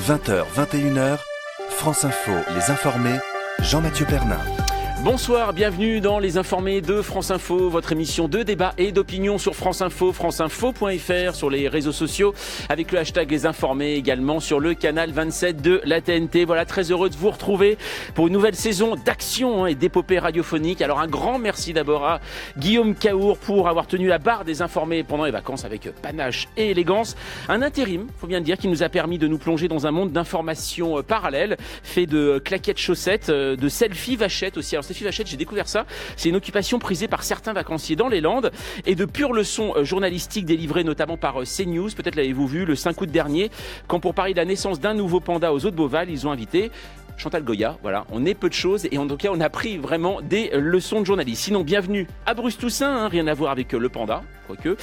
20h, 21h, France Info, les informés, Jean-Mathieu Pernin. Bonsoir, bienvenue dans Les Informés de France Info, votre émission de débat et d'opinion sur France Info, franceinfo.fr, sur les réseaux sociaux, avec le hashtag Les Informés, également sur le canal 27 de la TNT. Voilà, très heureux de vous retrouver pour une nouvelle saison d'action et d'épopée radiophonique. Alors un grand merci d'abord à Guillaume Caour pour avoir tenu la barre des Informés pendant les vacances avec panache et élégance. Un intérim, faut bien le dire, qui nous a permis de nous plonger dans un monde d'informations parallèles, fait de claquettes chaussettes, de selfies vachettes aussi. Alors selfie vachette, j'ai découvert ça. C'est une occupation prisée par certains vacanciers dans les Landes et de pures leçons journalistiques délivrées notamment par CNews. Peut-être l'avez-vous vu le 5 août dernier, quand pour parler de la naissance d'un nouveau panda aux Eaux de Beauval, ils ont invité Chantal Goya. Voilà, on est peu de choses et en tout cas on a pris vraiment des leçons de journalisme. Sinon, bienvenue à Bruce Toussaint, rien à voir avec le panda, quoique.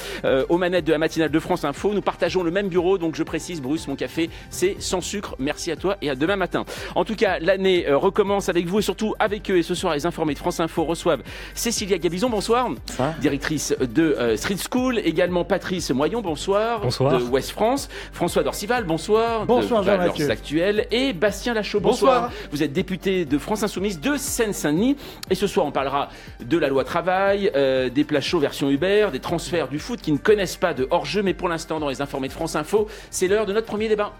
Aux manettes de la matinale de France Info, nous partageons le même bureau, donc je précise, Bruce, mon café, c'est sans sucre. Merci à toi et à demain matin. En tout cas, l'année recommence avec vous et surtout avec eux. Et ce soir, les informés de France Info reçoivent Cécilia Gabizon, bonsoir. Bonsoir. Directrice de Street School. Également Patrice Moyon, bonsoir. Bonsoir. De Ouest France. François Dorcival, bonsoir. Bonsoir, de Jean-Mathieu. Valeurs Actuelles. Et Bastien Lachaud, bonsoir. Vous êtes député de France Insoumise de Seine-Saint-Denis. Et ce soir, on parlera de la loi travail, des plats chauds version Uber, des transferts du foot qui ne connaissent pas de hors-jeu. Mais pour l'instant, dans les informés de France Info, c'est l'heure de notre premier débat.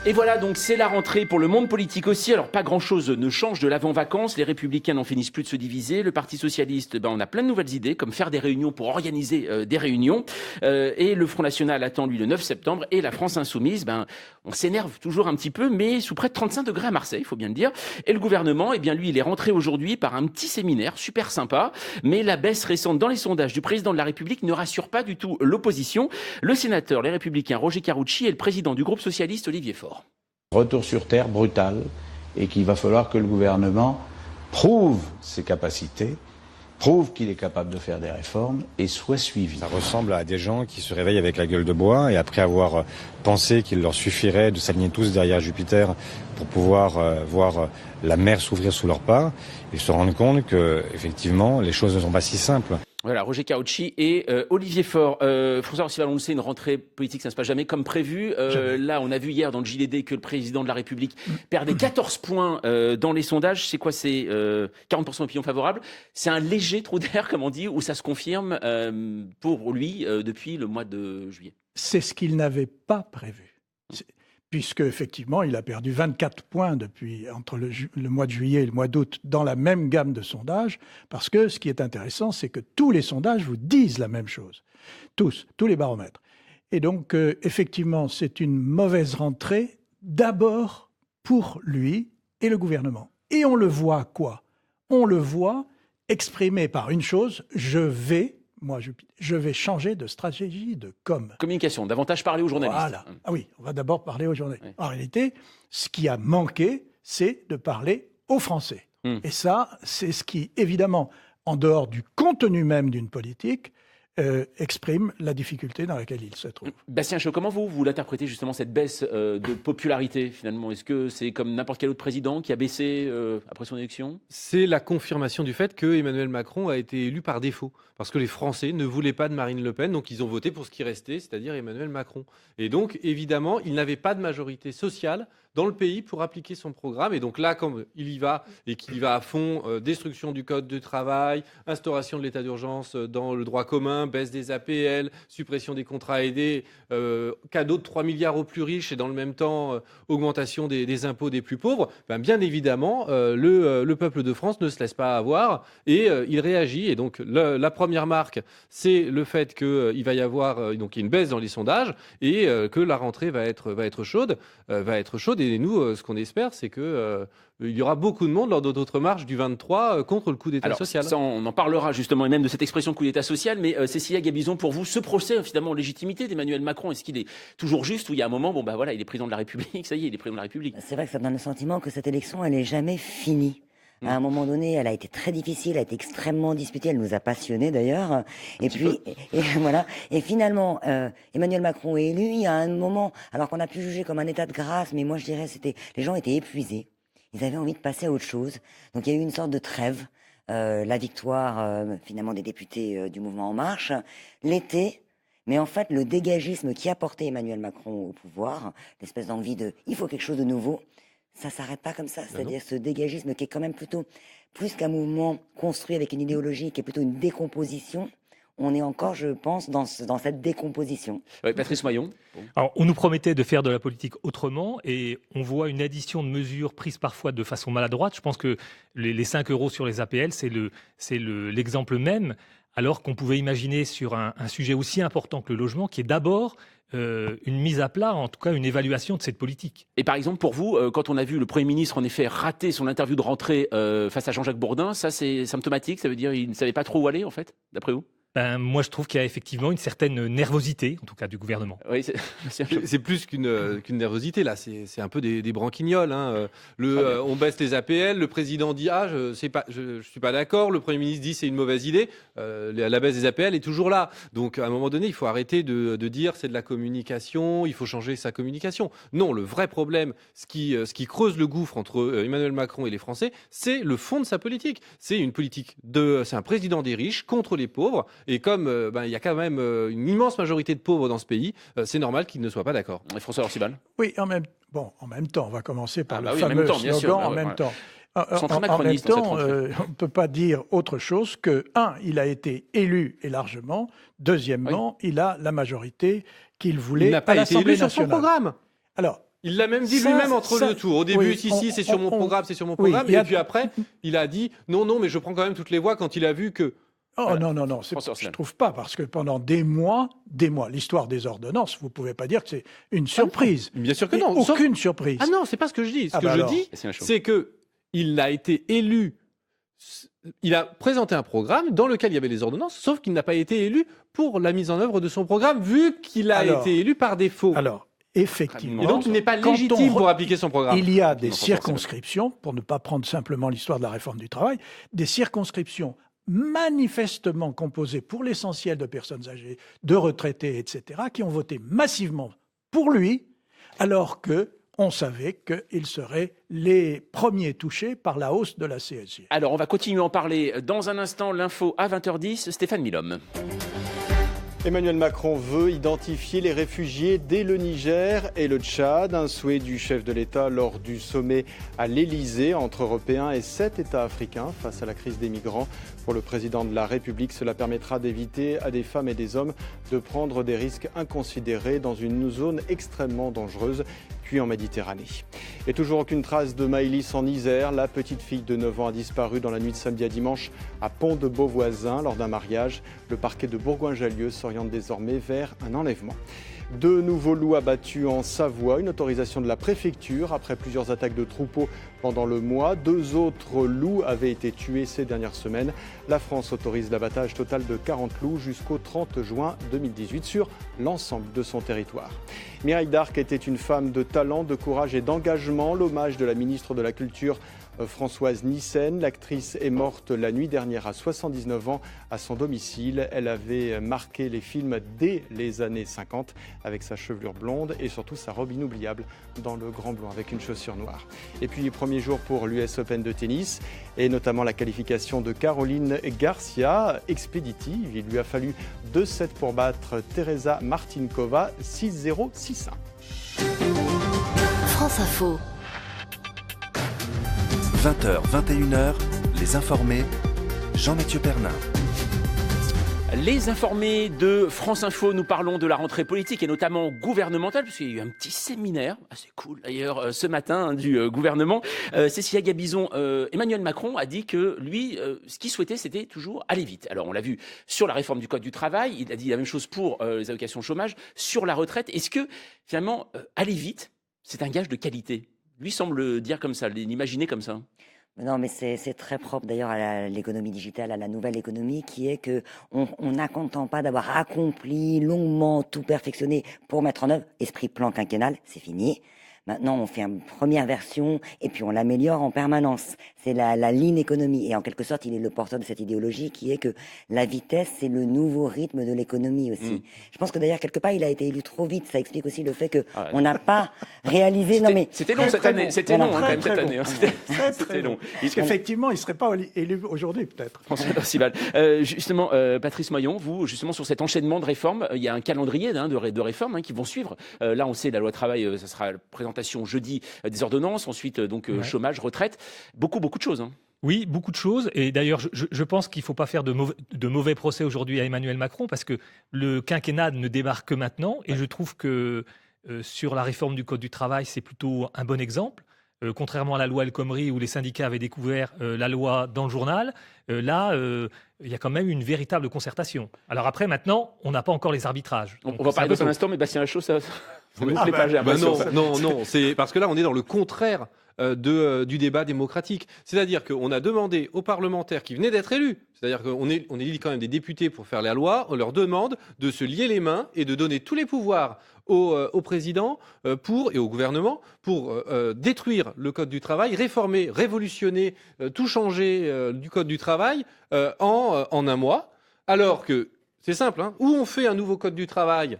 Et voilà, donc c'est la rentrée pour le monde politique aussi. Alors pas grand-chose ne change de l'avant-vacances. Les Républicains n'en finissent plus de se diviser. Le Parti Socialiste, on a plein de nouvelles idées, comme faire des réunions pour organiser des réunions. Et le Front National attend, lui, le 9 septembre. Et la France Insoumise, on s'énerve toujours un petit peu, mais sous près de 35 degrés à Marseille, il faut bien le dire. Et le gouvernement, lui, il est rentré aujourd'hui par un petit séminaire super sympa. Mais la baisse récente dans les sondages du président de la République ne rassure pas du tout l'opposition. Le sénateur, les Républicains, Roger Karoutchi, et le président du groupe socialiste, Olivier Faure. Retour sur terre brutal et qu'il va falloir que le gouvernement prouve ses capacités, prouve qu'il est capable de faire des réformes et soit suivi. Ça ressemble à des gens qui se réveillent avec la gueule de bois et après avoir pensé qu'il leur suffirait de s'aligner tous derrière Jupiter pour pouvoir voir la mer s'ouvrir sous leurs pas, ils se rendent compte que effectivement les choses ne sont pas si simples. Voilà, Roger Karoutchi et Olivier Faure. François Dorcival, on le sait, une rentrée politique, ça ne se passe jamais comme prévu. Là, on a vu hier dans le JDD que le président de la République perdait 14 points dans les sondages. C'est quoi? C'est 40% d'opinion favorable. C'est un léger trou d'air, comme on dit, où ça se confirme pour lui depuis le mois de juillet. C'est ce qu'il n'avait pas prévu. Puisque, effectivement, il a perdu 24 points entre le mois de juillet et le mois d'août dans la même gamme de sondages, parce que ce qui est intéressant, c'est que tous les sondages vous disent la même chose. Tous les baromètres. Et donc, effectivement, c'est une mauvaise rentrée, d'abord pour lui et le gouvernement. Et on le voit quoi? On le voit exprimé par une chose, je vais changer de stratégie de com. Communication, davantage parler aux journalistes. Voilà. Ah oui, on va d'abord parler aux journalistes. Oui. En réalité, ce qui a manqué, c'est de parler aux Français. Et ça, c'est ce qui, évidemment, en dehors du contenu même d'une politique, exprime la difficulté dans laquelle il se trouve. Bastien Chaud, comment vous l'interprétez justement cette baisse de popularité finalement? Est-ce que c'est comme n'importe quel autre président qui a baissé après son élection? C'est la confirmation du fait que Emmanuel Macron a été élu par défaut. Parce que les Français ne voulaient pas de Marine Le Pen, donc ils ont voté pour ce qui restait, c'est-à-dire Emmanuel Macron. Et donc, évidemment, il n'avait pas de majorité sociale dans le pays pour appliquer son programme. Et donc là, comme il y va et qu'il y va à fond, destruction du code du travail, instauration de l'état d'urgence dans le droit commun, baisse des APL, suppression des contrats aidés, cadeau de 3 milliards aux plus riches et dans le même temps, augmentation des impôts des plus pauvres, bien évidemment, le peuple de France ne se laisse pas avoir et il réagit. Et donc la première marque, c'est le fait qu'il va y avoir donc une baisse dans les sondages et que la rentrée va être chaude. Et nous, ce qu'on espère, c'est que il y aura beaucoup de monde lors de notre marche du 23 contre le coup d'État social. Ça, on en parlera justement, et même de cette expression coup d'État social. Mais Cécilia Gabizon, pour vous, ce procès finalement en légitimité d'Emmanuel Macron, est-ce qu'il est toujours juste, ou il y a un moment, il est président de la République, ça y est, il est président de la République? C'est vrai que ça donne le sentiment que cette élection, elle n'est jamais finie. À un moment donné, elle a été très difficile, elle a été extrêmement disputée, elle nous a passionnés d'ailleurs. Et puis, voilà. Et finalement, Emmanuel Macron est élu. Il y a un moment, alors qu'on a pu juger comme un état de grâce, mais moi je dirais les gens étaient épuisés. Ils avaient envie de passer à autre chose. Donc il y a eu une sorte de trêve. La victoire finalement des députés du mouvement En Marche. L'été. Mais en fait, le dégagisme qui a porté Emmanuel Macron au pouvoir, l'espèce d'envie de « il faut quelque chose de nouveau », ça s'arrête pas comme ça. C'est-à-dire ce dégagisme qui est quand même plutôt, plus qu'un mouvement construit avec une idéologie, qui est plutôt une décomposition. On est encore, je pense, dans cette décomposition. Oui, Patrice Moyon. Alors, on nous promettait de faire de la politique autrement et on voit une addition de mesures prises parfois de façon maladroite. Je pense que les 5 euros sur les APL, c'est l'exemple même, alors qu'on pouvait imaginer sur un sujet aussi important que le logement, qui est d'abord une mise à plat, en tout cas une évaluation de cette politique. Et par exemple, pour vous, quand on a vu le Premier ministre en effet rater son interview de rentrée face à Jean-Jacques Bourdin, ça c'est symptomatique, ça veut dire qu'il ne savait pas trop où aller en fait, d'après vous? Moi, je trouve qu'il y a effectivement une certaine nervosité, en tout cas du gouvernement. Oui, c'est plus qu'une nervosité, là. C'est un peu des branquignoles. Hein. On baisse les APL, le président dit « Ah, je suis pas d'accord », le Premier ministre dit « C'est une mauvaise idée », la baisse des APL est toujours là. Donc, à un moment donné, il faut arrêter de dire « C'est de la communication, il faut changer sa communication ». Non, le vrai problème, ce qui creuse le gouffre entre Emmanuel Macron et les Français, c'est le fond de sa politique. C'est une politique c'est un président des riches contre les pauvres. Et comme il y a quand même une immense majorité de pauvres dans ce pays, c'est normal qu'ils ne soient pas d'accord. Et François Orcival. Oui, en même temps, on va commencer par le oui, fameux slogan en même temps. En même temps, on ne peut pas dire autre chose que, il a été élu et largement. Deuxièmement, il a la majorité qu'il voulait à l'Assemblée nationale. Il n'a pas été élu sur son programme. Alors, il l'a même dit lui-même entre deux tours. Au début, c'est sur mon programme, c'est sur mon programme. Et puis après, il a dit non, mais je prends quand même toutes les voix quand il a vu que... Non, je ne trouve pas, parce que pendant des mois, l'histoire des ordonnances, vous ne pouvez pas dire que c'est une surprise. Bien sûr que non. Aucune surprise. Ah non, c'est pas ce que je dis. Ce que je dis, c'est qu'il a été élu, il a présenté un programme dans lequel il y avait les ordonnances, sauf qu'il n'a pas été élu pour la mise en œuvre de son programme, vu qu'il a été élu par défaut. Alors, effectivement. Et donc, il n'est pas légitime pour appliquer son programme. Il y a des circonscriptions, pour ne pas prendre simplement l'histoire de la réforme du travail, des circonscriptions manifestement composées pour l'essentiel de personnes âgées, de retraités, etc., qui ont voté massivement pour lui, alors qu'on savait qu'ils seraient les premiers touchés par la hausse de la CSG. Alors, on va continuer à en parler dans un instant. L'info à 20h10, Stéphane Milhomme. Emmanuel Macron veut identifier les réfugiés dès le Niger et le Tchad, un souhait du chef de l'État lors du sommet à l'Élysée entre Européens et 7 États africains face à la crise des migrants. Pour le président de la République, cela permettra d'éviter à des femmes et des hommes de prendre des risques inconsidérés dans une zone extrêmement dangereuse, puis en Méditerranée. Et toujours aucune trace de Maëlys en Isère. La petite fille de 9 ans a disparu dans la nuit de samedi à dimanche à Pont-de-Beauvoisin lors d'un mariage. Le parquet de Bourgoin-Jallieu s'oriente désormais vers un enlèvement. 2 nouveaux loups abattus en Savoie, une autorisation de la préfecture après plusieurs attaques de troupeaux pendant le mois. 2 autres loups avaient été tués ces dernières semaines. La France autorise l'abattage total de 40 loups jusqu'au 30 juin 2018 sur l'ensemble de son territoire. Mireille Darc était une femme de talent, de courage et d'engagement. L'hommage de la ministre de la Culture Françoise Nyssen. L'actrice est morte la nuit dernière à 79 ans à son domicile. Elle avait marqué les films dès les années 50 avec sa chevelure blonde et surtout sa robe inoubliable dans le grand blanc avec une chaussure noire. Et puis, premier jour pour l'US Open de tennis et notamment la qualification de Caroline Garcia, expéditive. Il lui a fallu 2 sets pour battre Teresa Martinkova 6-0, 6-1. France Info. 20h, 21h, les informés, Jean-Mathieu Pernin. Les informés de France Info, nous parlons de la rentrée politique et notamment gouvernementale, puisqu'il y a eu un petit séminaire, assez cool d'ailleurs, ce matin du gouvernement. Cécilia Gabizon, Emmanuel Macron a dit que lui, ce qu'il souhaitait, c'était toujours aller vite. Alors on l'a vu sur la réforme du Code du travail, il a dit la même chose pour les allocations chômage, sur la retraite. Est-ce que finalement, aller vite, c'est un gage de qualité ? Lui semble dire comme ça, l'imaginer comme ça. Non, mais c'est très propre d'ailleurs à l'économie digitale, à la nouvelle économie, qui est que on n'attend pas d'avoir accompli longuement, tout perfectionné pour mettre en œuvre. Esprit plan quinquennal, c'est fini. Maintenant, on fait une première version et puis on l'améliore en permanence. C'est la lean économie. Et en quelque sorte, il est le porteur de cette idéologie qui est que la vitesse, c'est le nouveau rythme de l'économie aussi. Je pense que d'ailleurs, quelque part, il a été élu trop vite. Ça explique aussi le fait qu'on n'a pas réalisé... C'était long cette année. C'était long quand même cette année. C'était long. Effectivement, il ne serait pas élu aujourd'hui, peut-être. François Percival. Justement, Patrice Moyon, vous, justement, sur cet enchaînement de réformes, il y a un calendrier de réformes qui vont suivre. Là, on sait, la loi travail, ça sera la présentation jeudi des ordonnances, ensuite, chômage, retraite. Beaucoup de choses. Oui, beaucoup de choses. Et d'ailleurs, je pense qu'il ne faut pas faire de mauvais procès aujourd'hui à Emmanuel Macron parce que le quinquennat ne démarre que maintenant. Et je trouve que sur la réforme du Code du travail, c'est plutôt un bon exemple. Contrairement à la loi El Khomri où les syndicats avaient découvert la loi dans le journal, là, il y a quand même une véritable concertation. Alors après, maintenant, on n'a pas encore les arbitrages. On va parler de ça un instant, mais Bastien Lachaud, ça ne vous plaît pas, j'ai l'impression. Non, c'est parce que là, on est dans le contraire du débat démocratique. C'est-à-dire qu'on a demandé aux parlementaires qui venaient d'être élus, c'est-à-dire qu'on élit quand même des députés pour faire la loi, on leur demande de se lier les mains et de donner tous les pouvoirs au président et au gouvernement pour détruire le Code du travail, réformer, révolutionner, tout changer du Code du travail en un mois. Alors que, c'est simple, où on fait un nouveau Code du travail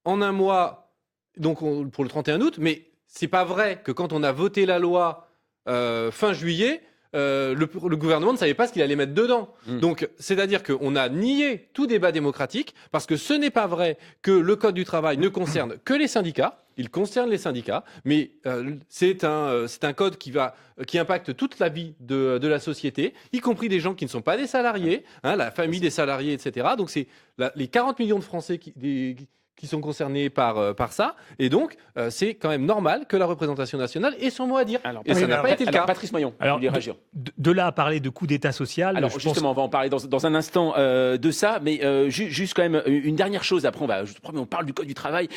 en un mois, donc pour le 31 août, mais c'est pas vrai que quand on a voté la loi fin juillet, le gouvernement ne savait pas ce qu'il allait mettre dedans. Donc, c'est-à-dire qu'on a nié tout débat démocratique parce que ce n'est pas vrai que le Code du travail ne concerne que les syndicats. Il concerne les syndicats, mais c'est un code qui impacte toute la vie de la société, y compris des gens qui ne sont pas des salariés, la famille des salariés, etc. Donc, c'est les 40 millions de Français qui sont concernés par ça. Et donc, c'est quand même normal que la représentation nationale ait son mot à dire. Et ça n'a pas été le cas. Patrice Moyon, vous voulez réagir. De là à parler de coup d'État social... Alors justement, on va en parler dans un instant de ça, mais juste quand même une dernière chose. Après, on parle du Code du travail.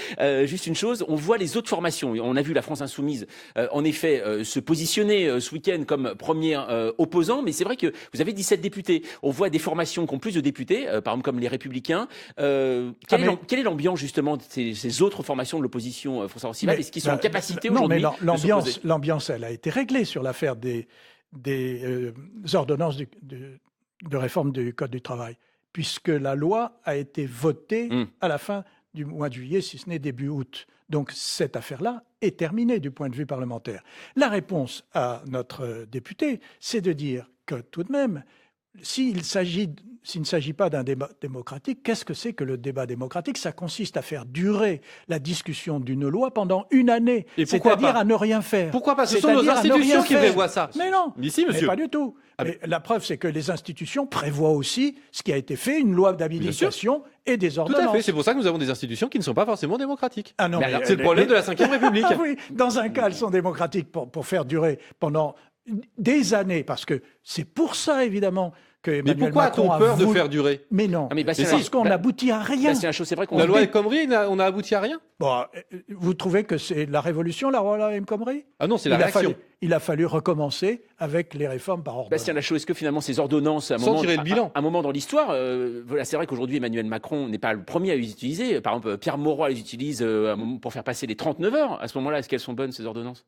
Juste une chose, on voit les autres formations. On a vu la France Insoumise, en effet, se positionner ce week-end comme premier opposant, mais c'est vrai que vous avez 17 députés. On voit des formations qui ont plus de députés, par exemple comme les Républicains. Quelle est l'ambiance justement de ces autres formations de l'opposition, François Percival? Est-ce qu'ils sont en capacité aujourd'hui? L'ambiance, elle a été réglée sur l'affaire des ordonnances de réforme du Code du travail, puisque la loi a été votée à la fin du mois de juillet, si ce n'est début août. Donc cette affaire-là est terminée du point de vue parlementaire. La réponse à notre député, c'est de dire que tout de même, s'il ne s'agit pas d'un débat démocratique, qu'est-ce que c'est que le débat démocratique? Ça consiste à faire durer la discussion d'une loi pendant une année, c'est-à-dire à ne rien faire. Pourquoi pas? Ce sont nos institutions qui prévoient ça. Mais non, mais si, monsieur. Mais pas du tout. Mais la preuve, c'est que les institutions prévoient aussi ce qui a été fait, une loi d'habilitation et des ordonnances. Tout à fait, c'est pour ça que nous avons des institutions qui ne sont pas forcément démocratiques. Ah non, c'est le problème de la Ve République. Ah oui, dans un cas, elles sont démocratiques pour faire durer pendant des années, parce que c'est pour ça, évidemment, que Emmanuel Mais pourquoi a-t-on peur de faire durer? Mais non, Bastien, parce qu'on n'aboutit à rien. C'est vrai qu'on la loi El Khomri, on a abouti à rien. Bon, vous trouvez que c'est la révolution, la loi El Khomri? Ah non, c'est la réaction. Il a fallu recommencer avec les réformes par ordonnance. Bastien Lachaud, est-ce que finalement ces ordonnances, à un moment dans l'histoire, c'est vrai qu'aujourd'hui Emmanuel Macron n'est pas le premier à les utiliser. Par exemple, Pierre Mauroy les utilise pour faire passer les 39 heures. À ce moment-là, est-ce qu'elles sont bonnes ces ordonnances?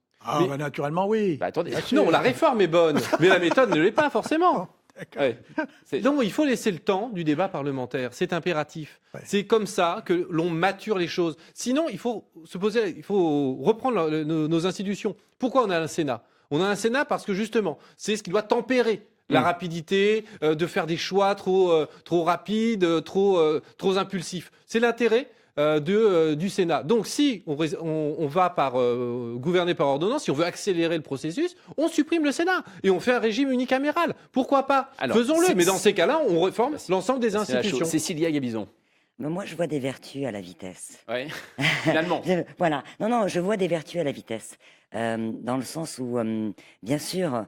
Naturellement, oui. Attendez. Non, la réforme est bonne, mais la méthode ne l'est pas forcément. Ouais. Donc il faut laisser le temps du débat parlementaire, c'est impératif. Ouais. C'est comme ça que l'on mature les choses. Sinon, il faut reprendre nos institutions. Pourquoi on a un Sénat? On a un Sénat parce que justement, c'est ce qui doit tempérer la rapidité, de faire des choix trop rapides, trop impulsifs. C'est l'intérêt du Sénat. Donc si on va gouverner par ordonnance, si on veut accélérer le processus, on supprime le Sénat et on fait un régime unicaméral. Pourquoi pas? Faisons-le, mais dans ces cas-là, on réforme l'ensemble des institutions. Cécilia Gabizon. Mais moi, je vois des vertus à la vitesse. Oui, finalement. Voilà. Non, je vois des vertus à la vitesse. Dans le sens où, bien sûr,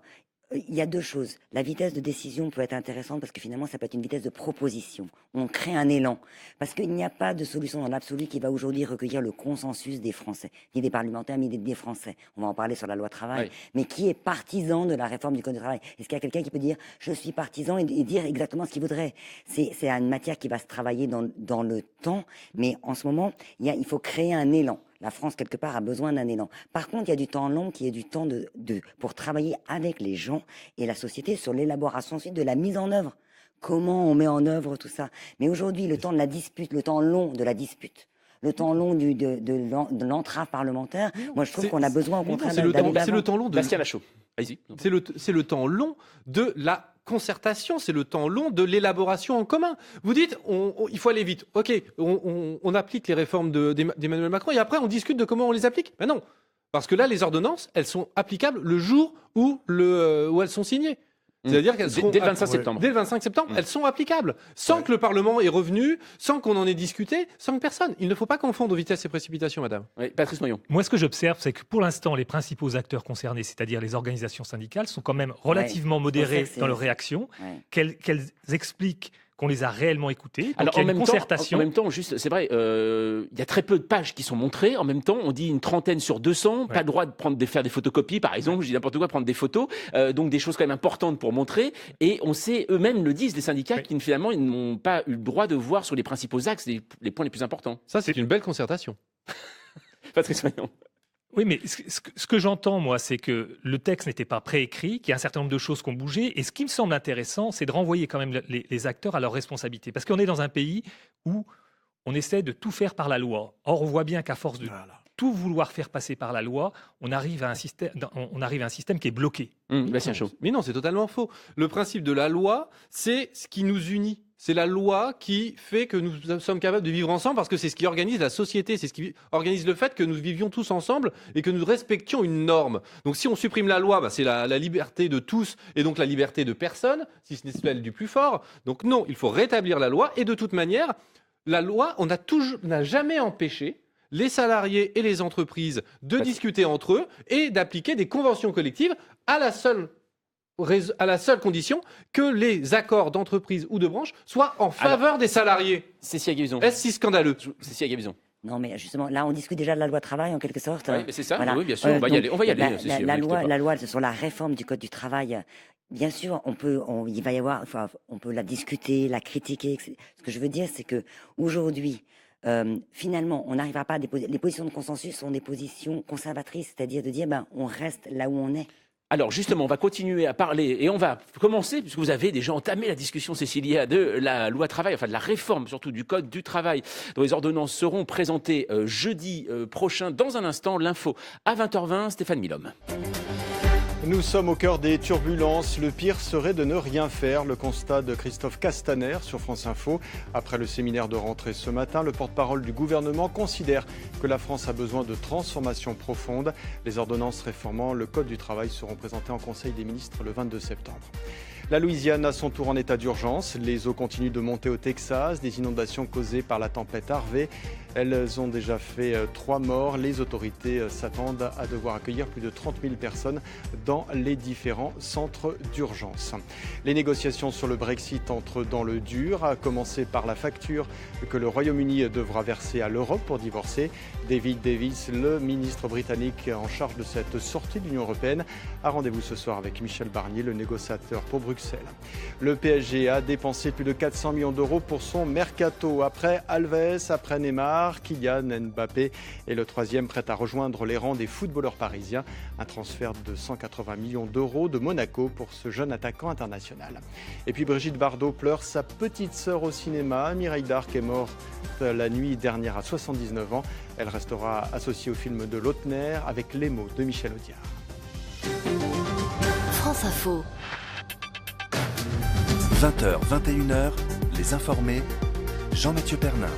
il y a deux choses. La vitesse de décision peut être intéressante parce que finalement, ça peut être une vitesse de proposition. On crée un élan. Parce qu'il n'y a pas de solution dans l'absolu qui va aujourd'hui recueillir le consensus des Français. Ni des parlementaires, ni des Français. On va en parler sur la loi travail. Oui. Mais qui est partisan de la réforme du Code du travail? Est-ce qu'il y a quelqu'un qui peut dire « je suis partisan » et dire exactement ce qu'il voudrait? C'est une matière qui va se travailler dans le temps. Mais en ce moment, il faut créer un élan. La France, quelque part, a besoin d'un élan. Par contre, il y a du temps long qui est du temps pour travailler avec les gens et la société sur l'élaboration ensuite de la mise en œuvre. Comment on met en œuvre tout ça. Mais aujourd'hui, le temps de la dispute, le temps long de la dispute, le temps long de l'entrave parlementaire, moi je trouve qu'on a besoin au contraire c'est le temps long de Bastien Lachaud. Allez-y. C'est le temps long de la concertation, c'est le temps long de l'élaboration en commun. Vous dites, il faut aller vite. Ok, on applique les réformes d'Emmanuel Macron et après on discute de comment on les applique. Ben non, parce que là, les ordonnances, elles sont applicables le jour où elles sont signées. C'est-à-dire qu'elles seront dès le 25 septembre. Dès le 25 septembre, elles sont applicables, sans que le Parlement ait revenu, sans qu'on en ait discuté, sans que personne. Il ne faut pas confondre vitesse et précipitation, madame. Oui, Patrice Moyon. Moi, ce que j'observe, c'est que pour l'instant, les principaux acteurs concernés, c'est-à-dire les organisations syndicales, sont quand même relativement modérés dans leur réaction, qu'elles expliquent qu'on les a réellement écoutés. Donc Alors, il y a une concertation. En même temps, juste, c'est vrai, il y a très peu de pages qui sont montrées. En même temps, on dit une trentaine sur 200. Pas le droit de faire des photocopies, par exemple. Je dis n'importe quoi, prendre des photos. Donc, des choses quand même importantes pour montrer. Et on sait, eux-mêmes le disent, les syndicats, qui finalement, ils n'ont pas eu le droit de voir sur les principaux axes les points les plus importants. Ça, c'est une belle concertation. Patrice Moyon. Oui, mais ce que j'entends, moi, c'est que le texte n'était pas préécrit, qu'il y a un certain nombre de choses qui ont bougé. Et ce qui me semble intéressant, c'est de renvoyer quand même les acteurs à leurs responsabilités. Parce qu'on est dans un pays où on essaie de tout faire par la loi. Or, on voit bien qu'à force de tout vouloir faire passer par la loi, on arrive à un système qui est bloqué. Bastien Chaud. Mais non, c'est totalement faux. Le principe de la loi, c'est ce qui nous unit. C'est la loi qui fait que nous sommes capables de vivre ensemble parce que c'est ce qui organise la société, c'est ce qui organise le fait que nous vivions tous ensemble et que nous respections une norme. Donc si on supprime la loi, c'est la liberté de tous et donc la liberté de personne, si ce n'est celle du plus fort. Donc non, il faut rétablir la loi et de toute manière, la loi, on n'a jamais empêché les salariés et les entreprises de discuter entre eux et d'appliquer des conventions collectives à la seule condition que les accords d'entreprise ou de branche soient en faveur des salariés. Cécilia Gabizon. Est-ce si scandaleux? Cécilia Gabizon. Non, mais justement, là, on discute déjà de la loi travail, en quelque sorte. Oui, c'est ça. Voilà. Oui, bien sûr, on va y aller. La loi sur la réforme du Code du travail, bien sûr, on peut la discuter, la critiquer. Ce que je veux dire, c'est que aujourd'hui, finalement, on n'arrivera pas à déposer. Les positions de consensus sont des positions conservatrices, c'est-à-dire de dire, on reste là où on est. Alors justement, on va continuer à parler et on va commencer, puisque vous avez déjà entamé la discussion, Cécilia, de la loi travail, enfin de la réforme surtout du Code du travail, dont les ordonnances seront présentées jeudi prochain. Dans un instant, l'info à 20h20, Stéphane Milhomme. Nous sommes au cœur des turbulences. Le pire serait de ne rien faire. Le constat de Christophe Castaner sur France Info. Après le séminaire de rentrée ce matin, le porte-parole du gouvernement considère que la France a besoin de transformations profondes. Les ordonnances réformant le Code du travail seront présentées en Conseil des ministres le 22 septembre. La Louisiane à son tour en état d'urgence. Les eaux continuent de monter au Texas. Des inondations causées par la tempête Harvey. Elles ont déjà fait 3 morts. Les autorités s'attendent à devoir accueillir plus de 30 000 personnes dans les différents centres d'urgence. Les négociations sur le Brexit entrent dans le dur, à commencer par la facture que le Royaume-Uni devra verser à l'Europe pour divorcer. David Davis, le ministre britannique en charge de cette sortie de l'Union européenne, a rendez-vous ce soir avec Michel Barnier, le négociateur pour Bruxelles. Le PSG a dépensé plus de 400 millions d'euros pour son mercato. Après Alves, après Neymar, Kylian Mbappé est le troisième prêt à rejoindre les rangs des footballeurs parisiens. Un transfert de 180 millions d'euros de Monaco pour ce jeune attaquant international. Et puis Brigitte Bardot pleure sa petite sœur au cinéma. Mireille Darc est morte la nuit dernière à 79 ans. Elle restera associée au film de Lautner avec les mots de Michel Audiard. France Info. 20h, 21h, les informés, Jean-Mathieu Pernin.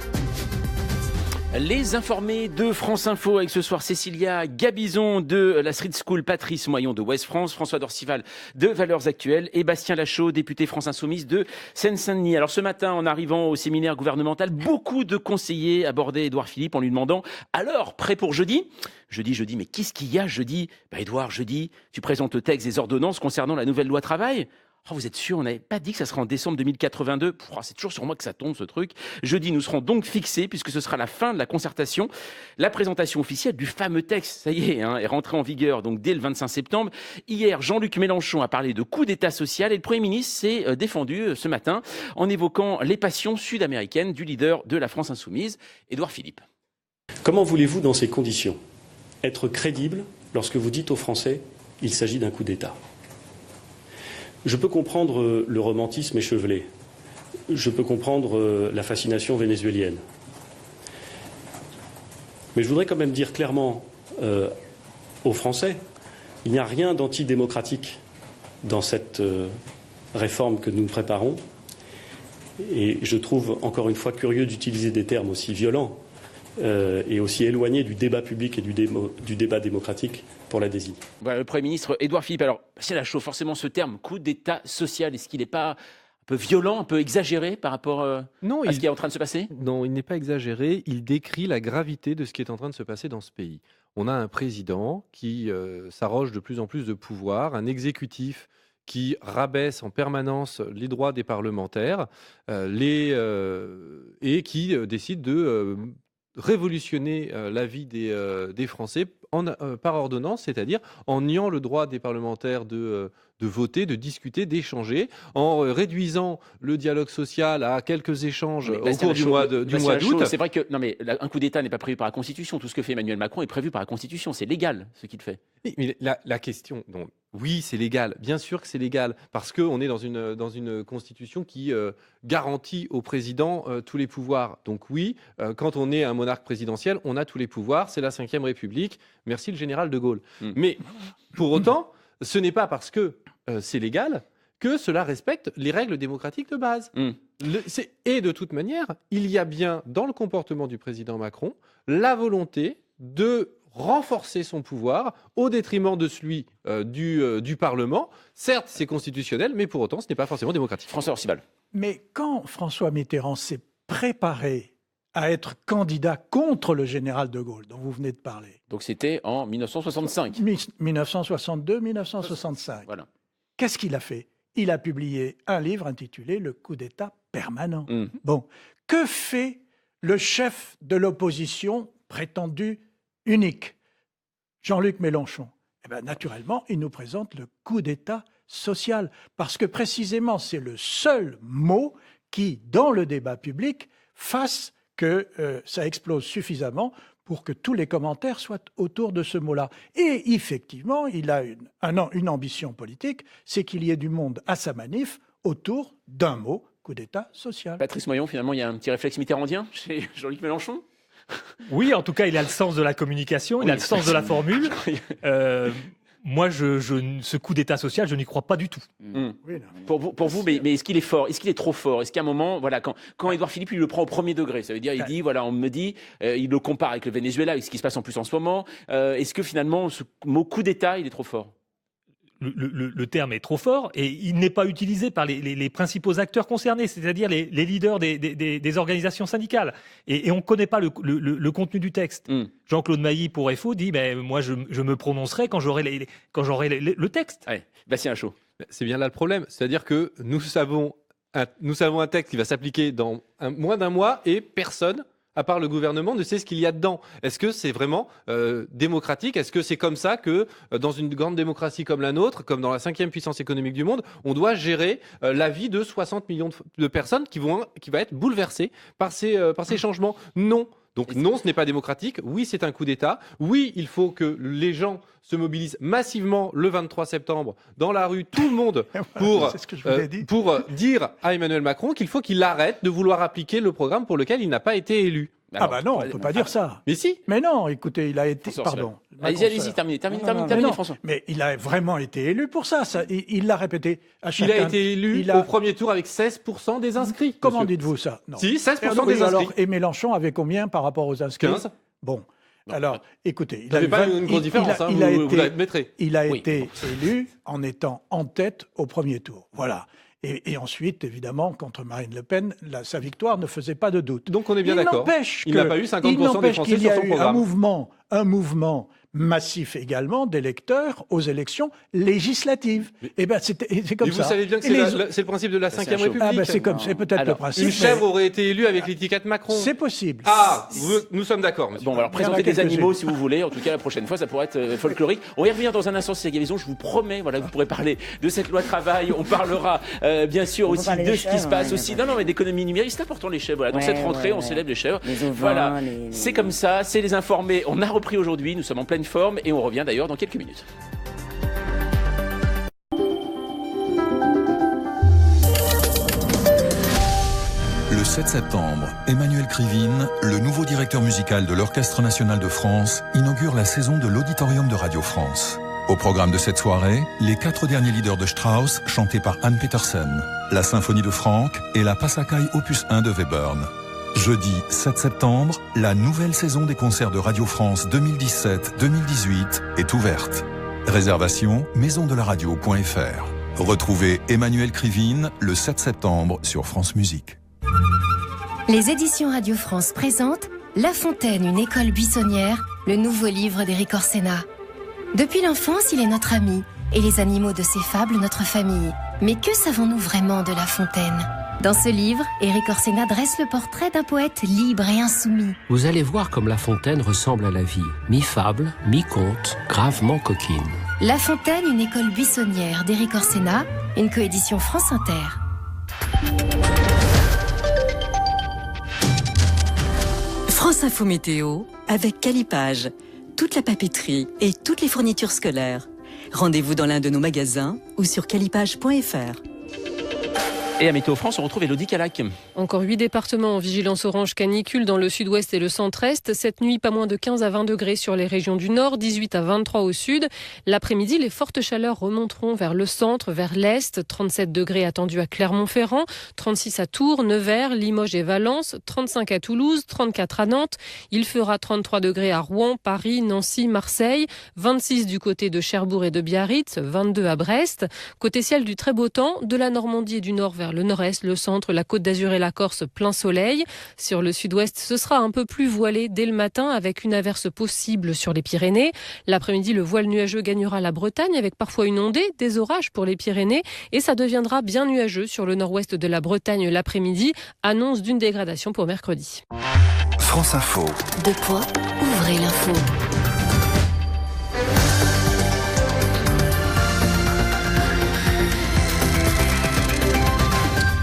Les informés de France Info avec ce soir Cécilia Gabizon de la Street School, Patrice Moyon de Ouest France, François Dorcival de Valeurs Actuelles et Bastien Lachaud, député France Insoumise de Seine-Saint-Denis. Alors ce matin, en arrivant au séminaire gouvernemental, beaucoup de conseillers abordaient Édouard Philippe en lui demandant « Alors, prêt pour jeudi ?» Jeudi, mais qu'est-ce qu'il y a jeudi ? Édouard, jeudi, tu présentes le texte des ordonnances concernant la nouvelle loi travail ? Oh, vous êtes sûr, on n'avait pas dit que ça sera en décembre 2082 ? C'est toujours sur moi que ça tombe, ce truc. Jeudi, nous serons donc fixés, puisque ce sera la fin de la concertation. La présentation officielle du fameux texte, ça y est, est rentrée en vigueur donc dès le 25 septembre. Hier, Jean-Luc Mélenchon a parlé de coup d'État social et le Premier ministre s'est défendu ce matin en évoquant les passions sud-américaines du leader de la France Insoumise, Édouard Philippe. Comment voulez-vous, dans ces conditions, être crédible lorsque vous dites aux Français « il s'agit d'un coup d'État ». Je peux comprendre le romantisme échevelé. Je peux comprendre la fascination vénézuélienne. Mais je voudrais quand même dire clairement aux Français, il n'y a rien d'antidémocratique dans cette réforme que nous préparons. Et je trouve encore une fois curieux d'utiliser des termes aussi violents et aussi éloignés du débat public et du débat démocratique pour la désigner. Voilà, le Premier ministre Édouard Philippe. Alors, c'est la chose, forcément, ce terme, coup d'État social, est-ce qu'il n'est pas un peu violent, un peu exagéré par rapport à ce qui est en train de se passer ? Non, il n'est pas exagéré. Il décrit la gravité de ce qui est en train de se passer dans ce pays. On a un président qui s'arroge de plus en plus de pouvoir, un exécutif qui rabaisse en permanence les droits des parlementaires et qui décide de révolutionner la vie des Français par ordonnance, c'est-à-dire en niant le droit des parlementaires de voter, de discuter, d'échanger, en réduisant le dialogue social à quelques échanges au cours du mois d'août. C'est vrai que un coup d'État n'est pas prévu par la Constitution. Tout ce que fait Emmanuel Macron est prévu par la Constitution. C'est légal ce qu'il fait. Mais la question, donc, oui, c'est légal. Bien sûr que c'est légal, parce qu'on est dans une Constitution qui garantit au président tous les pouvoirs. Donc oui, quand on est un monarque présidentiel, on a tous les pouvoirs. C'est la Ve République. Merci le général de Gaulle. Mais pour autant, ce n'est pas parce que c'est légal que cela respecte les règles démocratiques de base. Et de toute manière, il y a bien dans le comportement du président Macron la volonté de renforcer son pouvoir au détriment de celui du Parlement. Certes, c'est constitutionnel, mais pour autant, ce n'est pas forcément démocratique. François Orcival. Mais quand François Mitterrand s'est préparé à être candidat contre le général de Gaulle, dont vous venez de parler. Donc c'était en 1965. 1962-1965. Voilà. Qu'est-ce qu'il a fait ? Il a publié un livre intitulé « Le coup d'État permanent ». Bon, que fait le chef de l'opposition prétendu unique, Jean-Luc Mélenchon? Eh bien, naturellement, il nous présente le coup d'État social, parce que précisément, c'est le seul mot qui, dans le débat public, fasse que ça explose suffisamment pour que tous les commentaires soient autour de ce mot-là. Et effectivement, il a une ambition politique, c'est qu'il y ait du monde à sa manif autour d'un mot, coup d'État social. Patrice Moyon, finalement, il y a un petit réflexe mitterrandien chez Jean-Luc Mélenchon ? Oui, en tout cas, il a le sens de la communication, il a le sens de la formule. Moi, ce coup d'État social, je n'y crois pas du tout. Pour vous, mais est-ce qu'il est fort ? Est-ce qu'il est trop fort ? Est-ce qu'à un moment, voilà, quand Édouard Philippe, il le prend au premier degré, ça veut dire, il dit, voilà, on me dit, il le compare avec le Venezuela, avec ce qui se passe en plus en ce moment. Est-ce que finalement, ce mot coup d'État, il est trop fort ? Le terme est trop fort et il n'est pas utilisé par les principaux acteurs concernés, c'est-à-dire les leaders des organisations syndicales. Et on ne connaît pas le contenu du texte. Jean-Claude Mailly, pour FO, dit moi, je me prononcerai quand j'aurai le texte. Ouais. Bastien Lachaud. C'est bien là le problème. C'est-à-dire que nous savons un texte qui va s'appliquer dans moins d'un mois et personne, à part le gouvernement, ne sait ce qu'il y a dedans. Est-ce que c'est vraiment démocratique ? Est-ce que c'est comme ça que, dans une grande démocratie comme la nôtre, comme dans la 5e puissance économique du monde, on doit gérer la vie de 60 millions de personnes qui va être bouleversée par ces changements ? Non. Donc non, ce n'est pas démocratique. Oui, c'est un coup d'État. Oui, il faut que les gens se mobilisent massivement le 23 septembre dans la rue, tout le monde, pour dire à Emmanuel Macron qu'il faut qu'il arrête de vouloir appliquer le programme pour lequel il n'a pas été élu. Alors, non, on ne peut pas dire ça. Mais si. Mais non, écoutez, il a été... Pardon. Allez-y, terminez, François. Mais il a vraiment été élu pour ça. Il l'a répété à chacun. Il a été élu au premier tour avec 16% des inscrits. Comment dites-vous ça ? Non. Si, 16% des inscrits. Alors, et Mélenchon avait combien par rapport aux inscrits ? 15. Bon. Alors, écoutez, il n'avait pas une grosse différence, vous l'admettrez. Il a été élu en étant en tête au premier tour. Voilà. Et ensuite, évidemment, contre Marine Le Pen, sa victoire ne faisait pas de doute. Donc on est bien d'accord. Il n'a pas eu 50% des Français sur son programme. Un mouvement massif également d'électeurs aux élections législatives. Et ben c'est comme ça. Vous savez bien que c'est le principe de la Ve République. Ah ben c'est peut-être le principe. Une chèvre aurait été élue avec l'étiquette Macron. C'est possible. Ah, nous sommes d'accord, monsieur. Bon, alors présentez des animaux si vous voulez. En tout cas, la prochaine fois, ça pourrait être folklorique. On va y revenir dans un instant, c'est Gavison. Je vous promets, voilà, vous pourrez parler de cette loi travail. On parlera bien sûr aussi de ce qui se passe aussi. Non, mais d'économie numérique, c'est important les chèvres. Voilà. Dans cette rentrée, on célèbre les chèvres. Voilà, c'est comme ça, c'est les informés. On a repris aujourd'hui, nous sommes en pleine forme et on revient d'ailleurs dans quelques minutes. Le 7 septembre, Emmanuel Krivine, le nouveau directeur musical de l'Orchestre national de France, inaugure la saison de l'Auditorium de Radio France. Au programme de cette soirée, les 4 derniers leaders de Strauss, chantés par Anne Petersen, la Symphonie de Franck et la Passacaille opus 1 de Webern. Jeudi 7 septembre, la nouvelle saison des concerts de Radio France 2017-2018 est ouverte. Réservation maisondelaradio.fr. Retrouvez Emmanuel Krivine le 7 septembre sur France Musique. Les éditions Radio France présentent La Fontaine, une école buissonnière, le nouveau livre d'Éric Orsena. Depuis l'enfance, il est notre ami, et les animaux de ses fables notre famille. Mais que savons-nous vraiment de La Fontaine ? Dans ce livre, Éric Orsena dresse le portrait d'un poète libre et insoumis. Vous allez voir comme La Fontaine ressemble à la vie. Mi-fable, mi-conte, gravement coquine. La Fontaine, une école buissonnière d'Éric Orsena, une coédition France Inter. France Info Météo avec Calipage. Toute la papeterie et toutes les fournitures scolaires. Rendez-vous dans l'un de nos magasins ou sur calipage.fr. Et à Météo France, on retrouve Élodie Calac. Encore 8 départements en vigilance orange canicule dans le sud-ouest et le centre-est. Cette nuit, pas moins de 15 à 20 degrés sur les régions du nord, 18 à 23 au sud. L'après-midi, les fortes chaleurs remonteront vers le centre, vers l'est. 37 degrés attendus à Clermont-Ferrand, 36 à Tours, Nevers, Limoges et Valence, 35 à Toulouse, 34 à Nantes. Il fera 33 degrés à Rouen, Paris, Nancy, Marseille, 26 du côté de Cherbourg et de Biarritz, 22 à Brest. Côté ciel, du très beau temps, de la Normandie et du nord vers le nord-est, le centre, la Côte d'Azur et la Corse, plein soleil. Sur le sud-ouest, ce sera un peu plus voilé dès le matin avec une averse possible sur les Pyrénées. L'après-midi, le voile nuageux gagnera la Bretagne avec parfois une ondée, des orages pour les Pyrénées et ça deviendra bien nuageux sur le nord-ouest de la Bretagne l'après-midi. Annonce d'une dégradation pour mercredi. France Info. Ouvrez l'info.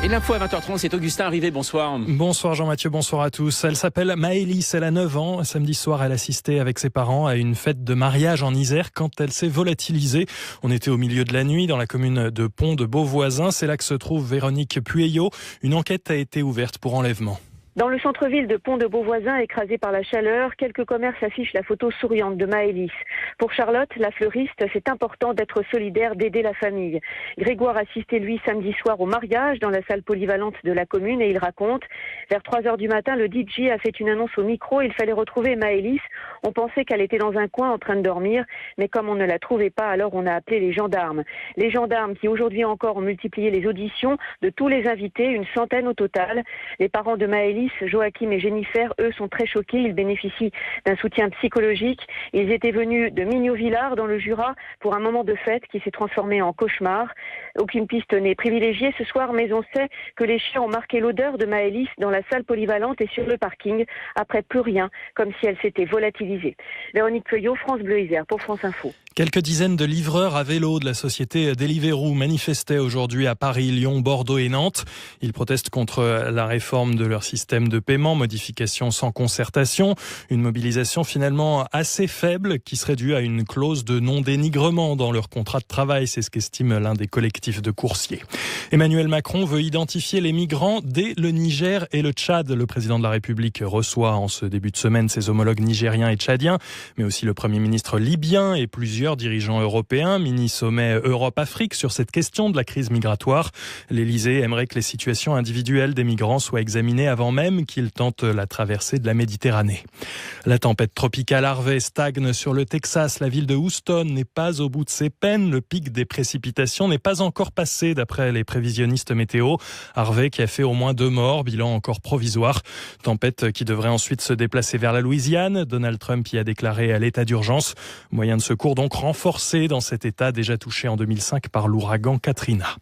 Et l'info à 20h30, c'est Augustin Arrivé, bonsoir. Bonsoir Jean-Mathieu, bonsoir à tous. Elle s'appelle Maëlys, elle a 9 ans. Samedi soir, elle assistait avec ses parents à une fête de mariage en Isère quand elle s'est volatilisée. On était au milieu de la nuit dans la commune de Pont de Beauvoisin. C'est là que se trouve Véronique Pueyo. Une enquête a été ouverte pour enlèvement. Dans le centre-ville de Pont de Beauvoisin, écrasé par la chaleur, quelques commerces affichent la photo souriante de Maëlys. Pour Charlotte, la fleuriste, c'est important d'être solidaire, d'aider la famille. Grégoire assistait, lui, samedi soir au mariage dans la salle polyvalente de la commune et il raconte « Vers 3h du matin, le DJ a fait une annonce au micro, il fallait retrouver Maëlys. On pensait qu'elle était dans un coin en train de dormir, mais comme on ne la trouvait pas, alors on a appelé les gendarmes. Les gendarmes qui aujourd'hui encore ont multiplié les auditions de tous les invités, une centaine au total. Les parents de Maëlys, Joachim et Jennifer, eux, sont très choqués. Ils bénéficient d'un soutien psychologique. Ils étaient venus de Mignot-Villard, dans le Jura, pour un moment de fête qui s'est transformé en cauchemar. Aucune piste n'est privilégiée ce soir, mais on sait que les chiens ont marqué l'odeur de Maëlys dans la salle polyvalente et sur le parking. Après, plus rien, comme si elle s'était volatilisée. Véronique Pueyo, France Bleu Isère, pour France Info. Quelques dizaines de livreurs à vélo de la société Deliveroo manifestaient aujourd'hui à Paris, Lyon, Bordeaux et Nantes. Ils protestent contre la réforme de leur système de paiement, modification sans concertation. Une mobilisation finalement assez faible qui serait due à une clause de non-dénigrement dans leur contrat de travail. C'est ce qu'estime l'un des collectifs de coursiers. Emmanuel Macron veut identifier les migrants dès le Niger et le Tchad. Le président de la République reçoit en ce début de semaine ses homologues nigériens et tchadiens, mais aussi le Premier ministre libyen et plusieurs dirigeants européens, mini-sommet Europe-Afrique sur cette question de la crise migratoire. L'Élysée aimerait que les situations individuelles des migrants soient examinées avant même même qu'il tente la traversée de la Méditerranée. La tempête tropicale Harvey stagne sur le Texas. La ville de Houston n'est pas au bout de ses peines. Le pic des précipitations n'est pas encore passé d'après les prévisionnistes météo. Harvey qui a fait au moins 2 morts, bilan encore provisoire. Tempête qui devrait ensuite se déplacer vers la Louisiane. Donald Trump y a déclaré l'état d'urgence. Moyens de secours donc renforcés dans cet état déjà touché en 2005 par l'ouragan Katrina.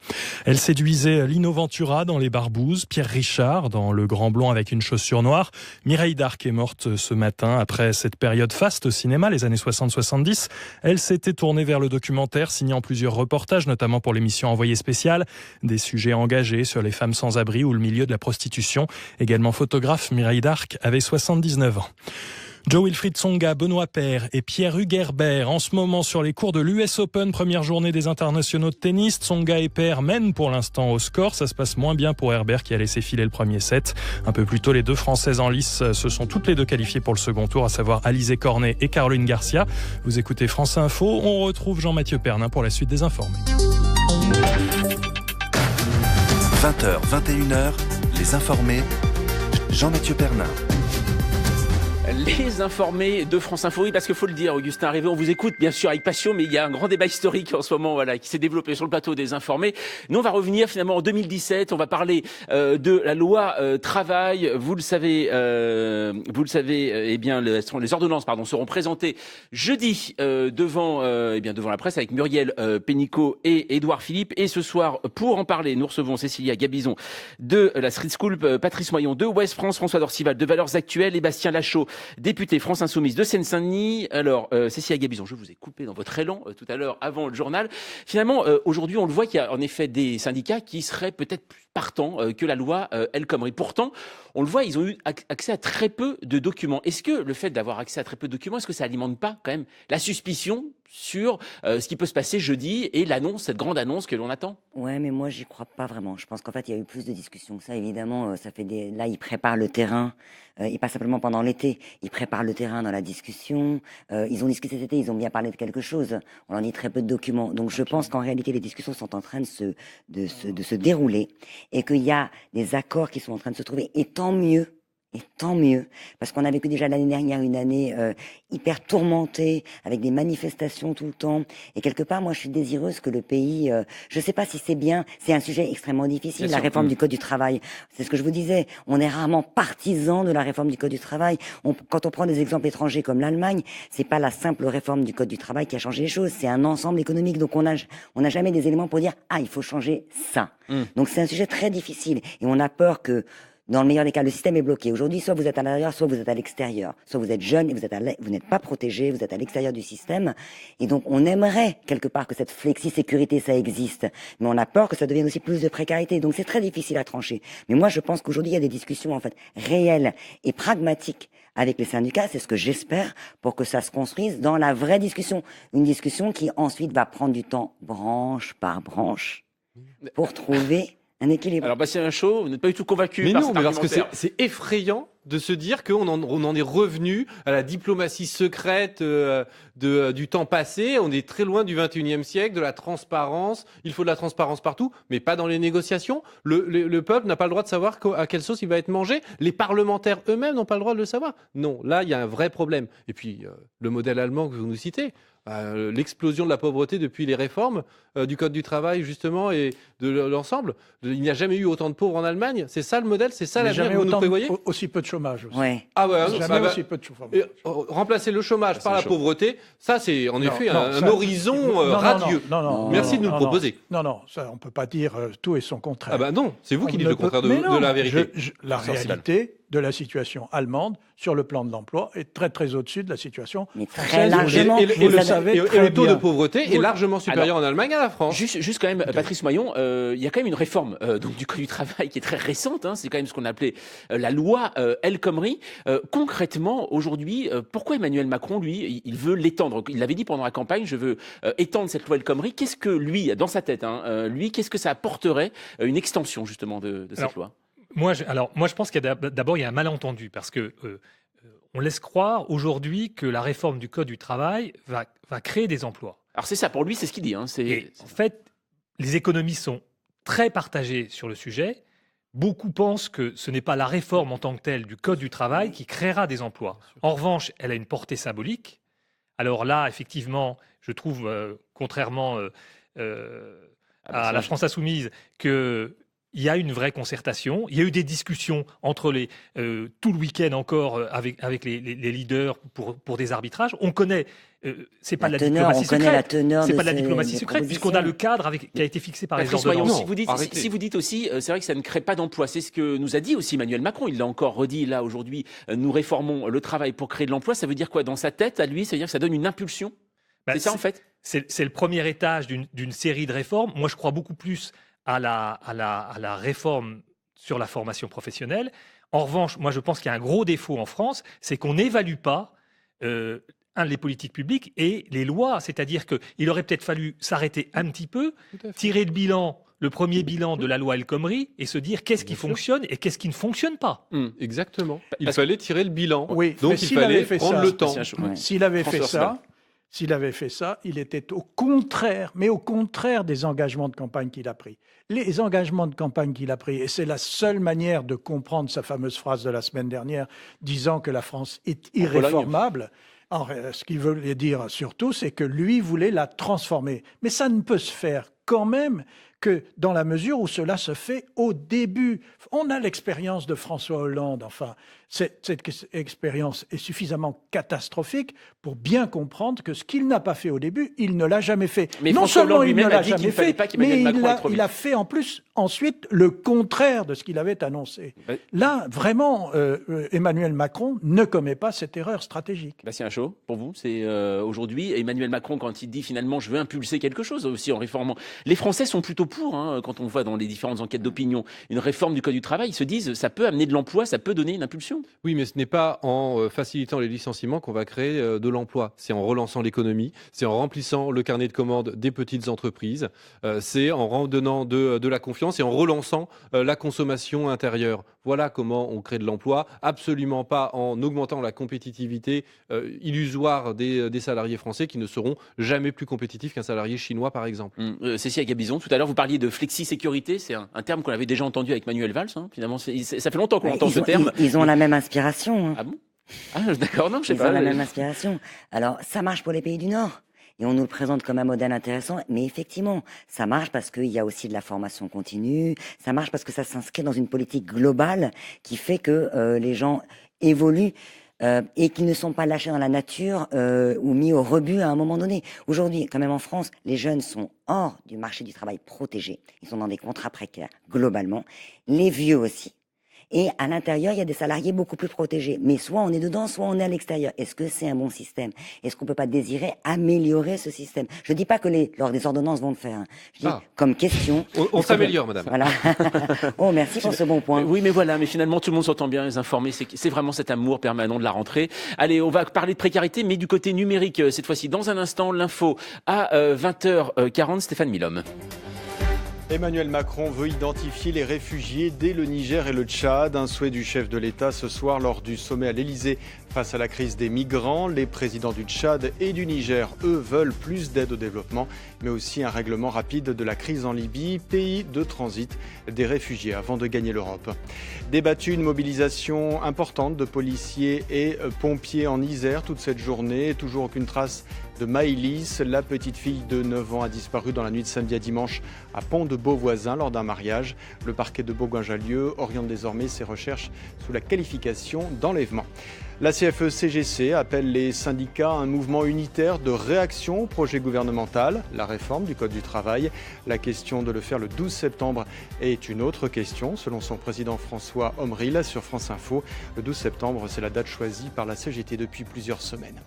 Elle séduisait Lino Ventura dans Les Barbouzes, Pierre Richard dans Le Grand Blond avec une chaussure noire. Mireille Darc est morte ce matin après cette période faste au cinéma, les années 60-70. Elle s'était tournée vers le documentaire, signant plusieurs reportages, notamment pour l'émission Envoyé spécial. Des sujets engagés sur les femmes sans abri ou le milieu de la prostitution. Également photographe, Mireille Darc avait 79 ans. Joe Wilfried Tsonga, Benoît Paire et Pierre Hugerbert en ce moment sur les cours de l'US Open, première journée des internationaux de tennis. Tsonga et Paire mènent pour l'instant au score. Ça se passe moins bien pour Herbert qui a laissé filer le premier set. Un peu plus tôt, les 2 Françaises en lice se sont toutes les 2 qualifiées pour le second tour, à savoir Alizé Cornet et Caroline Garcia. Vous écoutez France Info. On retrouve Jean-Mathieu Pernin pour la suite des informés. 20h, 21h, les informés. Jean-Mathieu Pernin. Les informés de France Info, oui, parce qu'il faut le dire, Augustin Révé, on vous écoute bien sûr avec passion, mais il y a un grand débat historique en ce moment, voilà, qui s'est développé sur le plateau des informés. Nous, on va revenir finalement en 2017, on va parler de la loi travail. Vous le savez, eh bien, les ordonnances, seront présentées jeudi devant la presse avec Muriel Pénicaud et Édouard Philippe. Et ce soir, pour en parler, nous recevons Cécilia Gabizon de la Street School, Patrice Moyon de Ouest France, François Dorcival de Valeurs Actuelles et Bastien Lachaud, député France Insoumise de Seine-Saint-Denis. Alors, Cécilia Gabizon, je vous ai coupé dans votre élan tout à l'heure avant le journal. Finalement, aujourd'hui, on le voit qu'il y a en effet des syndicats qui seraient peut-être plus partants que la loi El Khomri. Pourtant, on le voit, ils ont eu accès à très peu de documents. Est-ce que le fait d'avoir accès à très peu de documents, est-ce que ça alimente pas quand même la suspicion sur ce qui peut se passer jeudi et l'annonce, cette grande annonce que l'on attend? Ouais, mais moi, j'y crois pas vraiment. Je pense qu'en fait, il y a eu plus de discussions que ça. Évidemment, là, ils préparent le terrain. Et pas simplement pendant l'été. Ils préparent le terrain dans la discussion. Ils ont discuté cet été, ils ont bien parlé de quelque chose. On en dit très peu de documents. Donc, je pense qu'en réalité, les discussions sont en train de se dérouler et qu'il y a des accords qui sont en train de se trouver. Et tant mieux. Et tant mieux, parce qu'on a vécu déjà l'année dernière une année hyper tourmentée, avec des manifestations tout le temps. Et quelque part, moi, je suis désireuse que le pays... je sais pas si c'est bien, c'est un sujet extrêmement difficile, la réforme du Code du travail. C'est ce que je vous disais, on est rarement partisans de la réforme du Code du travail. Quand on prend des exemples étrangers comme l'Allemagne, c'est pas la simple réforme du Code du travail qui a changé les choses, c'est un ensemble économique. Donc on n'a jamais des éléments pour dire « Ah, il faut changer ça ». Donc c'est un sujet très difficile. Et on a peur que... Dans le meilleur des cas, le système est bloqué. Aujourd'hui, soit vous êtes à l'intérieur, soit vous êtes à l'extérieur. Soit vous êtes jeune et vous n'êtes pas protégé, vous êtes à l'extérieur du système. Et donc, on aimerait, quelque part, que cette flexi-sécurité, ça existe. Mais on a peur que ça devienne aussi plus de précarité. Donc, c'est très difficile à trancher. Mais moi, je pense qu'aujourd'hui, il y a des discussions, en fait, réelles et pragmatiques avec les syndicats. C'est ce que j'espère pour que ça se construise dans la vraie discussion. Une discussion qui, ensuite, va prendre du temps, branche par branche, pour trouver un équilibre. Alors Bastien Lachaud, vous n'êtes pas du tout convaincu par cet non, mais parce que argumentaire. c'est effrayant de se dire qu'on en est revenu à la diplomatie secrète du temps passé. On est très loin du 21e siècle, de la transparence. Il faut de la transparence partout, mais pas dans les négociations. Le peuple n'a pas le droit de savoir à quelle sauce il va être mangé. Les parlementaires eux-mêmes n'ont pas le droit de le savoir. Non, là, il y a un vrai problème. Et puis, le modèle allemand que vous nous citez, l'explosion de la pauvreté depuis les réformes du Code du travail, justement, et de l'ensemble. Il n'y a jamais eu autant de pauvres en Allemagne. C'est ça le modèle, c'est ça l'avenir que vous nous prévoyez? Aussi peu de chômage aussi. Ouais. Ah ouais, jamais aussi peu de chômage. Remplacer le chômage par la pauvreté, ça c'est en effet un horizon radieux. Merci de nous le proposer. Non, ça, on ne peut pas dire tout et son contraire. Ah bah non, c'est vous qui dites le contraire de la vérité. La réalité de la situation allemande sur le plan de l'emploi est très très au-dessus de la situation très largement. Et le taux de pauvreté est largement supérieur en Allemagne à la France. Juste quand même, Patrice Moyon, il y a quand même une réforme donc du Code du travail qui est très récente. C'est quand même ce qu'on appelait la loi El Khomri. Concrètement, aujourd'hui, pourquoi Emmanuel Macron, lui, il veut l'étendre? Il l'avait dit pendant la campagne, je veux étendre cette loi El Khomri. Qu'est-ce que lui, dans sa tête, qu'est-ce que ça apporterait une extension justement de cette loi? Moi, je pense qu'il y a d'abord il y a un malentendu parce que on laisse croire aujourd'hui que la réforme du Code du travail va créer des emplois. Alors c'est ça, pour lui, c'est ce qu'il dit. En fait, les économistes sont très partagés sur le sujet, beaucoup pensent que ce n'est pas la réforme en tant que telle du Code du travail qui créera des emplois. En revanche, elle a une portée symbolique. Alors là, effectivement, je trouve, contrairement à la France Insoumise, qu'il y a une vraie concertation. Il y a eu des discussions entre tout le week-end encore avec les leaders pour des arbitrages. On connaît, c'est pas de la diplomatie secrète. C'est pas de la diplomatie secrète puisqu'on a le cadre qui a été fixé par les ordonnances. Si vous dites aussi, c'est vrai que ça ne crée pas d'emploi. C'est ce que nous a dit aussi Emmanuel Macron. Il l'a encore redit là aujourd'hui. Nous réformons le travail pour créer de l'emploi. Ça veut dire quoi dans sa tête à lui? Ça veut dire que ça donne une impulsion. C'est ça en fait. C'est le premier étage d'une série de réformes. Moi, je crois beaucoup plus à la réforme sur la formation professionnelle. En revanche, moi, je pense qu'il y a un gros défaut en France, c'est qu'on n'évalue pas les politiques publiques et les lois. C'est-à-dire qu'il aurait peut-être fallu s'arrêter un petit peu, tirer le premier bilan de la loi El Khomri et se dire qu'est-ce qui fonctionne et qu'est-ce qui ne fonctionne pas. Exactement. Il fallait tirer le bilan. Oui, donc il fallait prendre le temps. S'il avait fait ça, il était au contraire des engagements de campagne qu'il a pris. Les engagements de campagne qu'il a pris, et c'est la seule manière de comprendre sa fameuse phrase de la semaine dernière, disant que la France est irréformable. Ce qu'il veut dire surtout, c'est que lui voulait la transformer. Mais ça ne peut se faire quand même que dans la mesure où cela se fait au début. On a l'expérience de François Hollande, enfin, cette expérience est suffisamment catastrophique pour bien comprendre que ce qu'il n'a pas fait au début, il ne l'a jamais fait. Mais non seulement il ne l'a jamais fait, mais il a fait en plus ensuite le contraire de ce qu'il avait annoncé. Là, vraiment, Emmanuel Macron ne commet pas cette erreur stratégique. Bastien Chaud, pour vous, c'est aujourd'hui Emmanuel Macron quand il dit finalement je veux impulser quelque chose aussi en réformant. Les Français sont plutôt pour, quand on voit dans les différentes enquêtes d'opinion, une réforme du Code du travail, ils se disent ça peut amener de l'emploi, ça peut donner une impulsion. Oui, mais ce n'est pas en facilitant les licenciements qu'on va créer de l'emploi. C'est en relançant l'économie, c'est en remplissant le carnet de commandes des petites entreprises, c'est en redonnant de la confiance et en relançant la consommation intérieure. Voilà comment on crée de l'emploi, absolument pas en augmentant la compétitivité illusoire des salariés français qui ne seront jamais plus compétitifs qu'un salarié chinois, par exemple. Cécile Gabizon, tout à l'heure, vous parliez de flexi-sécurité, c'est un terme qu'on avait déjà entendu avec Manuel Valls. Finalement, ça fait longtemps qu'on entend ce terme. Ils ont la même inspiration. Ah bon? D'accord, non, je sais pas. Ils ont la même inspiration. Alors, ça marche pour les pays du Nord. Et on nous le présente comme un modèle intéressant. Mais effectivement, ça marche parce qu'il y a aussi de la formation continue. Ça marche parce que ça s'inscrit dans une politique globale qui fait que les gens évoluent. Et qui ne sont pas lâchés dans la nature ou mis au rebut à un moment donné. Aujourd'hui, quand même en France, les jeunes sont hors du marché du travail protégé. Ils sont dans des contrats précaires, globalement. Les vieux aussi. Et à l'intérieur, il y a des salariés beaucoup plus protégés. Mais soit on est dedans, soit on est à l'extérieur. Est-ce que c'est un bon système? Est-ce qu'on peut pas désirer améliorer ce système? Je dis pas que lors des ordonnances vont le faire. Hein. Je dis comme question. On s'améliore, madame. Voilà. Oh, merci pour ce bon point. Oui, mais voilà. Mais finalement, tout le monde s'entend bien, les informés. C'est vraiment cet amour permanent de la rentrée. Allez, on va parler de précarité, mais du côté numérique. Cette fois-ci, dans un instant, l'info à 20h40. Stéphane Milhomme. Emmanuel Macron veut identifier les réfugiés dès le Niger et le Tchad. Un souhait du chef de l'État ce soir lors du sommet à l'Elysée. Face à la crise des migrants, les présidents du Tchad et du Niger, eux, veulent plus d'aide au développement, mais aussi un règlement rapide de la crise en Libye, pays de transit des réfugiés avant de gagner l'Europe. Débattu, une mobilisation importante de policiers et pompiers en Isère toute cette journée. Toujours aucune trace de Maëlys, la petite fille de 9 ans a disparu dans la nuit de samedi à dimanche à Pont-de-Beauvoisin lors d'un mariage. Le parquet de Bourgoin-Jallieu oriente désormais ses recherches sous la qualification d'enlèvement. La CFE-CGC appelle les syndicats à un mouvement unitaire de réaction au projet gouvernemental, la réforme du Code du travail. La question de le faire le 12 septembre est une autre question, selon son président François Omril sur France Info. Le 12 septembre, c'est la date choisie par la CGT depuis plusieurs semaines.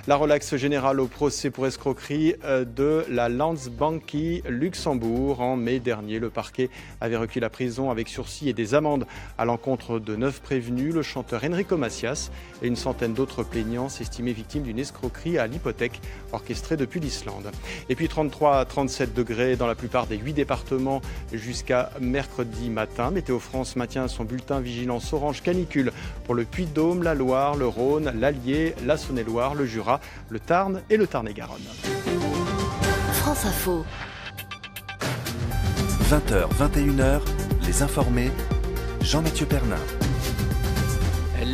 La relaxe générale au procès pour escroquerie de la Landsbanki Luxembourg. En mai dernier, le parquet avait requis la prison avec sursis et des amendes à l'encontre de 9 prévenus, le chanteur Enrico Macias et une centaine d'autres plaignants s'estimaient victimes d'une escroquerie à l'hypothèque orchestrée depuis l'Islande. Et puis 33 à 37 degrés dans la plupart des 8 départements jusqu'à mercredi matin. Météo France maintient son bulletin vigilance orange canicule pour le Puy-de-Dôme, la Loire, le Rhône, l'Allier, la Saône-et-Loire, le Jura, le Tarn et le Tarn-et-Garonne. France Info. 20h, 21h, les informés. Jean-Mathieu Pernin.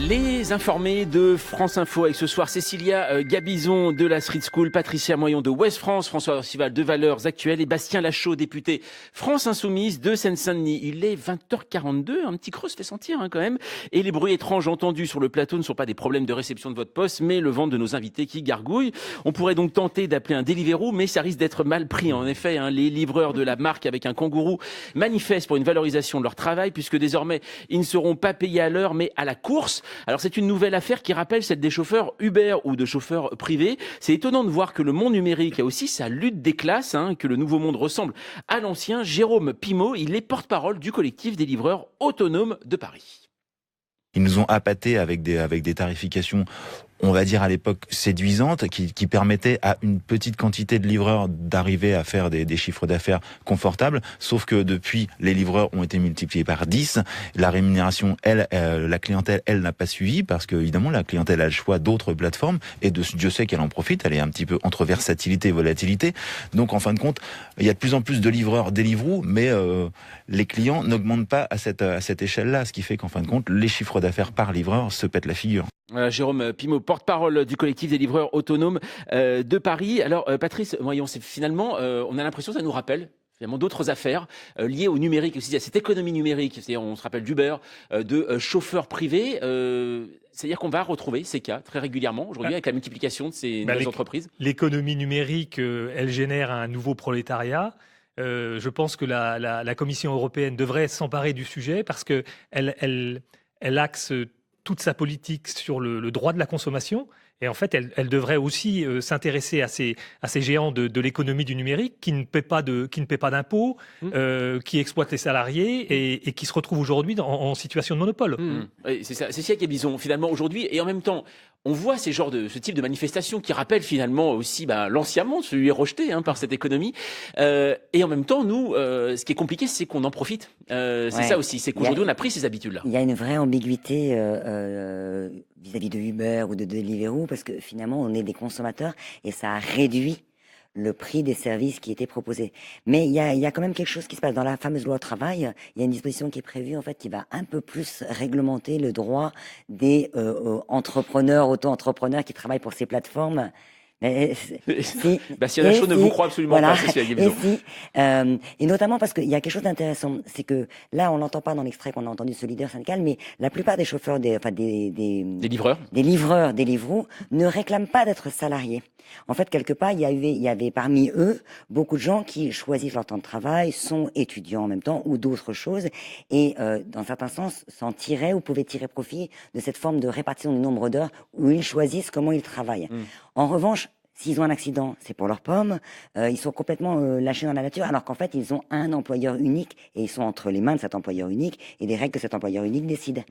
Les informés de France Info avec ce soir Cécilia Gabizon de la Street School, Patricia Moyon de Ouest France, François Orcival de Valeurs Actuelles et Bastien Lachaud, député France Insoumise de Seine-Saint-Denis. Il est 20h42, un petit creux se fait sentir quand même. Et les bruits étranges entendus sur le plateau ne sont pas des problèmes de réception de votre poste, mais le ventre de nos invités qui gargouille. On pourrait donc tenter d'appeler un Deliveroo, mais ça risque d'être mal pris. En effet, les livreurs de la marque avec un kangourou manifestent pour une valorisation de leur travail, puisque désormais, ils ne seront pas payés à l'heure, mais à la course. Alors c'est une nouvelle affaire qui rappelle celle des chauffeurs Uber ou de chauffeurs privés. C'est étonnant de voir que le monde numérique a aussi sa lutte des classes, que le nouveau monde ressemble à l'ancien. Jérôme Pimaud, il est porte-parole du collectif des livreurs autonomes de Paris. Ils nous ont appâtés avec des tarifications, on va dire à l'époque séduisantes, qui permettaient à une petite quantité de livreurs d'arriver à faire des chiffres d'affaires confortables. Sauf que depuis, les livreurs ont été multipliés par 10. La rémunération, la clientèle, elle n'a pas suivi parce que évidemment la clientèle a le choix d'autres plateformes et Dieu sait qu'elle en profite. Elle est un petit peu entre versatilité et volatilité. Donc en fin de compte, il y a de plus en plus de livreurs Deliveroo, mais les clients n'augmentent pas à cette échelle-là, ce qui fait qu'en fin de compte, les chiffres d'affaires par livreur se pètent la figure. Jérôme Pimaud, porte-parole du collectif des livreurs autonomes de Paris. Alors Patrice, voyons, finalement, on a l'impression que ça nous rappelle finalement d'autres affaires liées au numérique aussi, à cette économie numérique. C'est-à-dire, on se rappelle d'Uber, de chauffeurs privés. C'est-à-dire qu'on va retrouver ces cas très régulièrement aujourd'hui avec la multiplication de ces nouvelles entreprises. L'économie numérique, elle génère un nouveau prolétariat. Je pense que la Commission européenne devrait s'emparer du sujet parce que elle axe toute sa politique sur le droit de la consommation. Et en fait, elle devrait aussi s'intéresser à ces géants de l'économie du numérique qui ne paient pas d'impôts, qui exploitent les salariés et qui se retrouvent aujourd'hui en situation de monopole. Oui, c'est ça. C'est ça qu'ils ont finalement aujourd'hui. Et en même temps, on voit ce type de manifestations qui rappellent finalement aussi l'ancien monde, celui rejeté par cette économie. Et en même temps, nous, ce qui est compliqué, c'est qu'on en profite. C'est ça aussi. C'est qu'aujourd'hui, on a pris ces habitudes-là. Il y a une vraie ambiguïté vis-à-vis de Uber ou de Deliveroo parce que finalement, on est des consommateurs et ça a réduit le prix des services qui étaient proposés. Mais il y a quand même quelque chose qui se passe dans la fameuse loi au travail. Il y a une disposition qui est prévue en fait qui va un peu plus réglementer le droit des entrepreneurs, auto-entrepreneurs qui travaillent pour ces plateformes. Bastien Lachaud ne vous croit absolument pas. Et notamment parce qu'il y a quelque chose d'intéressant, c'est que là on l'entend pas dans l'extrait qu'on a entendu ce leader syndical, mais la plupart des chauffeurs, des livreurs, des Deliveroo ne réclament pas d'être salariés. En fait, quelque part, il y avait parmi eux beaucoup de gens qui choisissent leur temps de travail, sont étudiants en même temps ou d'autres choses, et dans certains sens s'en tiraient ou pouvaient tirer profit de cette forme de répartition du nombre d'heures où ils choisissent comment ils travaillent. En revanche, s'ils ont un accident, c'est pour leurs pommes. Ils sont complètement lâchés dans la nature, alors qu'en fait, ils ont un employeur unique et ils sont entre les mains de cet employeur unique et des règles que cet employeur unique décide.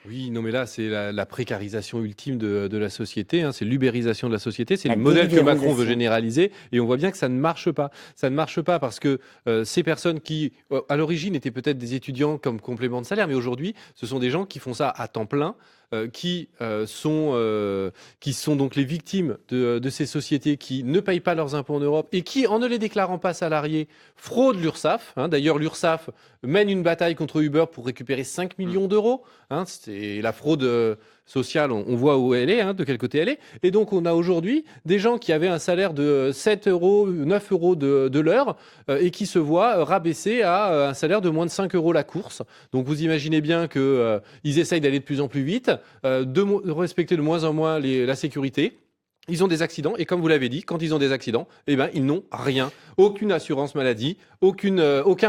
Oui, non, mais là, c'est la précarisation ultime de la société. C'est l'ubérisation de la société. C'est le modèle que Macron veut généraliser et on voit bien que ça ne marche pas. Ça ne marche pas parce que ces personnes qui, à l'origine, étaient peut-être des étudiants comme complément de salaire, mais aujourd'hui, ce sont des gens qui font ça à temps plein. Qui sont donc les victimes de ces sociétés qui ne payent pas leurs impôts en Europe et qui, en ne les déclarant pas salariés, fraudent l'URSSAF. D'ailleurs, l'URSSAF mène une bataille contre Uber pour récupérer 5 millions d'euros. C'est la fraude sociale, on voit où elle est, de quel côté elle est. Et donc, on a aujourd'hui des gens qui avaient un salaire de 7 euros, 9 euros de l'heure et qui se voient rabaisser à un salaire de moins de 5 euros la course. Donc, vous imaginez bien qu'ils essayent d'aller de plus en plus vite, de respecter de moins en moins la sécurité. Ils ont des accidents et comme vous l'avez dit, quand ils ont des accidents, ils n'ont rien, aucune assurance maladie, aucun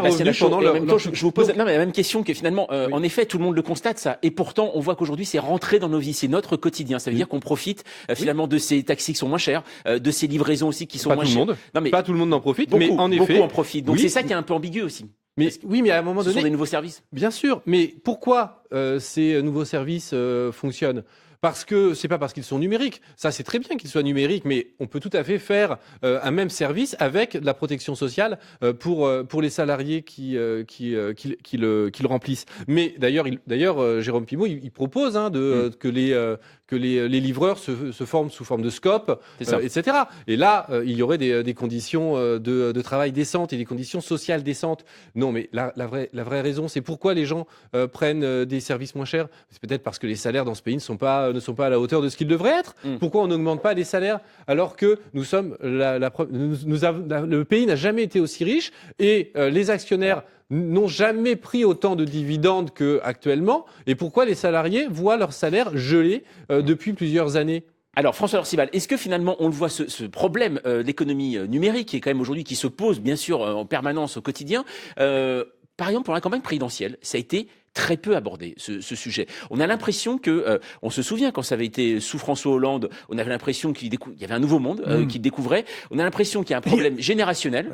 revenu pendant leur. En même temps, je vous pose la même question que finalement, en effet, tout le monde le constate ça, et pourtant, on voit qu'aujourd'hui, c'est rentré dans nos vies, c'est notre quotidien. Ça veut dire qu'on profite finalement de ces taxis qui sont moins chers, de ces livraisons aussi qui sont moins chères. Pas tout le monde en profite, beaucoup, mais en effet, beaucoup en profitent. Donc c'est ça qui est un peu ambigu aussi. Mais à un moment donné, ce sont des nouveaux services. Bien sûr, mais pourquoi ces nouveaux services fonctionnent ? Parce que c'est pas parce qu'ils sont numériques. Ça, c'est très bien qu'ils soient numériques, mais on peut tout à fait faire un même service avec de la protection sociale pour les salariés qui le remplissent. Mais d'ailleurs, Jérôme Pimaud, il propose que les livreurs se forment sous forme de SCOP, etc. Et là, il y aurait des conditions de travail décentes et des conditions sociales décentes. Non, mais la vraie raison, c'est pourquoi les gens prennent des services moins chers. C'est peut-être parce que les salaires dans ce pays ne sont pas à la hauteur de ce qu'ils devraient être. Pourquoi on n'augmente pas les salaires alors que nous sommes le pays n'a jamais été aussi riche et les actionnaires n'ont jamais pris autant de dividendes qu'actuellement. Et pourquoi les salariés voient leur salaire gelé depuis plusieurs années ? Alors François Lorcival, est-ce que finalement on le voit ce problème d'économie numérique qui est quand même aujourd'hui qui se pose bien sûr en permanence au quotidien par exemple pour la campagne présidentielle, ça a été très peu abordé ce sujet. On a l'impression que, on se souvient quand ça avait été sous François Hollande, on avait l'impression qu'il y avait un nouveau monde qu'il découvrait. On a l'impression qu'il y a un problème générationnel,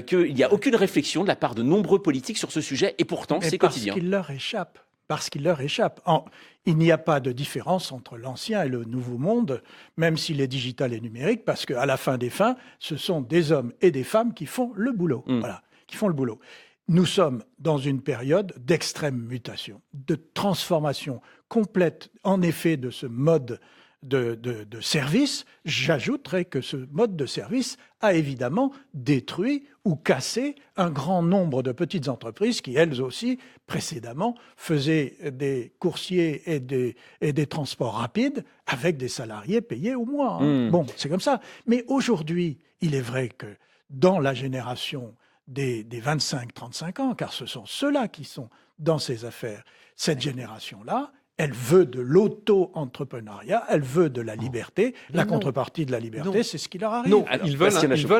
qu'il n'y a aucune réflexion de la part de nombreux politiques sur ce sujet, et pourtant c'est quotidien. Parce qu'il leur échappe. Il n'y a pas de différence entre l'ancien et le nouveau monde, même s'il est digital et numérique, parce qu'à la fin des fins, ce sont des hommes et des femmes qui font le boulot. Voilà, qui font le boulot. Nous sommes dans une période d'extrême mutation, de transformation complète, en effet, de ce mode de service. J'ajouterais que ce mode de service a évidemment détruit ou cassé un grand nombre de petites entreprises qui, elles aussi, précédemment, faisaient des coursiers et des transports rapides avec des salariés payés au mois. Bon, c'est comme ça. Mais aujourd'hui, il est vrai que dans la génération des 25-35 ans, car ce sont ceux-là qui sont dans ces affaires. Cette génération-là, elle veut de l'auto-entrepreneuriat, elle veut de la liberté. La contrepartie de la liberté, c'est ce qui leur arrive. Non, ils veulent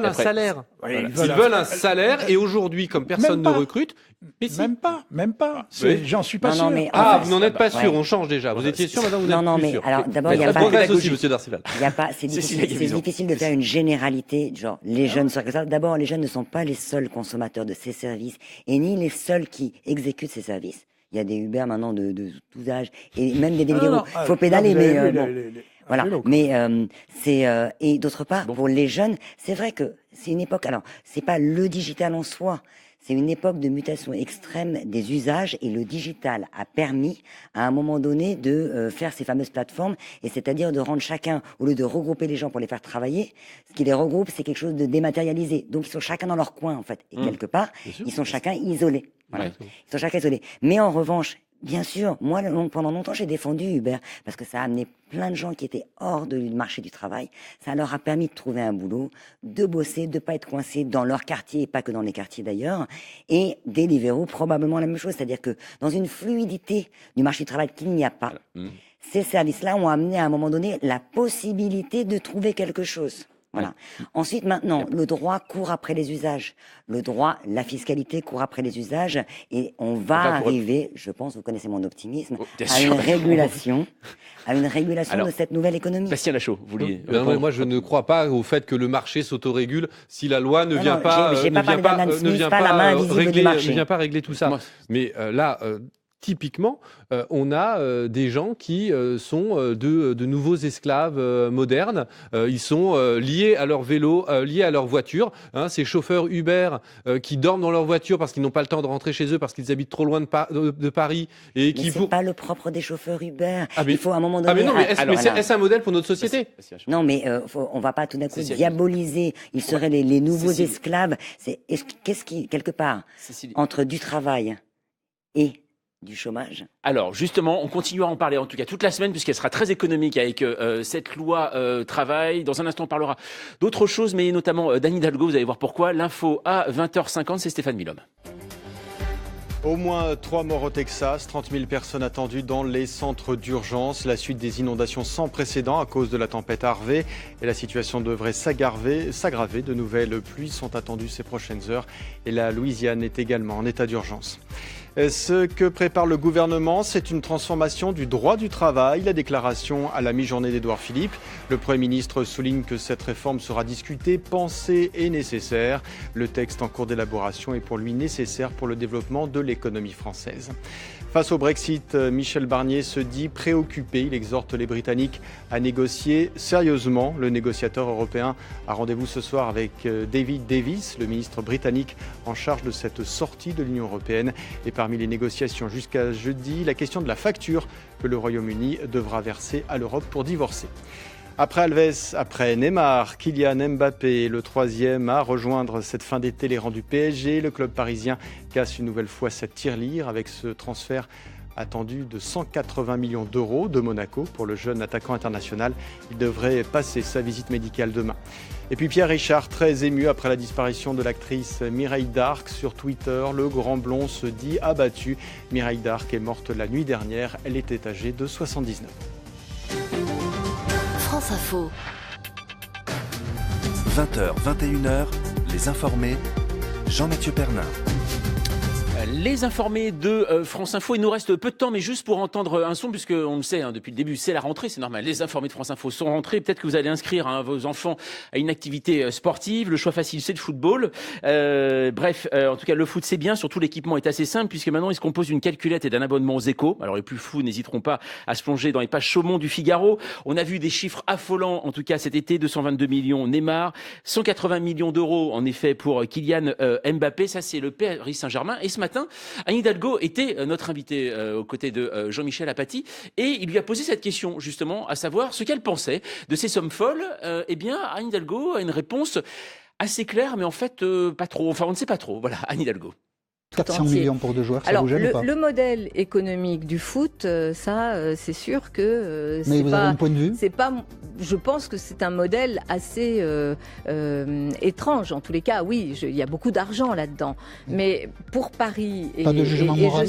un salaire. Ils veulent un salaire, et aujourd'hui, comme personne ne recrute... Même pas. J'en suis pas sûr. Vous n'en êtes pas sûr, on change déjà. Vous étiez sûr, maintenant vous n'êtes plus sûr. Non, mais alors d'abord, il n'y a pas... aussi, monsieur Darcival. C'est difficile de faire une généralité, genre les jeunes seraient comme ça. D'abord, les jeunes ne sont pas les seuls consommateurs de ces services, et ni les seuls qui exécutent ces services. Il y a des Uber maintenant de tous âges, et même des Deliveroo. Il faut pédaler, mais bon. Voilà. Mais et d'autre part, pour les jeunes, c'est vrai que c'est une époque. Alors, c'est pas le digital en soi. C'est une époque de mutation extrême des usages, et le digital a permis, à un moment donné, de faire ces fameuses plateformes, et c'est-à-dire de rendre chacun, au lieu de regrouper les gens pour les faire travailler, ce qui les regroupe, c'est quelque chose de dématérialisé. Donc ils sont chacun dans leur coin, en fait. Et quelque part, ils sont chacun isolés. Voilà. Ils sont chacun isolés. Mais en revanche, bien sûr, moi, pendant longtemps, j'ai défendu Uber, parce que ça a amené plein de gens qui étaient hors du marché du travail. Ça leur a permis de trouver un boulot, de bosser, de pas être coincés dans leur quartier, et pas que dans les quartiers d'ailleurs. Et Deliveroo, probablement la même chose. C'est-à-dire que dans une fluidité du marché du travail qu'il n'y a pas, ces services-là ont amené à un moment donné la possibilité de trouver quelque chose. Voilà. Ensuite, maintenant, le droit court après les usages. Le droit, la fiscalité court après les usages, et on va arriver, je pense, vous connaissez mon optimisme, à une régulation de cette nouvelle économie. Bastien Lachaud, vous vouliez... Moi, je ne crois pas au fait que le marché s'autorégule si la loi ne vient pas régler tout ça. Mais là... Typiquement, on a des gens qui sont de nouveaux esclaves modernes. Ils sont liés à leur vélo, liés à leur voiture. Ces chauffeurs Uber qui dorment dans leur voiture parce qu'ils n'ont pas le temps de rentrer chez eux, parce qu'ils habitent trop loin de Paris. Mais c'est pas le propre des chauffeurs Uber. Il faut à un moment donné... est-ce un modèle pour notre société ? Non, mais on va pas tout d'un coup diaboliser. Ils seraient les nouveaux esclaves. Qu'est-ce qui, quelque part, entre du travail et du chômage. Alors justement, on continuera à en parler en tout cas toute la semaine, puisqu'elle sera très économique avec cette loi travail. Dans un instant, on parlera d'autres choses, mais notamment d'Anne Hidalgo, vous allez voir pourquoi. L'info à 20h50, c'est Stéphane Milhomme. Au moins 3 morts au Texas, 30 000 personnes attendues dans les centres d'urgence. La suite des inondations sans précédent à cause de la tempête Harvey. Et la situation devrait s'aggraver. De nouvelles pluies sont attendues ces prochaines heures. Et la Louisiane est également en état d'urgence. Ce que prépare le gouvernement, c'est une transformation du droit du travail. La déclaration à la mi-journée d'Édouard Philippe. Le Premier ministre souligne que cette réforme sera discutée, pensée et nécessaire. Le texte en cours d'élaboration est pour lui nécessaire pour le développement de l'économie française. Face au Brexit, Michel Barnier se dit préoccupé. Il exhorte les Britanniques à négocier sérieusement. Le négociateur européen a rendez-vous ce soir avec David Davis, le ministre britannique en charge de cette sortie de l'Union européenne. Et parmi les négociations jusqu'à jeudi, la question de la facture que le Royaume-Uni devra verser à l'Europe pour divorcer. Après Alves, après Neymar, Kylian Mbappé, le troisième à rejoindre cette fin d'été les rangs du PSG. Le club parisien casse une nouvelle fois cette tirelire avec ce transfert attendu de 180 millions d'euros de Monaco pour le jeune attaquant international. Il devrait passer sa visite médicale demain. Et puis Pierre Richard, très ému après la disparition de l'actrice Mireille Darc sur Twitter. Le grand blond se dit abattu. Mireille Darc est morte la nuit dernière. Elle était âgée de 79 ans. France Info. 20h, 21h, les informés, Jean-Mathieu Pernin. Les informés de France Info, il nous reste peu de temps, mais juste pour entendre un son, puisqu'on le sait, depuis le début, c'est la rentrée, c'est normal. Les informés de France Info sont rentrés. Peut-être que vous allez inscrire vos enfants à une activité sportive. Le choix facile, c'est le football. En tout cas, le foot, c'est bien. Surtout, l'équipement est assez simple, puisque maintenant, il se compose d'une calculette et d'un abonnement aux Échos. Alors, les plus fous n'hésiteront pas à se plonger dans les pages Chaumont du Figaro. On a vu des chiffres affolants, en tout cas cet été, 222 millions Neymar, 180 millions d'euros, en effet, pour Kylian Mbappé. Ça, c'est le Paris Saint-Germain. Et ce matin, Anne Hidalgo était notre invitée aux côtés de Jean-Michel Apathy et il lui a posé cette question justement, à savoir ce qu'elle pensait de ces sommes folles. Eh bien, Anne Hidalgo a une réponse assez claire, mais en fait pas trop. Enfin, on ne sait pas trop. Voilà, Anne Hidalgo. 400 millions pour 2 joueurs, ça vous gêne ou pas ? Le modèle économique du foot, c'est sûr que mais vous avez un point de vue ? C'est pas. Je pense que c'est un modèle assez étrange. En tous les cas, oui, il y a beaucoup d'argent là-dedans. Mais pour Paris, pas de jugement moral.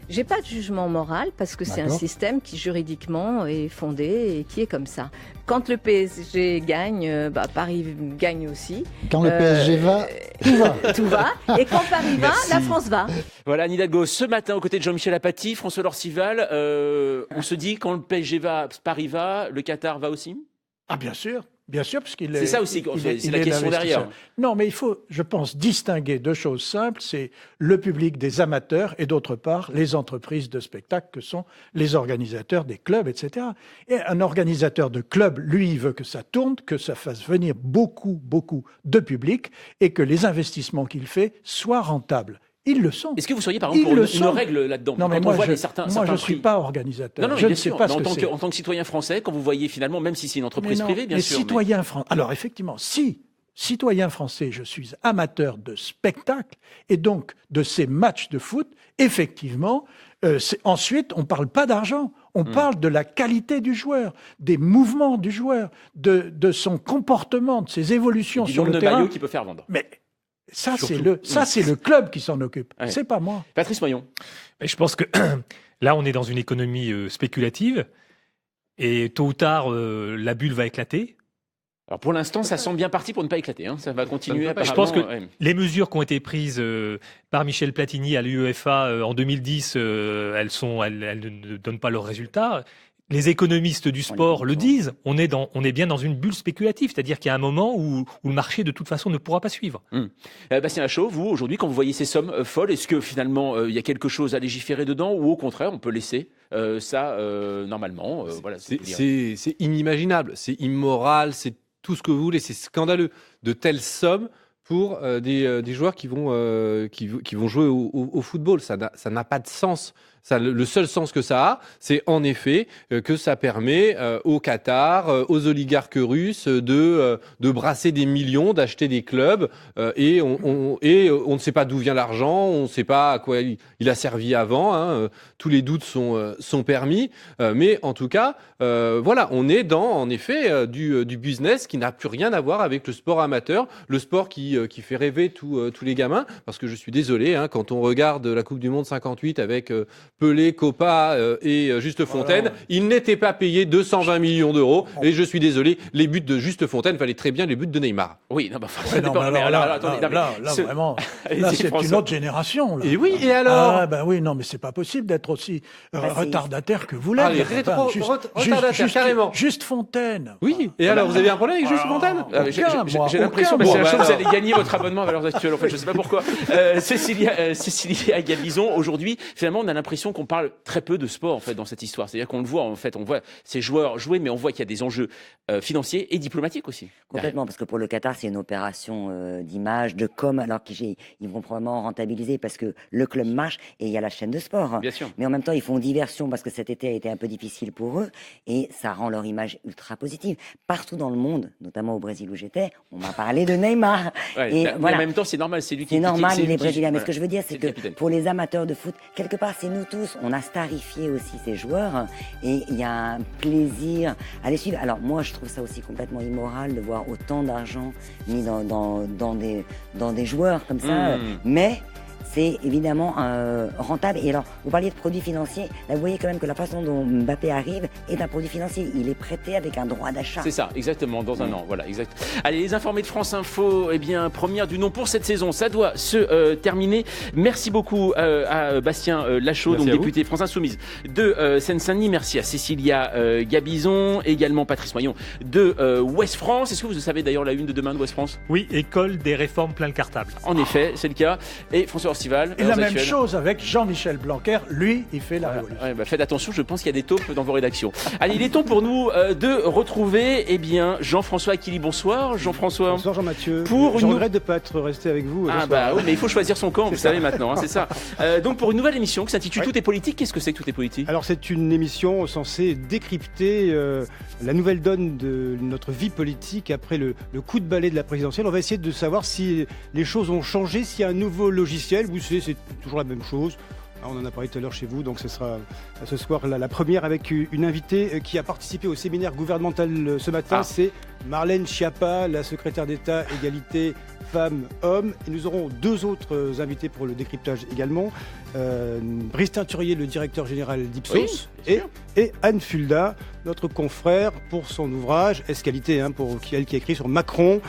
J'ai pas de jugement moral parce que c'est un système qui juridiquement est fondé et qui est comme ça. Quand le PSG gagne, Paris gagne aussi. Quand le PSG va, tout va. Tout va. Et quand Paris va, la France va. Voilà, Anne Hidalgo, ce matin, aux côtés de Jean-Michel Apathy, François Lorcival, on se dit quand le PSG va, Paris va, le Qatar va aussi ? Ah, bien sûr. Bien sûr, parce qu'il est. C'est ça aussi, c'est la question derrière. Non, mais il faut, je pense, distinguer deux choses simples. C'est le public des amateurs et d'autre part, les entreprises de spectacle que sont les organisateurs des clubs, etc. Et un organisateur de club, lui, il veut que ça tourne, que ça fasse venir beaucoup de public et que les investissements qu'il fait soient rentables. Ils le sont. Est-ce que vous seriez par exemple pour une règle là-dedans ? Non, mais quand moi, on voit je ne suis pas organisateur. Non, je ne sais pas ce que c'est. En tant que citoyen français, quand vous voyez finalement, même si c'est une entreprise privée, bien sûr. Citoyen français. Alors effectivement, si citoyen français, je suis amateur de spectacle et donc de ces matchs de foot, effectivement, ensuite, on ne parle pas d'argent. On parle de la qualité du joueur, des mouvements du joueur, de son comportement, de ses évolutions sur le terrain. Du nombre de maillots qu'il peut faire vendre. Mais ça, c'est le club qui s'en occupe. Ouais. C'est pas moi. Patrice Moyon. Je pense que là, on est dans une économie spéculative et tôt ou tard, la bulle va éclater. Alors pour l'instant, ça semble bien parti pour ne pas éclater. Ça va continuer. Je pense que les mesures qui ont été prises par Michel Platini à l'UEFA en 2010, elles ne donnent pas leurs résultats. Les économistes du sport le disent, on est bien dans une bulle spéculative, c'est-à-dire qu'il y a un moment où le marché de toute façon ne pourra pas suivre. Bastien Lachaud, vous aujourd'hui, quand vous voyez ces sommes folles, est-ce que finalement il y a quelque chose à légiférer dedans ou au contraire on peut laisser ça normalement c'est inimaginable, c'est immoral, c'est tout ce que vous voulez, c'est scandaleux de telles sommes pour des joueurs qui vont jouer au football. Ça n'a pas de sens. Le seul sens que ça a, c'est en effet que ça permet au Qatar, aux oligarques russes de brasser des millions, d'acheter des clubs et on ne sait pas d'où vient l'argent, on ne sait pas à quoi il a servi avant. Tous les doutes sont permis, mais en tout cas, on est dans en effet du business qui n'a plus rien à voir avec le sport amateur, le sport qui fait rêver tous les gamins. Parce que je suis désolé, quand on regarde la Coupe du Monde 58 avec Pelé, Coppa et Juste Fontaine, ils n'étaient pas payés 220 millions d'euros. Et je suis désolé, les buts de Juste Fontaine valaient très bien les buts de Neymar. Oui, vraiment, c'est une autre génération. Là. Et oui, et alors mais c'est pas possible d'être aussi retardataire que vous l'êtes. Retardataire, carrément. Juste Fontaine. Oui, et alors, vous avez un problème avec Juste Fontaine ? J'ai l'impression, que vous allez gagner votre abonnement à Valeurs Actuelles. En fait, je ne sais pas pourquoi. Cécilia Gabizon, aujourd'hui, finalement, on a l'impression l'impression qu'on parle très peu de sport en fait dans cette histoire. C'est-à-dire qu'on le voit en fait, on voit ces joueurs jouer, mais on voit qu'il y a des enjeux financiers et diplomatiques aussi. Complètement, parce que pour le Qatar, c'est une opération d'image, de com, alors qu'ils vont probablement rentabiliser parce que le club marche et il y a la chaîne de sport. Bien sûr. Mais en même temps, ils font diversion parce que cet été a été un peu difficile pour eux et ça rend leur image ultra positive. Partout dans le monde, notamment au Brésil où j'étais, on m'a parlé de Neymar. Ouais, et voilà. En même temps, c'est normal, c'est lui qui... C'est normal, il est Voilà. brésilien. Mais ce que je veux dire, c'est que capitaine. pour les amateurs de foot, quelque part, c'est nous tous. On a starifié aussi ces joueurs et il y a un plaisir à les suivre. Alors moi, je trouve ça aussi complètement immoral de voir autant d'argent mis dans des joueurs comme ça. Mais c'est évidemment rentable. Et alors, vous parliez de produits financiers. Là, vous voyez quand même que la façon dont Mbappé arrive est un produit financier. Il est prêté avec un droit d'achat. C'est ça, exactement, dans un an. Voilà, exact. Allez, les informés de France Info, eh bien, première du nom pour cette saison. Ça doit se terminer. Merci beaucoup à Bastien Lachaud, donc député France Insoumise de Seine-Saint-Denis. Merci à Cécilia Gabizon, également Patrice Moyon de Ouest France. Est-ce que vous savez d'ailleurs la une de demain de Ouest France? Oui, école des réformes plein le cartable. En effet, c'est le cas. Et François Orcival. Et la même chose avec Jean-Michel Blanquer, lui, il fait la révolution. Ouais, faites attention, je pense qu'il y a des taupes dans vos rédactions. Allez, il est temps pour nous de retrouver Jean-François Aquili. Bonsoir Jean-François. Bonsoir Jean-Mathieu. Je regrette de ne pas être resté avec vous. Oui, mais il faut choisir son camp, vous savez maintenant, c'est ça. Donc pour une nouvelle émission qui s'intitule Tout est politique, qu'est-ce que c'est que Tout est politique? Alors c'est une émission censée décrypter la nouvelle donne de notre vie politique après le coup de balai de la présidentielle. On va essayer de savoir si les choses ont changé, s'il y a un nouveau logiciel, ou si c'est toujours la même chose. On en a parlé tout à l'heure chez vous, donc ce sera ce soir la première avec une invitée qui a participé au séminaire gouvernemental ce matin. C'est Marlène Schiappa, la secrétaire d'État égalité femmes-hommes. Et nous aurons deux autres invités pour le décryptage également. Brice Teinturier, le directeur général d'Ipsos, et Anne Fulda, notre confrère pour son ouvrage Esqualité, qui a écrit sur Macron.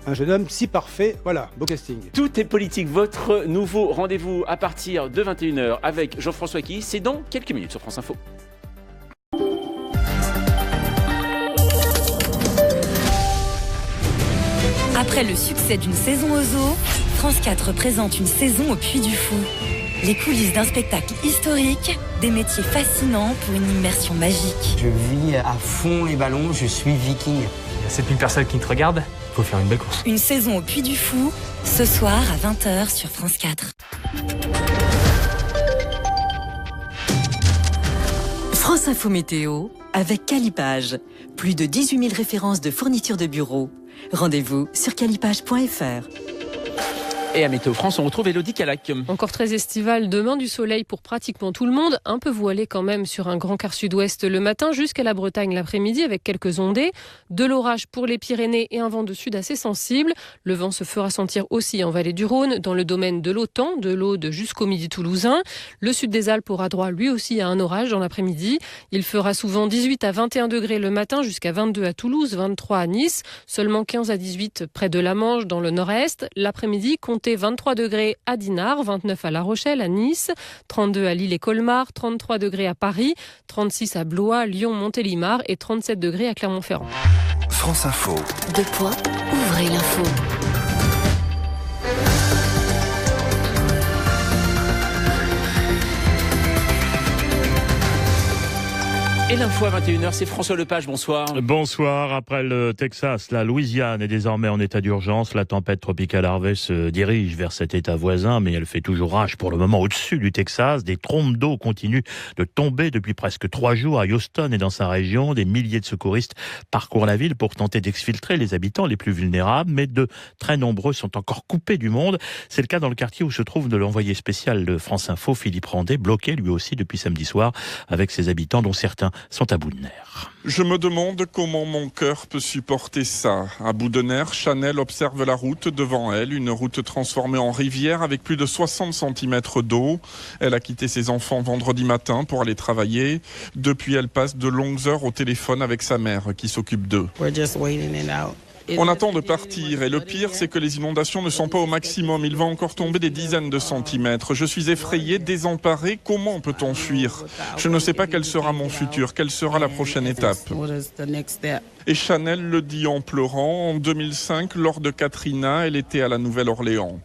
Un jeune homme si parfait, voilà, beau casting. Tout est politique, votre nouveau rendez-vous à partir de 21h avec Jean-François Aquili, c'est dans quelques minutes sur France Info. Après le succès d'une saison au zoo, France 4 présente une saison au Puy du Fou. Les coulisses d'un spectacle historique, des métiers fascinants pour une immersion magique. Je vis à fond les ballons, je suis viking. Il y a 7000 personnes qui te regardent, il faut faire une belle course. Une saison au Puy du Fou, ce soir à 20h sur France 4. France Info Météo avec Calipage. Plus de 18 000 références de fournitures de bureau. Rendez-vous sur calipage.fr. Et à Météo France, on retrouve Élodie Calac. Encore très estival, demain du soleil pour pratiquement tout le monde, un peu voilé quand même sur un grand quart sud-ouest le matin jusqu'à la Bretagne l'après-midi avec quelques ondées, de l'orage pour les Pyrénées et un vent de sud assez sensible. Le vent se fera sentir aussi en vallée du Rhône, dans le domaine de l'Autan, de l'Aude jusqu'au midi toulousain. Le sud des Alpes aura droit lui aussi à un orage dans l'après-midi. Il fera souvent 18 à 21 degrés le matin jusqu'à 22 à Toulouse, 23 à Nice, seulement 15 à 18 près de la Manche dans le nord-est. L'après-midi, comptez 23 degrés à Dinard, 29 à La Rochelle, à Nice, 32 à Lille et Colmar, 33 degrés à Paris, 36 à Blois, Lyon, Montélimar et 37 degrés à Clermont-Ferrand. France Info. Ouvrez l'info. Et l'info à 21h, c'est François Lepage, bonsoir. Bonsoir. Après le Texas, la Louisiane est désormais en état d'urgence. La tempête tropicale Harvey se dirige vers cet état voisin, mais elle fait toujours rage pour le moment au-dessus du Texas. Des trombes d'eau continuent de tomber depuis presque 3 jours à Houston et dans sa région. Des milliers de secouristes parcourent la ville pour tenter d'exfiltrer les habitants les plus vulnérables, mais de très nombreux sont encore coupés du monde. C'est le cas dans le quartier où se trouve l'envoyé spécial de France Info, Philippe Randet, bloqué lui aussi depuis samedi soir avec ses habitants dont certains sont à bout de nerfs. Je me demande comment mon cœur peut supporter ça. À bout de nerfs, Chanel observe la route devant elle, une route transformée en rivière avec plus de 60 cm d'eau. Elle a quitté ses enfants vendredi matin pour aller travailler. Depuis, elle passe de longues heures au téléphone avec sa mère qui s'occupe d'eux. On attend de partir et le pire, c'est que les inondations ne sont pas au maximum. Il va encore tomber des dizaines de centimètres. Je suis effrayé, désemparé. Comment peut-on fuir ? Je ne sais pas quel sera mon futur, quelle sera la prochaine étape. Et Chanel le dit en pleurant. En 2005, lors de Katrina, elle était à la Nouvelle-Orléans.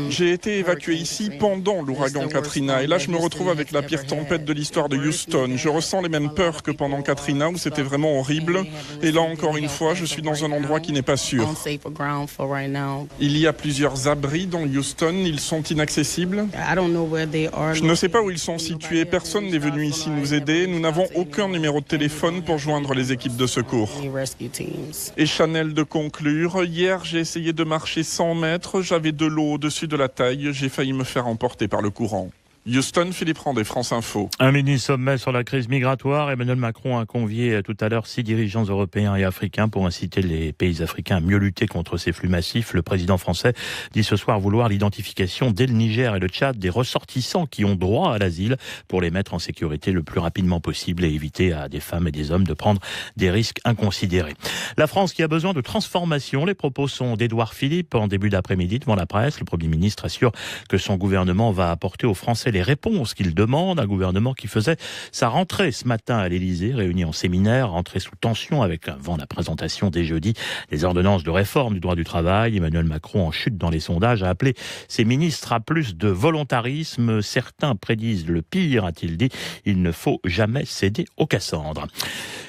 J'ai été évacué ici pendant l'ouragan Katrina. Et là, je me retrouve avec la pire tempête de l'histoire de Houston. Je ressens les mêmes peurs que pendant Katrina, où c'était vraiment horrible. Et là, encore une fois, je suis dans un endroit qui n'est pas sûr. Il y a plusieurs abris dans Houston. Ils sont inaccessibles. Je ne sais pas où ils sont situés. Personne n'est venu ici nous aider. Nous n'avons aucun numéro de téléphone pour joindre les équipes de secours. Et Chanel de conclure, hier j'ai essayé de marcher 100 mètres, j'avais de l'eau au-dessus de la taille, j'ai failli me faire emporter par le courant. Houston, Philippe Randé, France Info. Un mini-sommet sur la crise migratoire. Emmanuel Macron a convié tout à l'heure 6 dirigeants européens et africains pour inciter les pays africains à mieux lutter contre ces flux massifs. Le président français dit ce soir vouloir l'identification dès le Niger et le Tchad des ressortissants qui ont droit à l'asile pour les mettre en sécurité le plus rapidement possible et éviter à des femmes et des hommes de prendre des risques inconsidérés. La France qui a besoin de transformation. Les propos sont d'Édouard Philippe en début d'après-midi devant la presse. Le Premier ministre assure que son gouvernement va apporter aux Français les réponses qu'ils demandent. Un gouvernement qui faisait sa rentrée ce matin à l'Élysée, réuni en séminaire, rentrée sous tension avec avant la présentation dès jeudi des ordonnances de réforme du droit du travail. Emmanuel Macron, en chute dans les sondages, a appelé ses ministres à plus de volontarisme. Certains prédisent le pire, a-t-il dit. Il ne faut jamais céder aux Cassandres.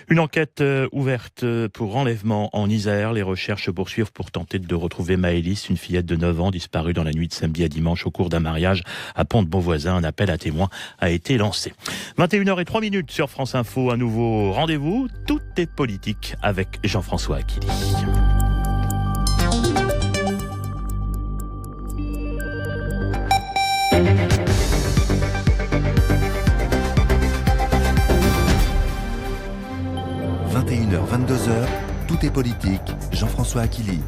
Une enquête ouverte pour enlèvement en Isère. Les recherches se poursuivent pour tenter de retrouver Maëlys, une fillette de 9 ans disparue dans la nuit de samedi à dimanche au cours d'un mariage à Pont-de-Beauvoisin. Un appel à témoins a été lancé. 21h03 sur France Info. Un nouveau rendez-vous. Tout est politique avec Jean-François Aquili. – 22h, tout est politique. Jean-François Aquili.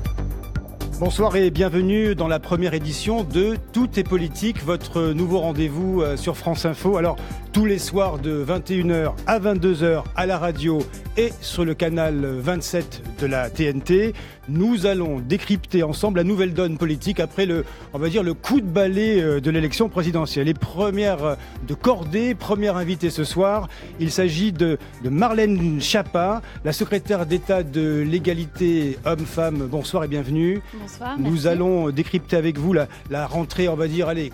Bonsoir et bienvenue dans la première édition de Tout est politique, votre nouveau rendez-vous sur France Info. Alors, tous les soirs de 21h à 22h à la radio et sur le canal 27 de la TNT, nous allons décrypter ensemble la nouvelle donne politique après le coup de balai de l'élection présidentielle. Et première de cordée, première invitée ce soir, il s'agit de Marlène Schiappa, la secrétaire d'État de l'égalité homme-femme. Bonsoir et bienvenue. Bonsoir, nous merci. allons décrypter avec vous la rentrée,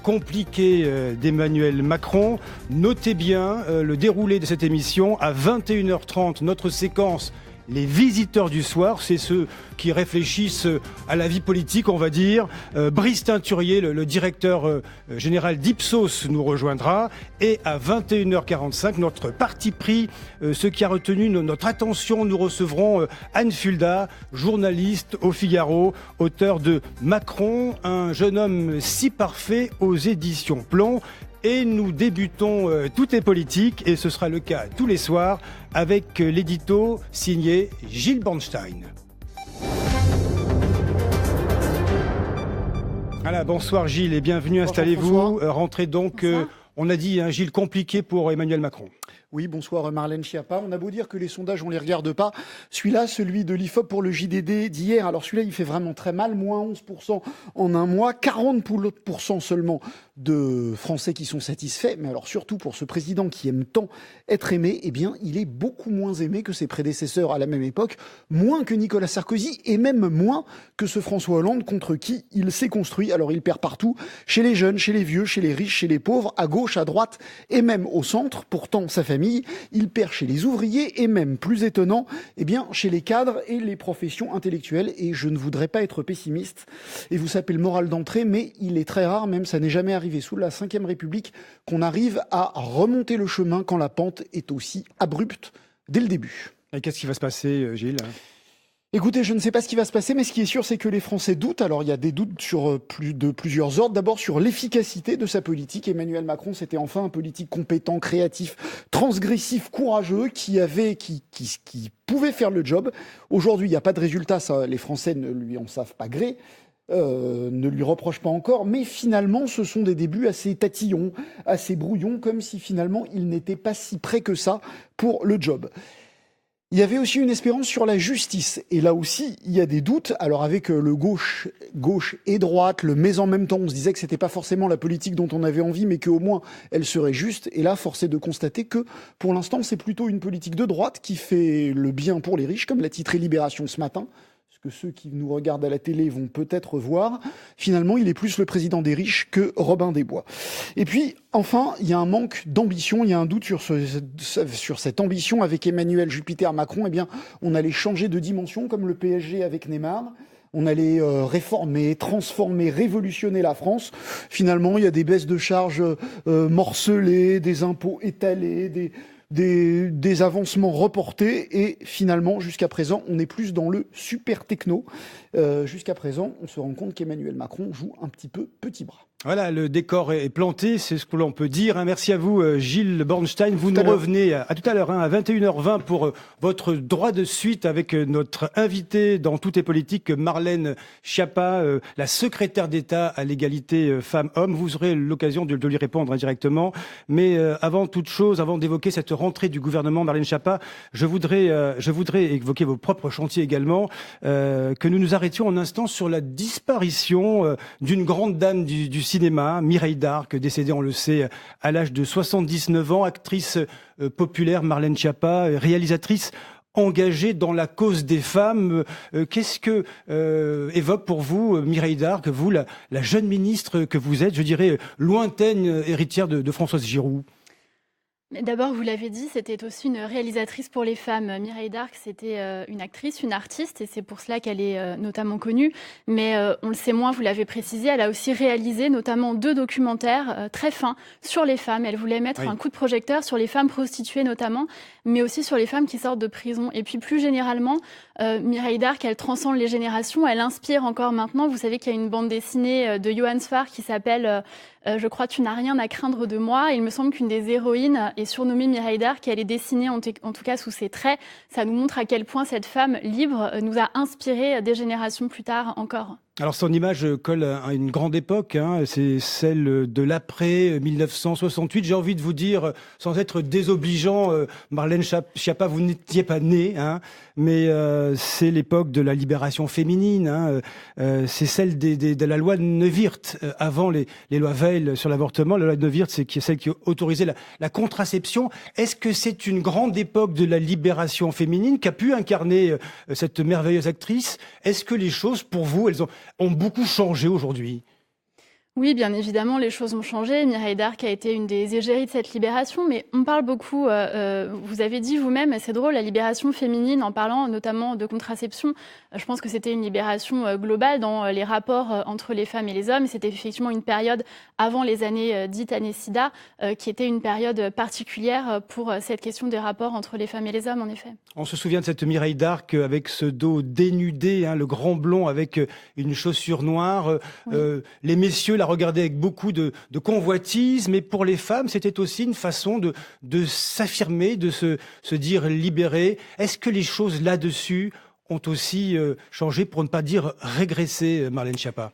compliquée d'Emmanuel Macron. Notez bien le déroulé de cette émission. À 21h30, notre séquence Les visiteurs du soir, c'est ceux qui réfléchissent à la vie politique, on va dire. Brice Teinturier, le directeur général d'Ipsos, nous rejoindra. Et à 21h45, notre parti pris, ce qui a retenu notre attention, nous recevrons Anne Fulda, journaliste au Figaro, auteur de Macron, un jeune homme si parfait aux éditions Plomb. Et nous débutons Tout est politique, et ce sera le cas tous les soirs, avec l'édito signé Gilles Bornstein. Voilà, bonsoir Gilles et bienvenue, installez-vous. Rentrez donc, on a dit, Gilles, compliqué pour Emmanuel Macron. Oui, bonsoir Marlène Schiappa. On a beau dire que les sondages, on les regarde pas. Celui-là, celui de l'IFOP pour le JDD d'hier, alors celui-là, il fait vraiment très mal. Moins 11% en un mois, 40% seulement de Français qui sont satisfaits. Mais alors surtout pour ce président qui aime tant être aimé, eh bien, il est beaucoup moins aimé que ses prédécesseurs à la même époque, moins que Nicolas Sarkozy et même moins que ce François Hollande contre qui il s'est construit. Alors il perd partout, chez les jeunes, chez les vieux, chez les riches, chez les pauvres, à gauche, à droite et même au centre. Pourtant, sa famille, il perd chez les ouvriers et même, plus étonnant, eh bien, chez les cadres et les professions intellectuelles. Et je ne voudrais pas être pessimiste et vous saper le moral d'entrée, mais il est très rare, même ça n'est jamais arrivé sous la Ve République, qu'on arrive à remonter le chemin quand la pente est aussi abrupte dès le début. Et qu'est-ce qui va se passer, Gilles ? Écoutez, je ne sais pas ce qui va se passer, mais ce qui est sûr, c'est que les Français doutent. Alors, il y a des doutes sur plusieurs ordres. D'abord, sur l'efficacité de sa politique. Emmanuel Macron, c'était enfin un politique compétent, créatif, transgressif, courageux, qui pouvait faire le job. Aujourd'hui, il n'y a pas de résultat. Ça, les Français ne lui en savent pas gré. Ne lui reprochent pas encore, mais finalement, ce sont des débuts assez tatillons, assez brouillons, comme si finalement, il n'était pas si prêt que ça pour le job. Il y avait aussi une espérance sur la justice. Et là aussi, il y a des doutes. Alors avec le gauche et droite, le mais en même temps, on se disait que c'était pas forcément la politique dont on avait envie, mais qu'au moins elle serait juste. Et là, force est de constater que pour l'instant, c'est plutôt une politique de droite qui fait le bien pour les riches, comme l'a titré Libération ce matin. Que ceux qui nous regardent à la télé vont peut-être voir. Finalement, il est plus le président des riches que Robin des Bois. Et puis, enfin, il y a un manque d'ambition, il y a un doute sur cette ambition avec Emmanuel Jupiter Macron. Eh bien, on allait changer de dimension, comme le PSG avec Neymar. On allait réformer, transformer, révolutionner la France. Finalement, il y a des baisses de charges morcelées, des impôts étalés, des avancements reportés et finalement, jusqu'à présent, on est plus dans le super techno. Jusqu'à présent, on se rend compte qu'Emmanuel Macron joue un petit peu petit bras. Voilà, le décor est planté, c'est ce que l'on peut dire. Merci à vous, Gilles Bornstein. Vous nous revenez à tout à l'heure, à 21h20 pour votre droit de suite avec notre invitée dans Tout est politique, Marlène Schiappa, la secrétaire d'État à l'égalité femmes-hommes. Vous aurez l'occasion de lui répondre indirectement. Mais avant toute chose, avant d'évoquer cette rentrée du gouvernement, Marlène Schiappa, je voudrais évoquer vos propres chantiers également, que nous nous arrêtions un instant sur la disparition d'une grande dame du cinéma, Mireille Darc, décédée, on le sait, à l'âge de 79 ans, actrice populaire, Marlène Schiappa, réalisatrice engagée dans la cause des femmes. Qu'est-ce que évoque pour vous Mireille Darc, vous, la jeune ministre que vous êtes, je dirais, lointaine héritière de Françoise Giroud? Mais d'abord, vous l'avez dit, c'était aussi une réalisatrice pour les femmes. Mireille Darc, c'était une actrice, une artiste, et c'est pour cela qu'elle est notamment connue. Mais on le sait moins, vous l'avez précisé, elle a aussi réalisé notamment 2 documentaires très fins sur les femmes. Elle voulait mettre un coup de projecteur sur les femmes prostituées notamment, mais aussi sur les femmes qui sortent de prison. Et puis plus généralement, Mireille Darc, elle transcende les générations, elle inspire encore maintenant. Vous savez qu'il y a une bande dessinée de Johan Sfar qui s'appelle je crois tu n'as rien à craindre de moi. Il me semble qu'une des héroïnes est surnommée Mireille Darc. Elle est dessinée en tout cas sous ses traits. Ça nous montre à quel point cette femme libre nous a inspiré des générations plus tard encore. Alors son image colle à une grande époque, c'est celle de l'après 1968. J'ai envie de vous dire, sans être désobligeant, Marlène Schiappa, vous n'étiez pas née, mais c'est l'époque de la libération féminine. C'est celle de la loi de Neuwirth, avant les lois Veil sur l'avortement. La loi de Neuwirth, c'est celle qui autorisait la contraception. Est-ce que c'est une grande époque de la libération féminine qu'a pu incarner cette merveilleuse actrice? Est-ce que les choses, pour vous, elles ont beaucoup changé aujourd'hui? Oui, bien évidemment, les choses ont changé. Mireille Darc a été une des égéries de cette libération, mais on parle beaucoup, vous avez dit vous-même, c'est drôle, la libération féminine, en parlant notamment de contraception, je pense que c'était une libération globale dans les rapports entre les femmes et les hommes. C'était effectivement une période avant les années dites années SIDA, qui était une période particulière pour cette question des rapports entre les femmes et les hommes, en effet. On se souvient de cette Mireille Darc avec ce dos dénudé, le grand blond avec une chaussure noire. Oui. Les messieurs la regardaient avec beaucoup de convoitise, mais pour les femmes, c'était aussi une façon de s'affirmer, de se dire libérée. Est-ce que les choses là-dessus ont aussi changé, pour ne pas dire régressé, Marlène Schiappa?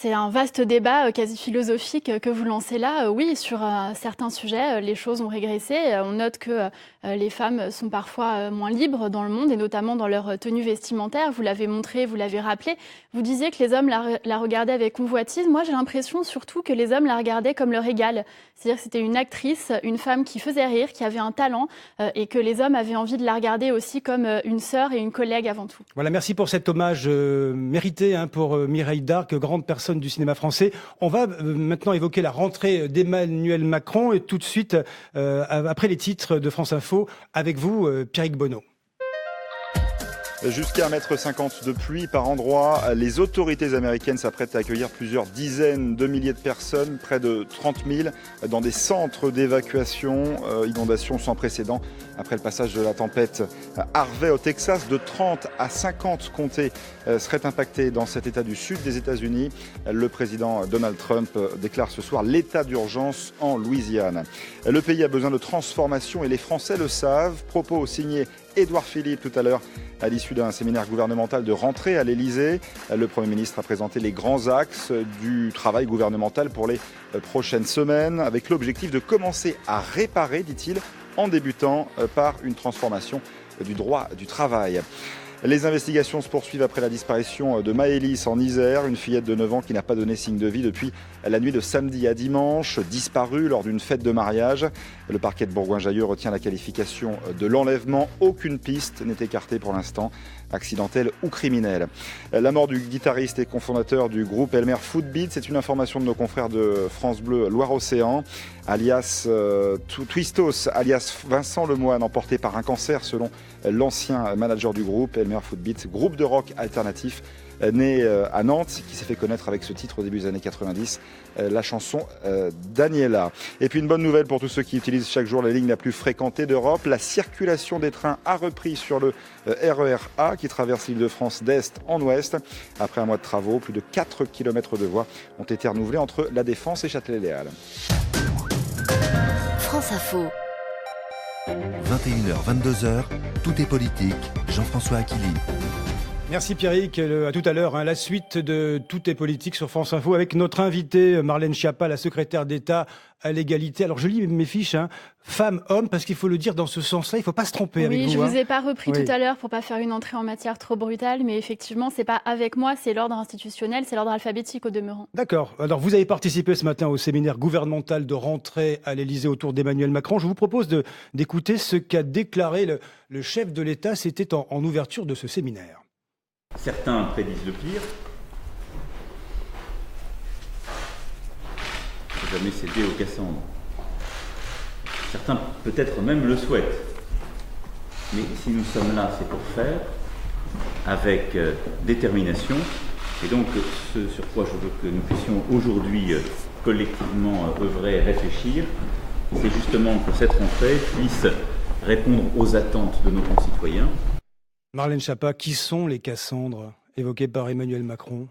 C'est un vaste débat quasi philosophique que vous lancez là. Oui, sur certains sujets, les choses ont régressé. On note que les femmes sont parfois moins libres dans le monde, et notamment dans leur tenue vestimentaire. Vous l'avez montré, vous l'avez rappelé. Vous disiez que les hommes la regardaient avec convoitise. Moi, j'ai l'impression surtout que les hommes la regardaient comme leur égale. C'est-à-dire que c'était une actrice, une femme qui faisait rire, qui avait un talent, et que les hommes avaient envie de la regarder aussi comme une sœur et une collègue avant tout. Voilà, merci pour cet hommage mérité pour Mireille Darc, grande personne du cinéma français. On va maintenant évoquer la rentrée d'Emmanuel Macron, et tout de suite, après les titres de France Info, avec vous, Pierrick Bonneau. Jusqu'à 1,50 m de pluie par endroit, les autorités américaines s'apprêtent à accueillir plusieurs dizaines de milliers de personnes, près de 30 000, dans des centres d'évacuation. Inondations sans précédent après le passage de la tempête Harvey au Texas. De 30 à 50 comtés seraient impactés dans cet état du sud des États-Unis. Le président Donald Trump déclare ce soir l'état d'urgence en Louisiane. Le pays a besoin de transformation et les Français le savent. Propos signés Édouard Philippe tout à l'heure à l'issue d'un séminaire gouvernemental de rentrée à l'Elysée. Le Premier ministre a présenté les grands axes du travail gouvernemental pour les prochaines semaines, avec l'objectif de commencer à réparer, dit-il, en débutant par une transformation du droit du travail. Les investigations se poursuivent après la disparition de Maëlys en Isère, une fillette de 9 ans qui n'a pas donné signe de vie depuis la nuit de samedi à dimanche, disparue lors d'une fête de mariage. Le parquet de Bourgoin-Jallieu retient la qualification de l'enlèvement. Aucune piste n'est écartée pour l'instant, accidentelle ou criminelle. La mort du guitariste et cofondateur du groupe Elmer Footbeat, c'est une information de nos confrères de France Bleu Loire-Océan, alias Twistos, alias Vincent Lemoine, emporté par un cancer selon l'ancien manager du groupe Elmer Footbeat, groupe de rock alternatif né à Nantes, qui s'est fait connaître avec ce titre au début des années 90, la chanson Daniela. Et puis une bonne nouvelle pour tous ceux qui utilisent chaque jour la ligne la plus fréquentée d'Europe, la circulation des trains a repris sur le RER A qui traverse l'Île-de-France d'est en ouest. Après un mois de travaux, plus de 4 km de voies ont été renouvelées entre La Défense et Châtelet-Les Halles. France Info. 21h, 22h, tout est politique. Jean-François Aquili. Merci Pierrick, à tout à l'heure. La suite de Tout est politique sur France Info avec notre invitée Marlène Schiappa, la secrétaire d'État à l'égalité. Alors je lis mes fiches, femme, homme, parce qu'il faut le dire dans ce sens-là, il ne faut pas se tromper avec vous. Oui, je ne vous ai pas repris tout à l'heure pour ne pas faire une entrée en matière trop brutale, mais effectivement, ce n'est pas avec moi, c'est l'ordre institutionnel, c'est l'ordre alphabétique au demeurant. D'accord. Alors vous avez participé ce matin au séminaire gouvernemental de rentrée à l'Élysée autour d'Emmanuel Macron. Je vous propose d'écouter ce qu'a déclaré le chef de l'État, c'était en ouverture de ce séminaire. Certains prédisent le pire. Il ne faut jamais céder aux Cassandres. Certains peut-être même le souhaitent. Mais si nous sommes là, c'est pour faire avec détermination. Et donc ce sur quoi je veux que nous puissions aujourd'hui collectivement œuvrer et réfléchir, c'est justement que cette rentrée puisse répondre aux attentes de nos concitoyens. Marlène Schiappa, qui sont les Cassandres évoquées par Emmanuel Macron ?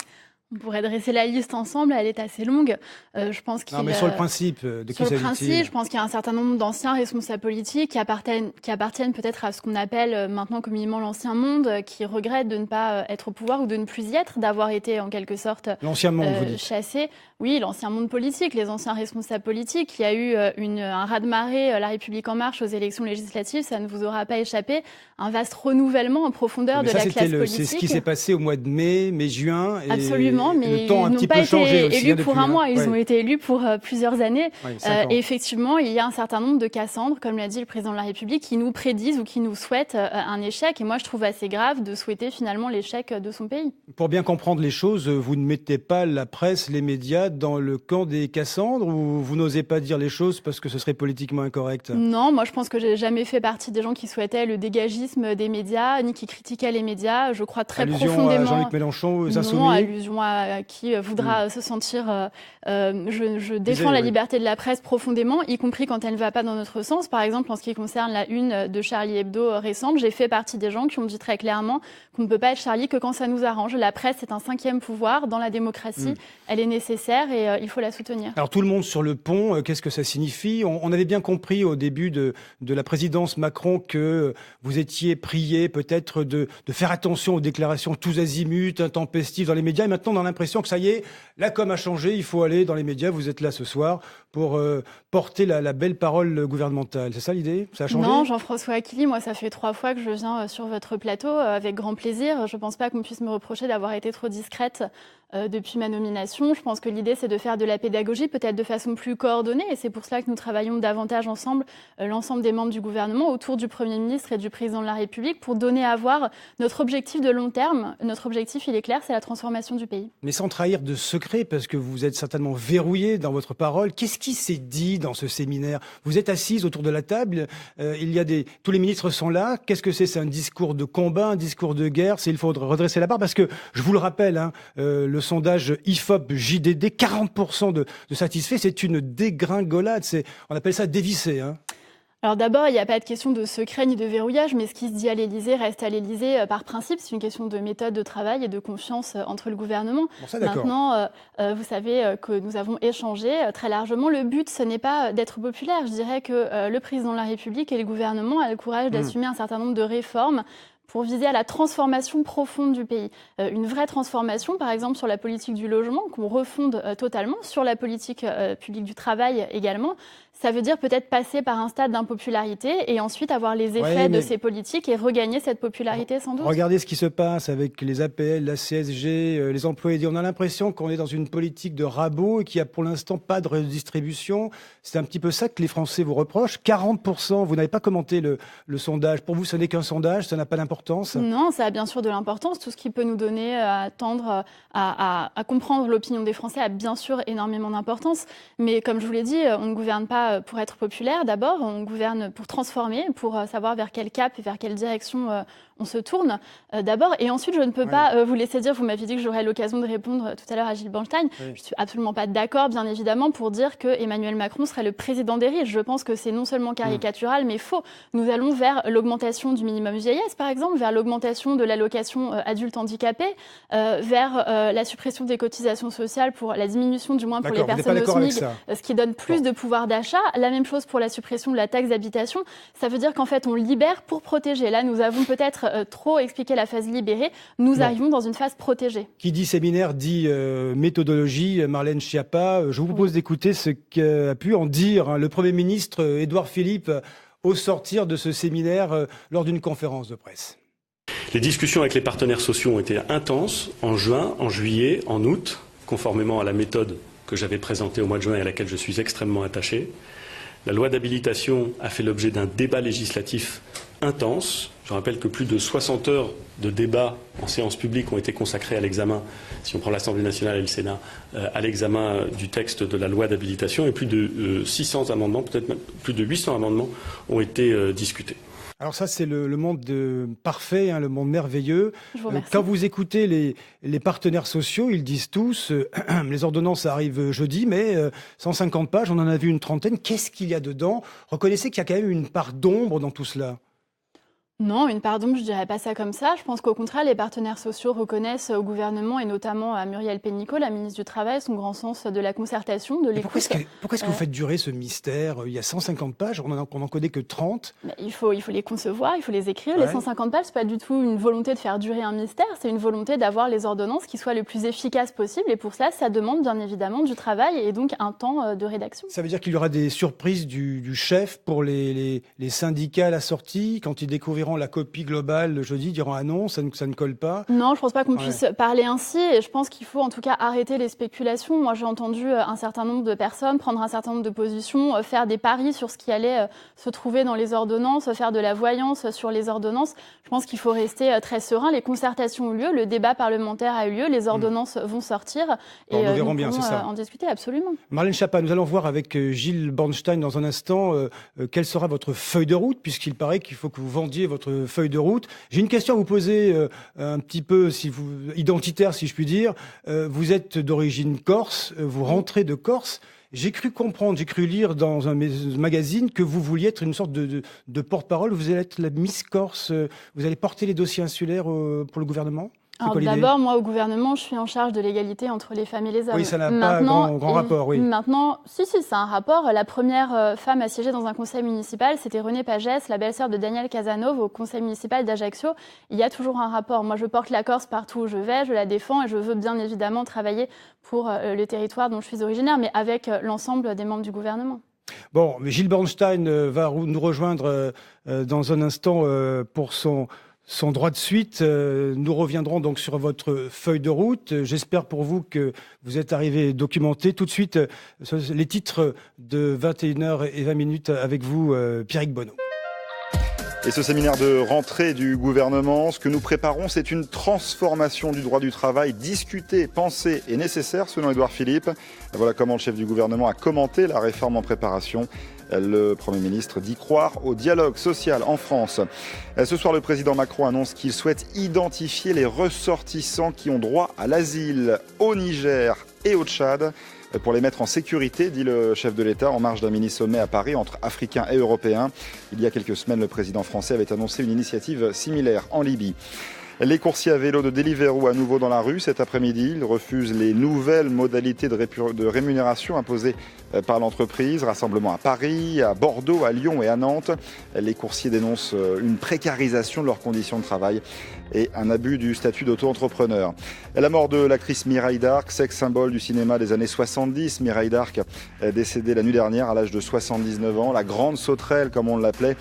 On pourrait dresser la liste ensemble, elle est assez longue. Je pense qu'il, non, mais sur le principe, de qui s'agit-il ? Sur le principe, je pense qu'il y a un certain nombre d'anciens responsables politiques qui appartiennent peut-être à ce qu'on appelle maintenant communément l'ancien monde, qui regrettent de ne pas être au pouvoir ou de ne plus y être, d'avoir été en quelque sorte l'ancien monde, vous dites. Chassés. Oui, l'ancien monde politique, les anciens responsables politiques. Il y a eu un raz-de-marée, La République En Marche aux élections législatives, ça ne vous aura pas échappé. Un vaste renouvellement en profondeur de la classe politique. C'est ce qui s'est passé au mois de mai, juin. Et absolument, mais le temps ils n'ont pas été élus pour un mois, ils ont été élus pour plusieurs années. Oui, et effectivement, il y a un certain nombre de Cassandres, comme l'a dit le président de la République, qui nous prédisent ou qui nous souhaitent un échec. Et moi, je trouve assez grave de souhaiter finalement l'échec de son pays. Pour bien comprendre les choses, vous ne mettez pas la presse, les médias dans le camp des Cassandres, ou vous n'osez pas dire les choses parce que ce serait politiquement incorrect ? Non, moi je pense que j'ai jamais fait partie des gens qui souhaitaient le dégagisme des médias, ni qui critiquaient les médias. Je crois très profondément... Allusion à Jean-Luc Mélenchon, aux Insoumis ? Non, allusion à qui voudra se sentir... je défends la liberté de la presse profondément, y compris quand elle ne va pas dans notre sens. Par exemple, en ce qui concerne la une de Charlie Hebdo récente, j'ai fait partie des gens qui ont dit très clairement qu'on ne peut pas être Charlie que quand ça nous arrange. La presse est un 5e pouvoir dans la démocratie. Elle est nécessaire et il faut la soutenir. Alors tout le monde sur le pont, qu'est-ce que ça signifie ? On avait bien compris au début de la présidence Macron que vous étiez prié peut-être de faire attention aux déclarations tous azimuts, intempestives dans les médias. Et maintenant, on a l'impression que ça y est, la com a changé, il faut aller dans les médias. Vous êtes là ce soir pour porter la belle parole gouvernementale. C'est ça l'idée ? Ça a changé ? Non, Jean-François Aquili, moi ça fait 3 fois que je viens sur votre plateau avec grand plaisir. Je ne pense pas qu'on puisse me reprocher d'avoir été trop discrète depuis ma nomination. Je pense que l'idée c'est de faire de la pédagogie peut-être de façon plus coordonnée et c'est pour cela que nous travaillons davantage ensemble, l'ensemble des membres du gouvernement autour du Premier ministre et du Président de la République pour donner à voir notre objectif de long terme. Notre objectif il est clair, c'est la transformation du pays. Mais sans trahir de secret parce que vous êtes certainement verrouillé dans votre parole, qu'est-ce qui s'est dit dans ce séminaire ? Vous êtes assise autour de la table, tous les ministres sont là. Qu'est-ce que c'est ? C'est un discours de combat, un discours de guerre ? Il faut redresser la barre parce que, je vous le rappelle, le sondage IFOP-JDD, 40% de satisfaits, c'est une dégringolade. On appelle ça dévissé. Alors d'abord, il n'y a pas de question de secret ni de verrouillage, mais ce qui se dit à l'Élysée reste à l'Élysée par principe. C'est une question de méthode de travail et de confiance entre le gouvernement. Bon, ça, maintenant, vous savez que nous avons échangé très largement. Le but, ce n'est pas d'être populaire. Je dirais que le président de la République et le gouvernement ont le courage d'assumer un certain nombre de réformes pour viser à la transformation profonde du pays. Une vraie transformation, par exemple, sur la politique du logement, qu'on refonde totalement, sur la politique publique du travail également. Ça veut dire peut-être passer par un stade d'impopularité et ensuite avoir les effets de ces politiques et regagner cette popularité sans doute. Regardez ce qui se passe avec les APL, la CSG, les employés. On a l'impression qu'on est dans une politique de rabot et qu'il n'y a pour l'instant pas de redistribution. C'est un petit peu ça que les Français vous reprochent. 40%, vous n'avez pas commenté le sondage. Pour vous, ce n'est qu'un sondage, ça n'a pas d'importance? Non, ça a bien sûr de l'importance. Tout ce qui peut nous donner à tendre à comprendre l'opinion des Français a bien sûr énormément d'importance. Mais comme je vous l'ai dit, on ne gouverne pas pour être populaire. D'abord, on gouverne pour transformer, pour savoir vers quel cap et vers quelle direction on se tourne d'abord. Et ensuite, je ne peux pas vous laisser dire, vous m'aviez dit que j'aurais l'occasion de répondre tout à l'heure à Gilles Bornstein. Je ne suis absolument pas d'accord, bien évidemment, pour dire que Emmanuel Macron serait le président des riches. Je pense que c'est non seulement caricatural, mais faux. Nous allons vers l'augmentation du minimum vieillesse, par exemple, vers l'augmentation de l'allocation adulte handicapé, vers la suppression des cotisations sociales, pour la diminution du moins pour les personnes au SMIC, ce qui donne plus de pouvoir d'achat. La même chose pour la suppression de la taxe d'habitation. Ça veut dire qu'en fait, on libère pour protéger. Là, nous avons peut-être trop expliqué la phase libérée. Nous arrivons dans une phase protégée. Qui dit séminaire dit méthodologie. Marlène Schiappa, je vous propose d'écouter ce qu'a pu en dire le Premier ministre Édouard Philippe au sortir de ce séminaire lors d'une conférence de presse. Les discussions avec les partenaires sociaux ont été intenses en juin, en juillet, en août, conformément à la méthode que j'avais présentée au mois de juin et à laquelle je suis extrêmement attaché. La loi d'habilitation a fait l'objet d'un débat législatif intense. Je rappelle que plus de 60 heures de débat en séance publique ont été consacrées à l'examen, si on prend l'Assemblée nationale et le Sénat, à l'examen du texte de la loi d'habilitation, et plus de 600 amendements, peut-être même plus de 800 amendements ont été discutés. Alors ça, c'est le monde parfait, le monde merveilleux. Quand vous écoutez les partenaires sociaux, ils disent tous, les ordonnances arrivent jeudi, mais 150 pages, on en a vu une trentaine. Qu'est-ce qu'il y a dedans? Reconnaissez qu'il y a quand même une part d'ombre dans tout cela. Non, une part d'ombre, je dirais pas ça comme ça. Je pense qu'au contraire, les partenaires sociaux reconnaissent au gouvernement et notamment à Muriel Pénicaud, la ministre du Travail, son grand sens de la concertation, de l'écoute. Pourquoi est-ce que vous faites durer ce mystère? Il y a 150 pages, on n'en connaît que 30. Il faut les concevoir, il faut les écrire. Les 150 pages, c'est pas du tout une volonté de faire durer un mystère, c'est une volonté d'avoir les ordonnances qui soient le plus efficaces possible. Et pour cela, ça demande bien évidemment du travail et donc un temps de rédaction. Ça veut dire qu'il y aura des surprises du chef pour les syndicats à la sortie, quand ils découvriront la copie globale le jeudi, diront ah non, ça ne colle pas. Non, je pense pas qu'on puisse parler ainsi et je pense qu'il faut en tout cas arrêter les spéculations. Moi, j'ai entendu un certain nombre de personnes prendre un certain nombre de positions, faire des paris sur ce qui allait se trouver dans les ordonnances, faire de la voyance sur les ordonnances. Je pense qu'il faut rester très serein. Les concertations ont lieu, le débat parlementaire a eu lieu, les ordonnances vont sortir et nous verrons bien, c'est ça. En discuter absolument. Marlène Schiappa, nous allons voir avec Gilles Bornstein dans un instant quelle sera votre feuille de route, puisqu'il paraît qu'il faut que vous vendiez votre feuille de route. J'ai une question à vous poser un petit peu identitaire, si je puis dire. Vous êtes d'origine corse, vous rentrez de Corse. J'ai cru lire dans un magazine que vous vouliez être une sorte de porte-parole. Vous allez être la Miss Corse. Vous allez porter les dossiers insulaires pour le gouvernement? Alors d'abord, moi, au gouvernement, je suis en charge de l'égalité entre les femmes et les hommes. Oui, ça n'a pas grand rapport, oui. Maintenant, si, c'est un rapport. La première femme à siéger dans un conseil municipal, c'était Renée Pagès, la belle-sœur de Daniel Casanova, au conseil municipal d'Ajaccio. Il y a toujours un rapport. Moi, je porte la Corse partout où je vais, je la défends et je veux bien évidemment travailler pour le territoire dont je suis originaire, mais avec l'ensemble des membres du gouvernement. Bon, Gilles Bornstein va nous rejoindre dans un instant pour son droit de suite. Nous reviendrons donc sur votre feuille de route. J'espère pour vous que vous êtes arrivé documenté. Tout de suite, les titres de 21h20 avec vous, Pierrick Bonneau. Et ce séminaire de rentrée du gouvernement, ce que nous préparons, c'est une transformation du droit du travail discutée, pensée et nécessaire, selon Édouard Philippe. Voilà comment le chef du gouvernement a commenté la réforme en préparation. Le Premier ministre dit croire au dialogue social en France. Ce soir, le président Macron annonce qu'il souhaite identifier les ressortissants qui ont droit à l'asile au Niger et au Tchad pour les mettre en sécurité, dit le chef de l'État en marge d'un mini-sommet à Paris entre Africains et Européens. Il y a quelques semaines, le président français avait annoncé une initiative similaire en Libye. Les coursiers à vélo de Deliveroo à nouveau dans la rue cet après-midi. Ils refusent les nouvelles modalités de rémunération imposées par l'entreprise. Rassemblement à Paris, à Bordeaux, à Lyon et à Nantes. Les coursiers dénoncent une précarisation de leurs conditions de travail et un abus du statut d'auto-entrepreneur. La mort de l'actrice Mireille Darc, sex symbole du cinéma des années 70. Mireille Darc est décédée la nuit dernière à l'âge de 79 ans. La grande sauterelle, comme on l'appelait,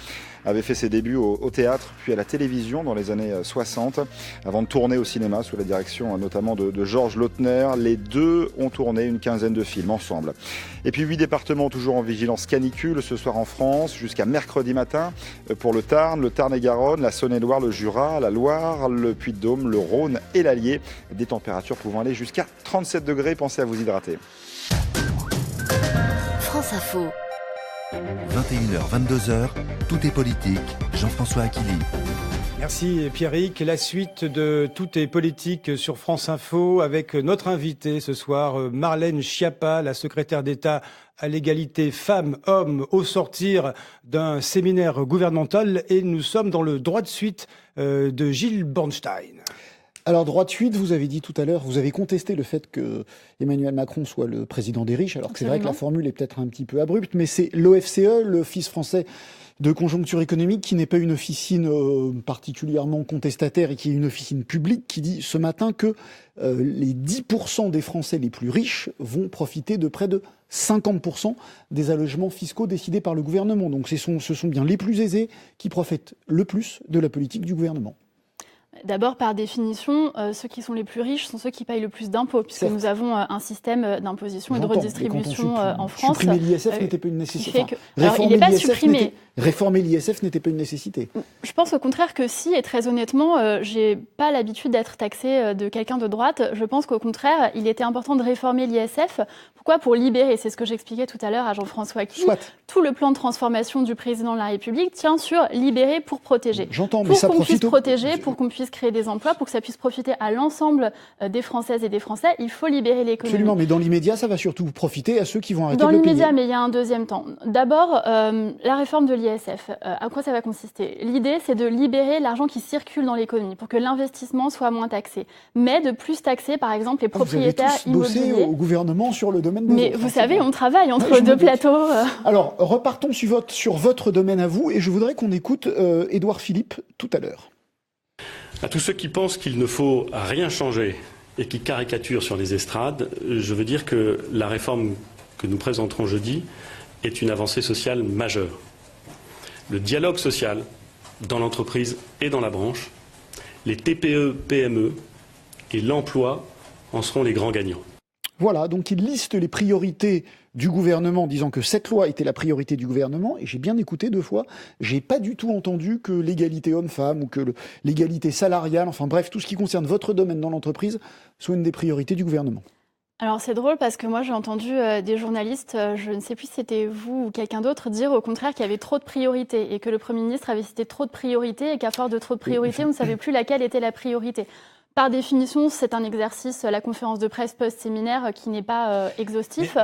avait fait ses débuts au théâtre, puis à la télévision dans les années 60, avant de tourner au cinéma sous la direction notamment de Georges Lautner. Les deux ont tourné une quinzaine de films ensemble. Et puis 8 départements toujours en vigilance canicule ce soir en France, jusqu'à mercredi matin pour le Tarn, le Tarn-et-Garonne, la Saône-et-Loire, le Jura, la Loire, le Puy-de-Dôme, le Rhône et l'Allier. Des températures pouvant aller jusqu'à 37 degrés. Pensez à vous hydrater. France Info. 21h, 22h, tout est politique. Jean-François Aquili. Merci Pierrick. La suite de Tout est politique sur France Info avec notre invitée ce soir, Marlène Schiappa, la secrétaire d'État à l'égalité femmes-hommes au sortir d'un séminaire gouvernemental. Et nous sommes dans le droit de suite de Gilles Bornstein. Alors, droit de suite, vous avez dit tout à l'heure, vous avez contesté le fait que Emmanuel Macron soit le président des riches, alors que c'est vrai que la formule est peut-être un petit peu abrupte, mais c'est l'OFCE, l'Office français de conjoncture économique, qui n'est pas une officine particulièrement contestataire et qui est une officine publique, qui dit ce matin que les 10% des Français les plus riches vont profiter de près de 50% des allégements fiscaux décidés par le gouvernement. Donc ce sont bien les plus aisés qui profitent le plus de la politique du gouvernement. D'abord, par définition, ceux qui sont les plus riches sont ceux qui payent le plus d'impôts, puisque nous avons un système d'imposition et de redistribution en France. Supprimer l'ISF n'était pas une nécessité. Alors, il n'est pas supprimé. Réformer l'ISF n'était pas une nécessité. Je pense au contraire que si, et très honnêtement, j'ai pas l'habitude d'être taxée de quelqu'un de droite. Je pense qu'au contraire, il était important de réformer l'ISF. Pourquoi ? Pour libérer, c'est ce que j'expliquais tout à l'heure à Jean-François Aquili. Tout le plan de transformation du président de la République tient sur libérer pour protéger. J'entends, mais ça profite. Pour qu'on puisse protéger, pour qu'on puisse créer des emplois, pour que ça puisse profiter à l'ensemble des Françaises et des Français, il faut libérer l'économie. Absolument, mais dans l'immédiat, ça va surtout profiter à ceux qui vont arrêter de le payer. Dans l'immédiat, mais il y a un deuxième temps. D'abord, la réforme de l'ISF. À quoi ça va consister ? L'idée, c'est de libérer l'argent qui circule dans l'économie pour que l'investissement soit moins taxé, mais de plus taxer, par exemple, les propriétaires immobiliers. Vous avez tous bossé au gouvernement sur le domaine des autres. Vous savez, on travaille entre deux plateaux. Alors, repartons sur votre domaine à vous, et je voudrais qu'on écoute Édouard Philippe tout à l'heure. À tous ceux qui pensent qu'il ne faut rien changer et qui caricaturent sur les estrades, je veux dire que la réforme que nous présenterons jeudi est une avancée sociale majeure. Le dialogue social dans l'entreprise et dans la branche, les TPE, PME et l'emploi en seront les grands gagnants. Voilà, donc il liste les priorités du gouvernement, disant que cette loi était la priorité du gouvernement, et j'ai bien écouté 2 fois, j'ai pas du tout entendu que l'égalité homme-femme ou que l'égalité salariale, enfin bref, tout ce qui concerne votre domaine dans l'entreprise, soit une des priorités du gouvernement. Alors c'est drôle parce que moi j'ai entendu des journalistes, je ne sais plus si c'était vous ou quelqu'un d'autre, dire au contraire qu'il y avait trop de priorités et que le Premier ministre avait cité trop de priorités et qu'à force de trop de priorités, on ne savait plus laquelle était la priorité. Par définition, c'est un exercice, la conférence de presse post-séminaire, qui n'est pas exhaustif.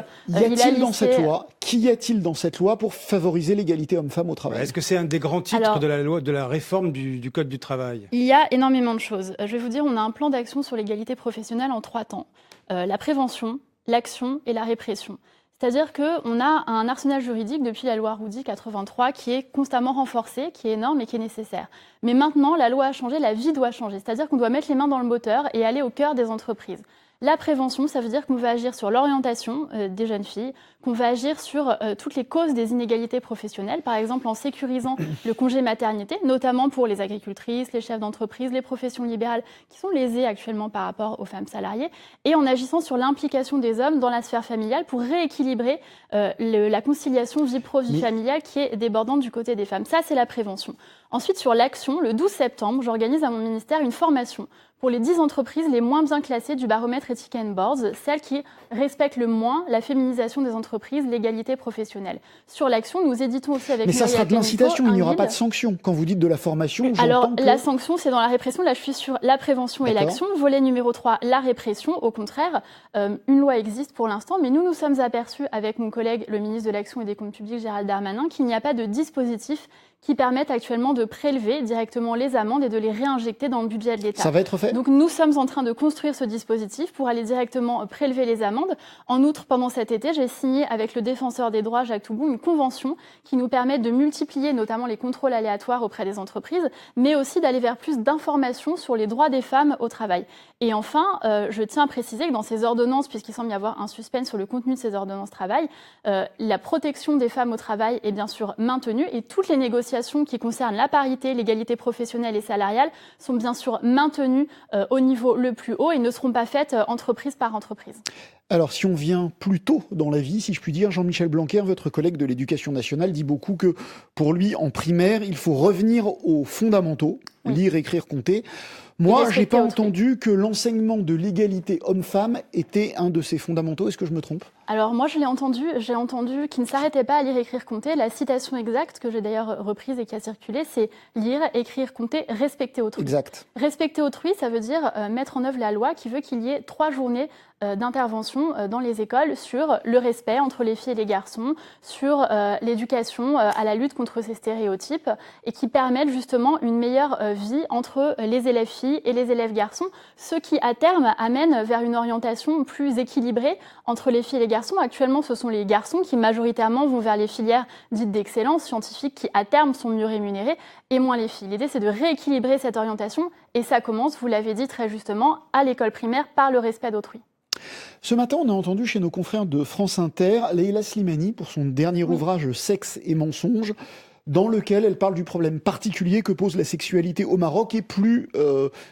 Qu'y a-t-il dans cette loi pour favoriser l'égalité homme-femme au travail ? Est-ce que c'est un des grands titres de la réforme du Code du travail ? Il y a énormément de choses. Je vais vous dire, on a un plan d'action sur l'égalité professionnelle en 3 temps. La prévention, l'action et la répression. C'est-à-dire qu'on a un arsenal juridique depuis la loi Roudy 83 qui est constamment renforcé, qui est énorme et qui est nécessaire. Mais maintenant, la loi a changé, la vie doit changer. C'est-à-dire qu'on doit mettre les mains dans le moteur et aller au cœur des entreprises. La prévention, ça veut dire qu'on va agir sur l'orientation des jeunes filles, qu'on va agir sur toutes les causes des inégalités professionnelles, par exemple en sécurisant le congé maternité, notamment pour les agricultrices, les chefs d'entreprise, les professions libérales qui sont lésées actuellement par rapport aux femmes salariées, et en agissant sur l'implication des hommes dans la sphère familiale pour rééquilibrer la conciliation vie pro-vie familiale qui est débordante du côté des femmes. Ça, c'est la prévention. Ensuite, sur l'action, le 12 septembre, j'organise à mon ministère une formation pour les 10 entreprises les moins bien classées du baromètre Ethics & Boards, celles qui respectent le moins la féminisation des entreprises, l'égalité professionnelle. Sur l'action, nous éditons aussi avec... Mais ça sera de l'incitation, il n'y aura pas de sanction. Quand vous dites de la formation, alors, la sanction, c'est dans la répression. Là, je suis sur la prévention et l'action. Volet numéro 3, la répression. Au contraire, une loi existe pour l'instant, mais nous sommes aperçus avec mon collègue, le ministre de l'Action et des Comptes Publics, Gérald Darmanin, qu'il n'y a pas de dispositif qui permettent actuellement de prélever directement les amendes et de les réinjecter dans le budget de l'État. Ça va être fait ? Donc nous sommes en train de construire ce dispositif pour aller directement prélever les amendes. En outre, pendant cet été, j'ai signé avec le défenseur des droits, Jacques Toubon, une convention qui nous permet de multiplier notamment les contrôles aléatoires auprès des entreprises, mais aussi d'aller vers plus d'informations sur les droits des femmes au travail. Et enfin, je tiens à préciser que dans ces ordonnances, puisqu'il semble y avoir un suspense sur le contenu de ces ordonnances travail, la protection des femmes au travail est bien sûr maintenue et toutes les négociations qui concernent la parité, l'égalité professionnelle et salariale sont bien sûr maintenues au niveau le plus haut et ne seront pas faites entreprise par entreprise. Alors, si on vient plus tôt dans la vie, si je puis dire, Jean-Michel Blanquer, votre collègue de l'Éducation nationale, dit beaucoup que pour lui, en primaire, il faut revenir aux fondamentaux, lire, écrire, compter. Moi, j'ai pas entendu que l'enseignement de l'égalité homme-femme était un de ces fondamentaux. Est-ce que je me trompe ? Alors moi, j'ai entendu qu'il ne s'arrêtait pas à lire, écrire, compter. La citation exacte, que j'ai d'ailleurs reprise et qui a circulé, c'est lire, écrire, compter, respecter autrui. Exact. Respecter autrui, ça veut dire mettre en œuvre la loi qui veut qu'il y ait 3 journées d'intervention dans les écoles sur le respect entre les filles et les garçons, sur l'éducation à la lutte contre ces stéréotypes et qui permettent justement une meilleure vie entre les élèves filles et les élèves garçons, ce qui à terme amène vers une orientation plus équilibrée entre les filles et les garçons. Actuellement, ce sont les garçons qui majoritairement vont vers les filières dites d'excellence scientifique qui à terme sont mieux rémunérées et moins les filles. L'idée, c'est de rééquilibrer cette orientation et ça commence, vous l'avez dit très justement, à l'école primaire par le respect d'autrui. Ce matin, on a entendu chez nos confrères de France Inter Leïla Slimani pour son dernier ouvrage « Sexe et mensonges », dans lequel elle parle du problème particulier que pose la sexualité au Maroc et plus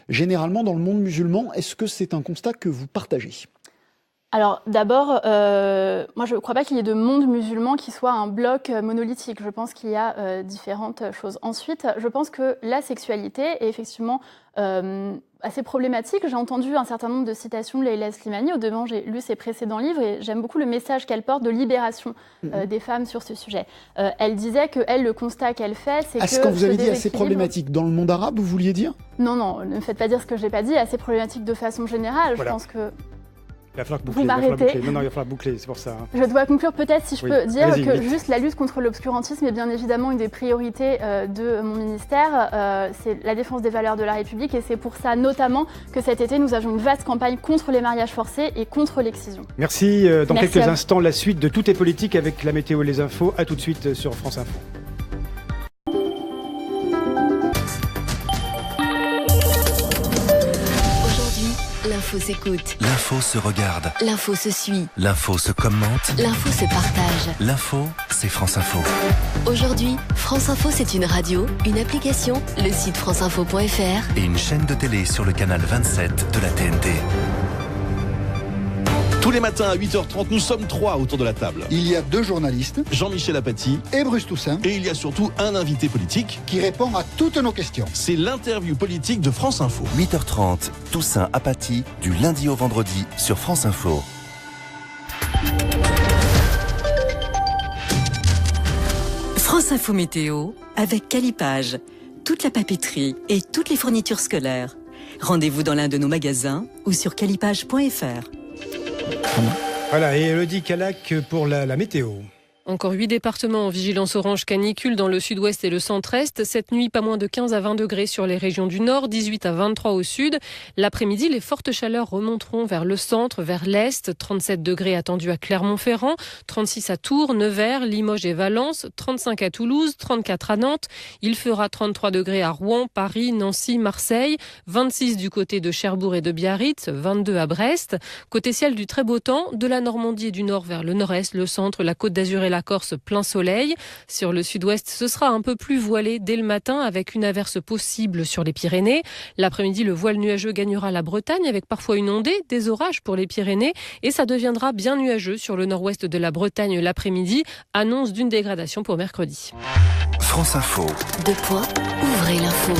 généralement dans le monde musulman. Est-ce que c'est un constat que vous partagez ? Alors d'abord, moi je ne crois pas qu'il y ait de monde musulman qui soit un bloc monolithique. Je pense qu'il y a différentes choses. Ensuite, je pense que la sexualité est effectivement assez problématique. J'ai entendu un certain nombre de citations de Leïla Slimani. Au demeurant, j'ai lu ses précédents livres et j'aime beaucoup le message qu'elle porte de libération des femmes sur ce sujet. Elle disait que elle, le constat qu'elle fait, c'est que... Quand vous avez dit assez problématique, dans le monde arabe, vous vouliez dire ? Non, ne me faites pas dire ce que je n'ai pas dit. Assez problématique de façon générale. Voilà. Je pense que... Il va falloir boucler. Vous m'arrêtez. Non, il va falloir boucler, c'est pour ça. Je dois conclure peut-être, si je peux dire, que vite. juste la lutte contre l'obscurantisme est bien évidemment une des priorités de mon ministère. C'est la défense des valeurs de la République et c'est pour ça notamment que cet été, nous avions une vaste campagne contre les mariages forcés et contre l'excision. Merci. Dans quelques instants, la suite de Tout est politique avec la météo et les infos. À tout de suite sur France Info. L'info s'écoute. L'info se regarde. L'info se suit. L'info se commente. L'info se partage. L'info, c'est France Info. Aujourd'hui, France Info, c'est une radio, une application, le site franceinfo.fr et une chaîne de télé sur le canal 27 de la TNT. Tous les matins à 8h30, nous sommes 3 autour de la table. Il y a 2 journalistes, Jean-Michel Apathy et Bruce Toussaint. Et il y a surtout un invité politique qui répond à toutes nos questions. C'est l'interview politique de France Info. 8h30, Toussaint Apathy, du lundi au vendredi sur France Info. France Info Météo avec Calipage. Toute la papeterie et toutes les fournitures scolaires. Rendez-vous dans l'un de nos magasins ou sur calipage.fr. Voilà, et Elodie Calac pour la météo. Encore 8 départements en vigilance orange canicule dans le sud-ouest et le centre-est. Cette nuit, pas moins de 15 à 20 degrés sur les régions du nord, 18 à 23 au sud. L'après-midi, les fortes chaleurs remonteront vers le centre, vers l'est. 37 degrés attendus à Clermont-Ferrand, 36 à Tours, Nevers, Limoges et Valence, 35 à Toulouse, 34 à Nantes. Il fera 33 degrés à Rouen, Paris, Nancy, Marseille, 26 du côté de Cherbourg et de Biarritz, 22 à Brest. Côté ciel, du très beau temps, de la Normandie et du nord vers le nord-est, le centre, la Côte d'Azur et la Corse, plein soleil. Sur le sud-ouest, ce sera un peu plus voilé dès le matin avec une averse possible sur les Pyrénées. L'après-midi, le voile nuageux gagnera la Bretagne avec parfois une ondée, des orages pour les Pyrénées et ça deviendra bien nuageux sur le nord-ouest de la Bretagne l'après-midi. Annonce d'une dégradation pour mercredi. France Info. Ouvrez l'info.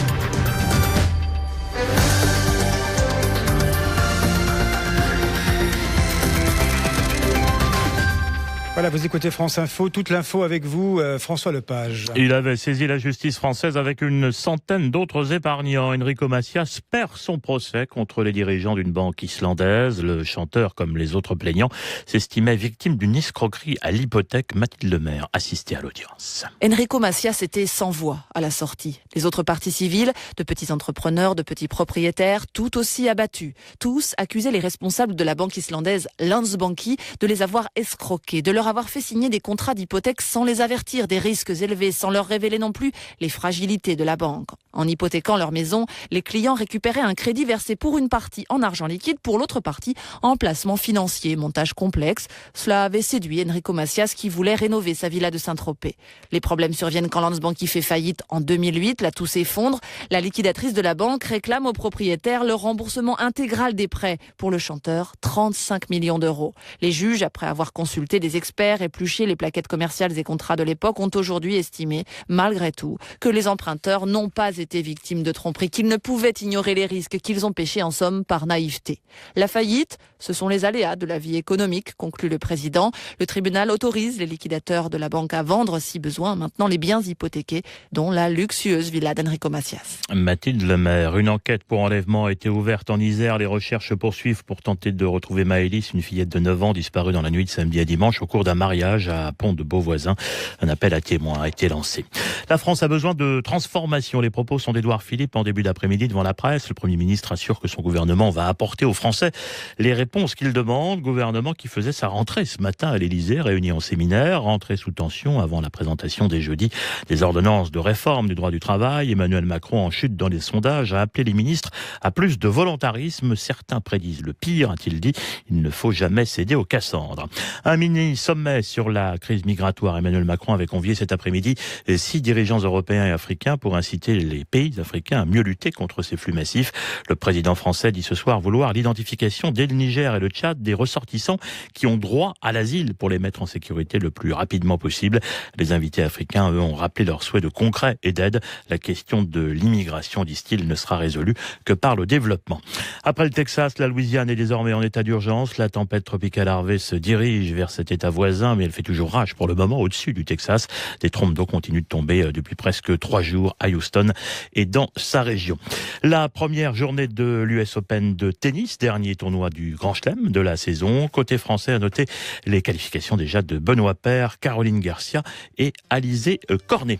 Voilà, vous écoutez France Info, toute l'info avec vous, François Lepage. Il avait saisi la justice française avec une centaine d'autres épargnants. Enrico Macias perd son procès contre les dirigeants d'une banque islandaise. Le chanteur, comme les autres plaignants, s'estimait victime d'une escroquerie à l'hypothèque. Mathilde Lemaire assistait à l'audience. Enrico Macias était sans voix à la sortie. Les autres parties civiles, de petits entrepreneurs, de petits propriétaires, tout aussi abattus. Tous accusaient les responsables de la banque islandaise Landsbanki de les avoir escroqués, de leur avoir fait signer des contrats d'hypothèque sans les avertir des risques élevés, sans leur révéler non plus les fragilités de la banque. En hypothéquant leur maison, les clients récupéraient un crédit versé pour une partie en argent liquide, pour l'autre partie en placement financier. Montage complexe, cela avait séduit Enrico Macias qui voulait rénover sa villa de Saint-Tropez. Les problèmes surviennent quand Landsbanki fait faillite en 2008, là tout s'effondre. La liquidatrice de la banque réclame aux propriétaires le remboursement intégral des prêts. Pour le chanteur, 35 millions d'euros. Les juges, après avoir consulté des experts, épluché les plaquettes commerciales et contrats de l'époque, ont aujourd'hui estimé, malgré tout, que les emprunteurs n'ont pas été victimes de tromperie, qu'ils ne pouvaient ignorer les risques, qu'ils ont péché en somme par naïveté. La faillite, ce sont les aléas de la vie économique, conclut le président. Le tribunal autorise les liquidateurs de la banque à vendre, si besoin, maintenant les biens hypothéqués, dont la luxueuse villa d'Enrico Macias. Mathilde Lemaire, une enquête pour enlèvement a été ouverte en Isère. Les recherches se poursuivent pour tenter de retrouver Maëlys, une fillette de 9 ans disparue dans la nuit de samedi à dimanche au cours d'un mariage à Pont-de-Beauvoisin. Un appel à témoins a été lancé. La France a besoin de transformation. Les propos sont d'Édouard Philippe en début d'après-midi devant la presse. Le Premier ministre assure que son gouvernement va apporter aux Français les réponses qu'ils demandent. Gouvernement qui faisait sa rentrée ce matin à l'Élysée, réuni en séminaire, rentrée sous tension avant la présentation dès jeudi des ordonnances de réforme du droit du travail. Emmanuel Macron, en chute dans les sondages, a appelé les ministres à plus de volontarisme. Certains prédisent le pire, a-t-il dit. Il ne faut jamais céder aux Cassandres. Un mini-sommet sur la crise migratoire. Emmanuel Macron avait convié cet après-midi 6 dirigeants européens et africains pour inciter les pays africains à mieux lutter contre ces flux massifs. Le président français dit ce soir vouloir l'identification dès le Niger et le Tchad des ressortissants qui ont droit à l'asile pour les mettre en sécurité le plus rapidement possible. Les invités africains, eux, ont rappelé leur souhait de concret et d'aide. La question de l'immigration, disent-ils, ne sera résolue que par le développement. Après le Texas, la Louisiane est désormais en état d'urgence. La tempête tropicale Harvey se dirige vers cet état voisin, mais elle fait toujours rage pour le moment au-dessus du Texas. Des trompes d'eau continuent de tomber depuis presque 3 jours à Houston et dans sa région. La première journée de l'US Open de tennis, dernier tournoi du Grand Chelem de la saison. Côté français, à noter les qualifications déjà de Benoît Paire, Caroline Garcia et Alizé Cornet.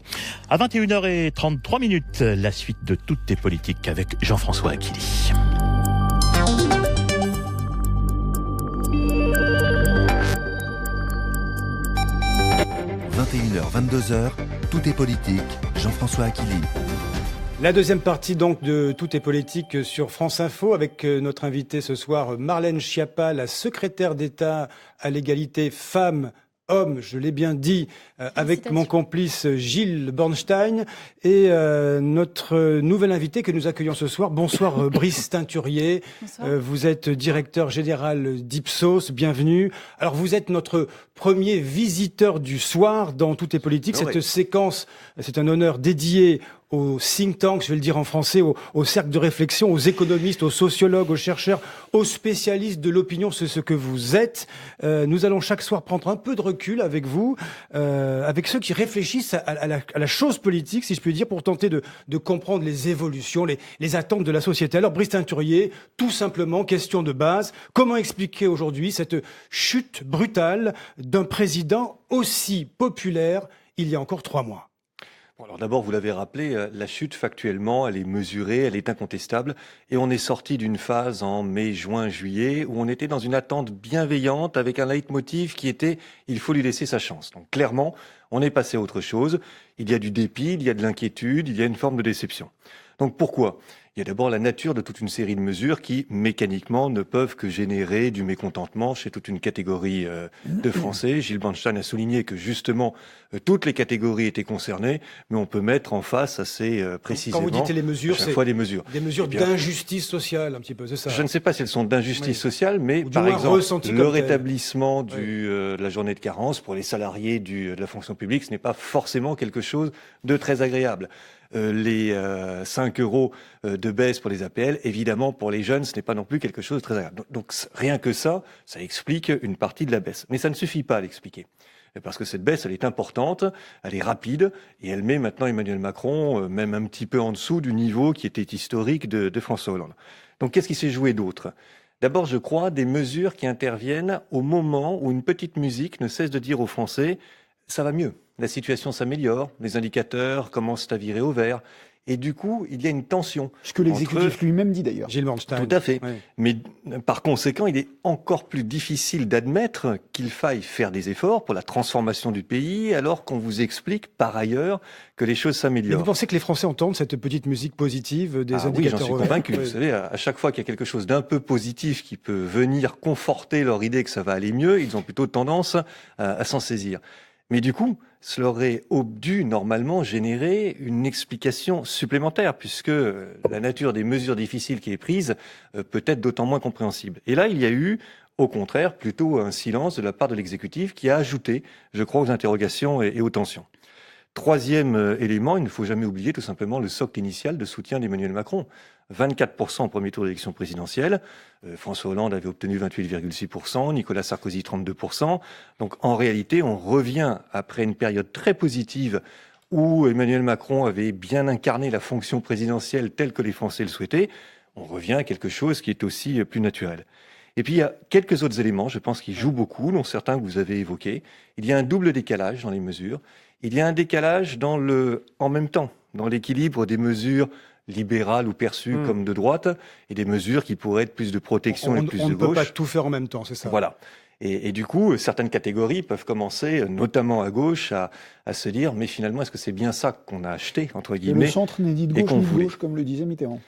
À 21h33, la suite de Toutes tes politiques avec Jean-François Aquili. – 21h, 22h, Tout est politique, Jean-François Aquili. La deuxième partie donc de Tout est politique sur France Info avec notre invitée ce soir Marlène Schiappa, la secrétaire d'État à l'égalité femmes-hommes, je l'ai bien dit, avec mon complice Gilles Bornstein et notre nouvel invité que nous accueillons ce soir. Bonsoir Brice Teinturier. Vous êtes directeur général d'Ipsos, bienvenue. Alors vous êtes notre premier visiteur du soir dans Tout est politique. Cette séquence, c'est un honneur dédié aux think tanks, je vais le dire en français, aux cercles de réflexion, aux économistes, aux sociologues, aux chercheurs, aux spécialistes de l'opinion, c'est ce que vous êtes. Nous allons chaque soir prendre un peu de recul avec vous, avec ceux qui réfléchissent à la chose politique, si je puis dire, pour tenter de comprendre les évolutions, les attentes de la société. Alors, Brice Teinturier, tout simplement, question de base, comment expliquer aujourd'hui cette chute brutale d'un président aussi populaire il y a encore 3 mois ? Alors d'abord, vous l'avez rappelé, la chute factuellement, elle est mesurée, elle est incontestable. Et on est sorti d'une phase en mai, juin, juillet, où on était dans une attente bienveillante avec un leitmotiv qui était « il faut lui laisser sa chance ». Donc clairement, on est passé à autre chose. Il y a du dépit, il y a de l'inquiétude, il y a une forme de déception. Donc pourquoi ? Il y a d'abord la nature de toute une série de mesures qui, mécaniquement, ne peuvent que générer du mécontentement chez toute une catégorie de Français. Gilles Bornstein a souligné que, justement, toutes les catégories étaient concernées, mais on peut mettre en face assez précisément... Quand vous dites les mesures, c'est des mesures. Des mesures d'injustice sociale, un petit peu, c'est ça. Je ne sais pas si elles sont d'injustice sociale, mais par exemple, le rétablissement de la journée de carence pour les salariés de la fonction publique, ce n'est pas forcément quelque chose de très agréable. les 5 euros de baisse pour les APL, évidemment, pour les jeunes, ce n'est pas non plus quelque chose de très agréable. Donc rien que ça explique une partie de la baisse. Mais ça ne suffit pas à l'expliquer. Parce que cette baisse, elle est importante, elle est rapide, et elle met maintenant Emmanuel Macron même un petit peu en dessous du niveau qui était historique de François Hollande. Donc qu'est-ce qui s'est joué d'autre ? D'abord, je crois, des mesures qui interviennent au moment où une petite musique ne cesse de dire aux Français « ça va mieux, la situation s'améliore, les indicateurs commencent à virer au vert ». Et du coup, il y a une tension. Ce que l'exécutif lui-même dit d'ailleurs. Gilles Bornstein. Tout à fait. Ouais. Mais par conséquent, il est encore plus difficile d'admettre qu'il faille faire des efforts pour la transformation du pays, alors qu'on vous explique par ailleurs que les choses s'améliorent. Et vous pensez que les Français entendent cette petite musique positive des indicateurs? Oui, j'en suis convaincu. Vous savez, à chaque fois qu'il y a quelque chose d'un peu positif qui peut venir conforter leur idée que ça va aller mieux, ils ont plutôt tendance à s'en saisir. Mais du coup, cela aurait dû normalement générer une explication supplémentaire, puisque la nature des mesures difficiles qui est prise peut être d'autant moins compréhensible. Et là, il y a eu, au contraire, plutôt un silence de la part de l'exécutif qui a ajouté, je crois, aux interrogations et aux tensions. Troisième élément, il ne faut jamais oublier tout simplement le socle initial de soutien d'Emmanuel Macron. 24% au premier tour de l'élection présidentielle. François Hollande avait obtenu 28,6%, Nicolas Sarkozy 32%. Donc en réalité, on revient après une période très positive où Emmanuel Macron avait bien incarné la fonction présidentielle telle que les Français le souhaitaient. On revient à quelque chose qui est aussi plus naturel. Et puis il y a quelques autres éléments, je pense, qui jouent beaucoup, dont certains que vous avez évoqués. Il y a un double décalage dans les mesures. Il y a un décalage dans en même temps, dans l'équilibre des mesures libérales ou perçues comme de droite et des mesures qui pourraient être plus de protection et plus de gauche. On ne peut pas tout faire en même temps, c'est ça. Voilà. Et du coup, certaines catégories peuvent commencer, notamment à gauche, à se dire mais finalement, est-ce que c'est bien ça qu'on a acheté, entre guillemets, et le centre n'est dit de gauche ni de gauche, comme le disait Mitterrand.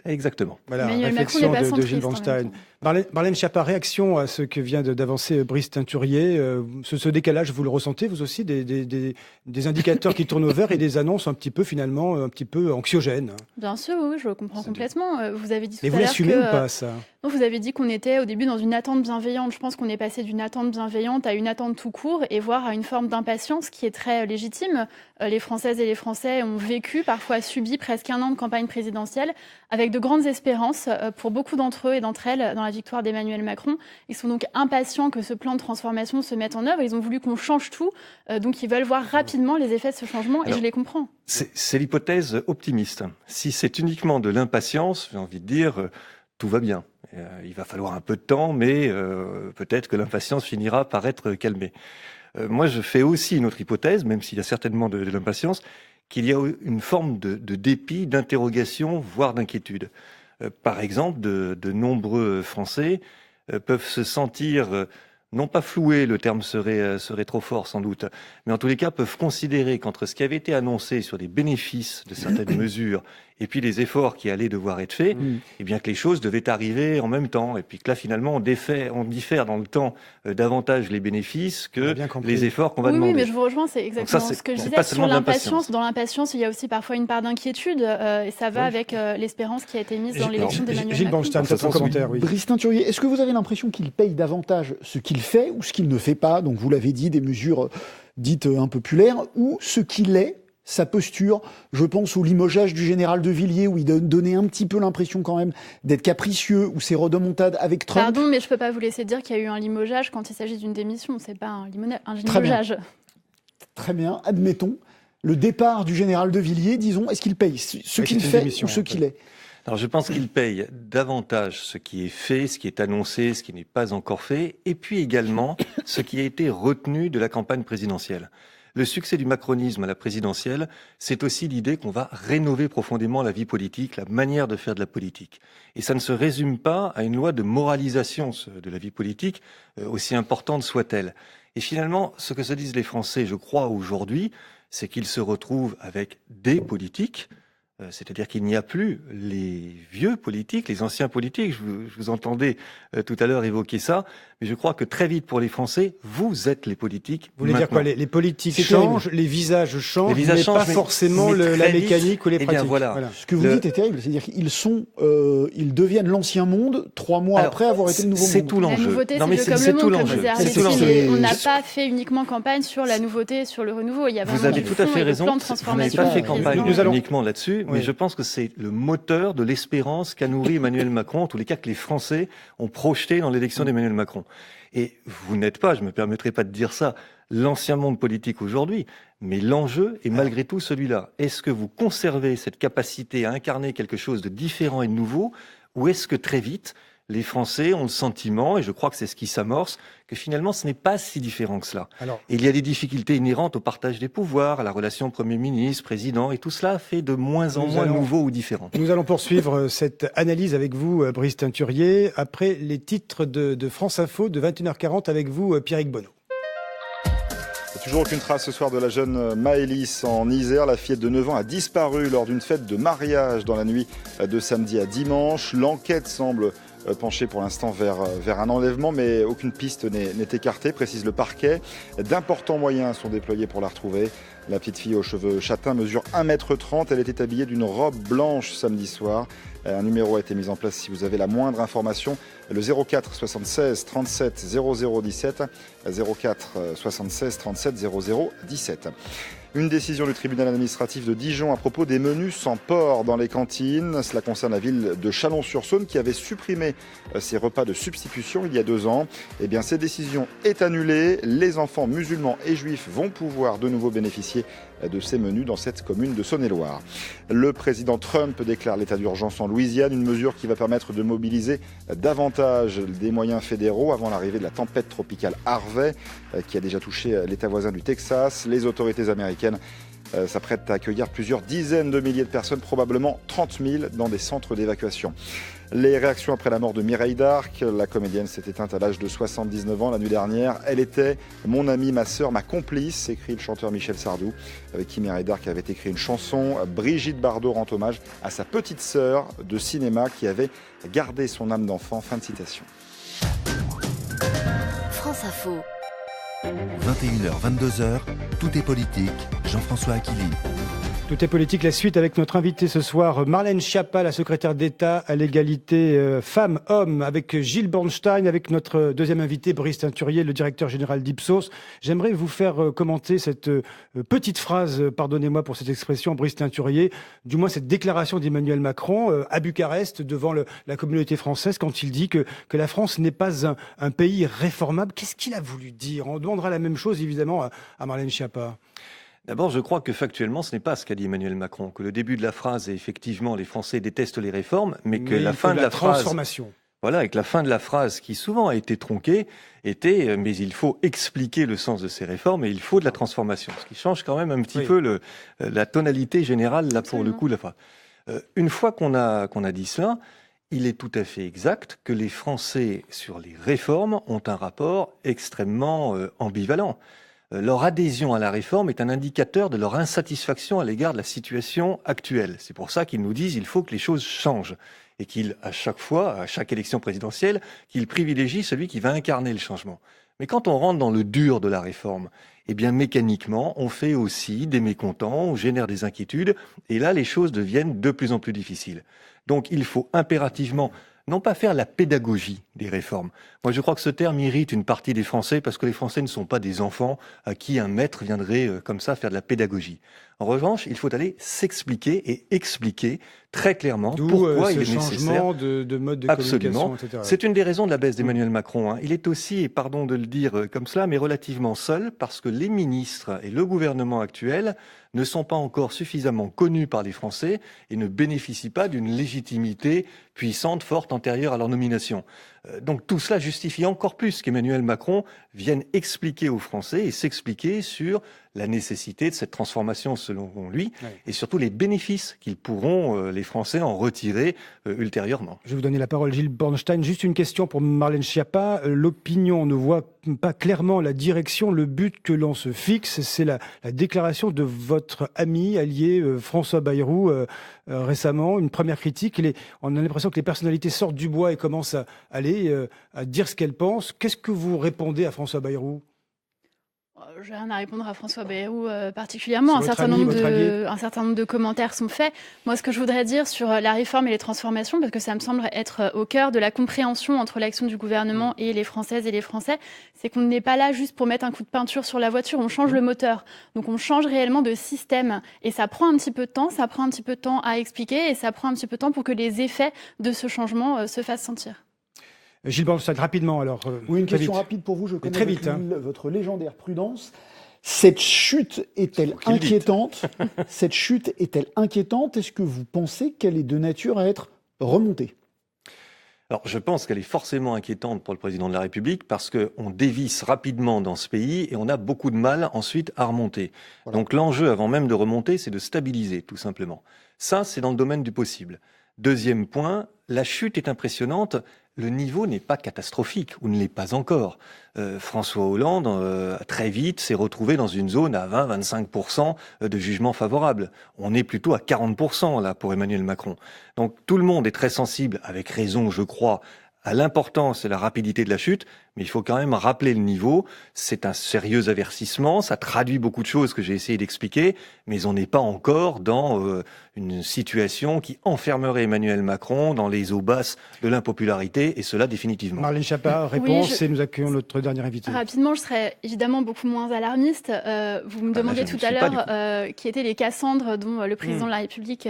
Exactement. Voilà, réflexion de Gilles Bornstein. Marlène Schiappa, réaction à ce que vient d'avancer Brice Teinturier. Ce décalage, vous le ressentez, vous aussi, des indicateurs qui tournent au vert et des annonces un petit peu, finalement, un petit peu anxiogènes. Bien sûr, oui, je le comprends complètement. Vous avez dit tout à l'heure que... Mais vous l'assumez ou pas, ça? Non, vous avez dit qu'on était au début dans une attente bienveillante. Je pense qu'on est passé d'une attente bienveillante à une attente tout court et voire à une forme d'impatience qui est très légitime. Les Françaises et les Français ont vécu, parfois subi presque un an de campagne présidentielle avec de grandes espérances pour beaucoup d'entre eux et d'entre elles dans la victoire d'Emmanuel Macron. Ils sont donc impatients que ce plan de transformation se mette en œuvre. Ils ont voulu qu'on change tout, donc ils veulent voir rapidement les effets de ce changement. Alors, et je les comprends. C'est l'hypothèse optimiste. Si c'est uniquement de l'impatience, j'ai envie de dire, tout va bien. Il va falloir un peu de temps, mais peut-être que l'impatience finira par être calmée. Moi, je fais aussi une autre hypothèse, même s'il y a certainement de l'impatience, qu'il y a une forme de dépit, d'interrogation, voire d'inquiétude. Par exemple, de nombreux Français peuvent se sentir, non pas floués, le terme serait trop fort sans doute, mais en tous les cas peuvent considérer qu'entre ce qui avait été annoncé sur les bénéfices de certaines mesures et puis les efforts qui allaient devoir être faits, et bien que les choses devaient arriver en même temps, et puis que là finalement on diffère dans le temps davantage les bénéfices que les efforts qu'on va demander. Oui, mais je vous rejoins, c'est exactement ce que je disais. Sur l'impatience, dans l'impatience, il y a aussi parfois une part d'inquiétude, et ça va avec l'espérance qui a été mise dans l'élection d'Emmanuel Macron. Gilles Bornstein, c'est un commentaire, oui. Brice Teinturier, est-ce que vous avez l'impression qu'il paye davantage ce qu'il fait ou ce qu'il ne fait pas? Donc vous l'avez dit, des mesures dites impopulaires, ou ce qu'il est, sa posture? Je pense au limogeage du général de Villiers, où il donnait un petit peu l'impression quand même d'être capricieux, ou ses rodomontades avec Trump. Pardon, mais je ne peux pas vous laisser dire qu'il y a eu un limogeage quand il s'agit d'une démission. Ce n'est pas un limogeage. Très bien, admettons. Le départ du général de Villiers, disons, est-ce qu'il paye ce qu'il fait ou ce qu'il est? Alors je pense qu'il paye davantage ce qui est fait, ce qui est annoncé, ce qui n'est pas encore fait, et puis également ce qui a été retenu de la campagne présidentielle. Le succès du macronisme à la présidentielle, c'est aussi l'idée qu'on va rénover profondément la vie politique, la manière de faire de la politique. Et ça ne se résume pas à une loi de moralisation de la vie politique, aussi importante soit-elle. Et finalement, ce que se disent les Français, je crois, aujourd'hui, c'est qu'ils se retrouvent avec des politiques C'est-à-dire qu'il n'y a plus les vieux politiques, les anciens politiques. Je vous entendais tout à l'heure évoquer ça, mais je crois que très vite pour les Français, vous êtes les politiques. Vous voulez dire quoi? Les politiques changent, les visages changent, mais pas forcément la mécanique ou les pratiques. Voilà. Ce que vous dites est terrible, c'est-à-dire qu'ils deviennent l'ancien monde 3 mois après avoir été le nouveau monde. C'est tout l'enjeu. La nouveauté, c'est tout l'enjeu. On n'a pas fait uniquement campagne sur la nouveauté, sur le renouveau. Il y a vous avez tout à fait raison. Vous n'avez pas fait campagne uniquement là-dessus, mais je pense que c'est le moteur de l'espérance qu'a nourri Emmanuel Macron, en tous les cas que les Français ont projeté dans l'élection d'Emmanuel Macron. Et vous n'êtes pas, je me permettrai pas de dire ça, l'ancien monde politique aujourd'hui, mais l'enjeu est malgré tout celui-là. Est-ce que vous conservez cette capacité à incarner quelque chose de différent et de nouveau, ou est-ce que très vite, les Français ont le sentiment, et je crois que c'est ce qui s'amorce, que finalement ce n'est pas si différent que cela. Et il y a des difficultés inhérentes au partage des pouvoirs, à la relation Premier ministre, Président, et tout cela fait de moins en moins nouveau ou différent. Nous allons poursuivre cette analyse avec vous, Brice Teinturier, après les titres de France Info de 21h40 avec vous, Pierrick Bonneau. Toujours aucune trace ce soir de la jeune Maëlys en Isère. La fillette de 9 ans a disparu lors d'une fête de mariage dans la nuit de samedi à dimanche. L'enquête semble pencher pour l'instant vers un enlèvement, mais aucune piste n'est écartée, précise le parquet. D'importants moyens sont déployés pour la retrouver. La petite fille aux cheveux châtains mesure 1,30 m. Elle était habillée d'une robe blanche samedi soir. Un numéro a été mis en place si vous avez la moindre information. Le 04 76 37 00 17. 04 76 37 00 17. Une décision du tribunal administratif de Dijon à propos des menus sans porc dans les cantines. Cela concerne la ville de Chalon-sur-Saône qui avait supprimé ses repas de substitution il y a 2 ans. Eh bien, cette décision est annulée. Les enfants musulmans et juifs vont pouvoir de nouveau bénéficier de ces menus dans cette commune de Saône-et-Loire. Le président Trump déclare l'état d'urgence en Louisiane, une mesure qui va permettre de mobiliser davantage des moyens fédéraux avant l'arrivée de la tempête tropicale Harvey qui a déjà touché l'État voisin du Texas. Les autorités américaines s'apprêtent à accueillir plusieurs dizaines de milliers de personnes, probablement 30 000 dans des centres d'évacuation. Les réactions après la mort de Mireille Darc. La comédienne s'est éteinte à l'âge de 79 ans la nuit dernière. Elle était mon amie, ma sœur, ma complice, écrit le chanteur Michel Sardou, avec qui Mireille Darc avait écrit une chanson. Brigitte Bardot rend hommage à sa petite sœur de cinéma qui avait gardé son âme d'enfant. Fin de citation. France Info. 21h, 22h, tout est politique. Jean-François Aquili. Tout est politique, la suite avec notre invité ce soir, Marlène Schiappa, la secrétaire d'État à l'égalité femmes-hommes, avec Gilles Bornstein, avec notre deuxième invité, Brice Teinturier, le directeur général d'Ipsos. J'aimerais vous faire commenter cette petite phrase, pardonnez-moi pour cette expression, Brice Teinturier, du moins cette déclaration d'Emmanuel Macron à Bucarest devant la communauté française quand il dit que la France n'est pas un pays réformable. Qu'est-ce qu'il a voulu dire? On demandera la même chose évidemment à Marlène Schiappa. D'abord, je crois que factuellement, ce n'est pas ce qu'a dit Emmanuel Macron, que le début de la phrase est effectivement les Français détestent les réformes, mais que la fin de la transformation. Phrase, voilà, avec la fin de la phrase qui souvent a été tronquée, était mais il faut expliquer le sens de ces réformes et il faut de la transformation, ce qui change quand même un petit peu la tonalité générale là pour le coup la phrase. Une fois qu'on a dit cela, il est tout à fait exact que les Français sur les réformes ont un rapport extrêmement ambivalent. Leur adhésion à la réforme est un indicateur de leur insatisfaction à l'égard de la situation actuelle. C'est pour ça qu'ils nous disent qu'il faut que les choses changent et qu'ils, à chaque fois, à chaque élection présidentielle, qu'ils privilégient celui qui va incarner le changement. Mais quand on rentre dans le dur de la réforme, eh bien mécaniquement, on fait aussi des mécontents, on génère des inquiétudes, et là, les choses deviennent de plus en plus difficiles. Donc il faut impérativement non pas faire la pédagogie des réformes. Moi, je crois que ce terme irrite une partie des Français parce que les Français ne sont pas des enfants à qui un maître viendrait comme ça faire de la pédagogie. En revanche, il faut aller s'expliquer et expliquer très clairement pourquoi il est nécessaire. Changement de mode de communication, etc. C'est une des raisons de la baisse d'Emmanuel Macron. Il est aussi, et pardon de le dire comme cela, mais relativement seul parce que les ministres et le gouvernement actuel ne sont pas encore suffisamment connus par les Français et ne bénéficient pas d'une légitimité puissante, forte, antérieure à leur nomination. Donc tout cela justifie encore plus qu'Emmanuel Macron vienne expliquer aux Français et s'expliquer sur la nécessité de cette transformation selon lui, et surtout les bénéfices qu'ils pourront, les Français, en retirer ultérieurement. Je vais vous donner la parole, Gilles Bornstein. Juste une question pour Marlène Schiappa. L'opinion ne voit pas clairement la direction, le but que l'on se fixe. C'est la déclaration de votre ami, allié François Bayrou récemment. Une première critique. On a l'impression que les personnalités sortent du bois et commencent à aller à dire ce qu'elles pensent. Qu'est-ce que vous répondez à François Bayrou ? Je n'ai rien à répondre à François Bayrou particulièrement. Un certain nombre de commentaires sont faits. Moi, ce que je voudrais dire sur la réforme et les transformations, parce que ça me semble être au cœur de la compréhension entre l'action du gouvernement et les Françaises et les Français, c'est qu'on n'est pas là juste pour mettre un coup de peinture sur la voiture, on change le moteur. Donc on change réellement de système. Et ça prend un petit peu de temps, à expliquer, et ça prend un petit peu de temps pour que les effets de ce changement se fassent sentir. Gilles Bornstein, rapidement alors. Oui, une question rapide pour vous. Je connais votre légendaire prudence. Cette chute est-elle inquiétante ? Cette chute est-elle inquiétante ? Est-ce que vous pensez qu'elle est de nature à être remontée ? Alors, je pense qu'elle est forcément inquiétante pour le président de la République parce qu'on dévisse rapidement dans ce pays et on a beaucoup de mal ensuite à remonter. Voilà. Donc l'enjeu, avant même de remonter, c'est de stabiliser, tout simplement. Ça, c'est dans le domaine du possible. Deuxième point, la chute est impressionnante. Le niveau n'est pas catastrophique, ou ne l'est pas encore. François Hollande, très vite, s'est retrouvé dans une zone à 20-25% de jugement favorable. On est plutôt à 40% là pour Emmanuel Macron. Donc tout le monde est très sensible, avec raison, je crois, à l'importance et la rapidité de la chute, mais il faut quand même rappeler le niveau. C'est un sérieux avertissement, ça traduit beaucoup de choses que j'ai essayé d'expliquer, mais on n'est pas encore dans une situation qui enfermerait Emmanuel Macron dans les eaux basses de l'impopularité, et cela définitivement. Marlène Schiappa, réponse, et nous accueillons notre dernier invité. Rapidement, je serais évidemment beaucoup moins alarmiste. Vous me demandiez tout à l'heure qui étaient les Cassandres dont le président de la République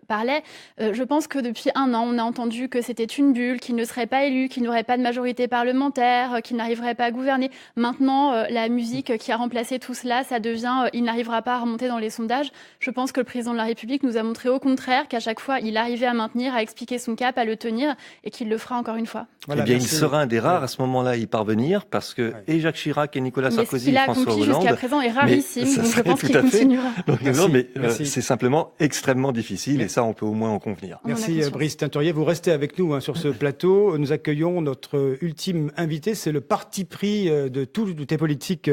parlait. Je pense que depuis un an, on a entendu que c'était une bulle, qu'il ne serait pas élu, qu'il n'aurait pas de majorité parlementaire, qu'il n'arriverait pas à gouverner. Maintenant, la musique qui a remplacé tout cela, ça devient il n'arrivera pas à remonter dans les sondages. Je pense que le président de la République nous a montré au contraire qu'à chaque fois, il arrivait à maintenir, à expliquer son cap, à le tenir, et qu'il le fera encore une fois. Voilà, il sera un des rares à ce moment-là à y parvenir, parce que et Jacques Chirac et Nicolas Sarkozy et François Hollande... jusqu'à présent est rarissime, donc je pense qu'il continuera. Donc, non, mais c'est simplement extrêmement difficile, et ça, on peut au moins en convenir. Merci Brice Teinturier. Vous restez avec nous sur ce plateau. Nous accueillons notre ultime invité, c'est le parti pris de tout est politique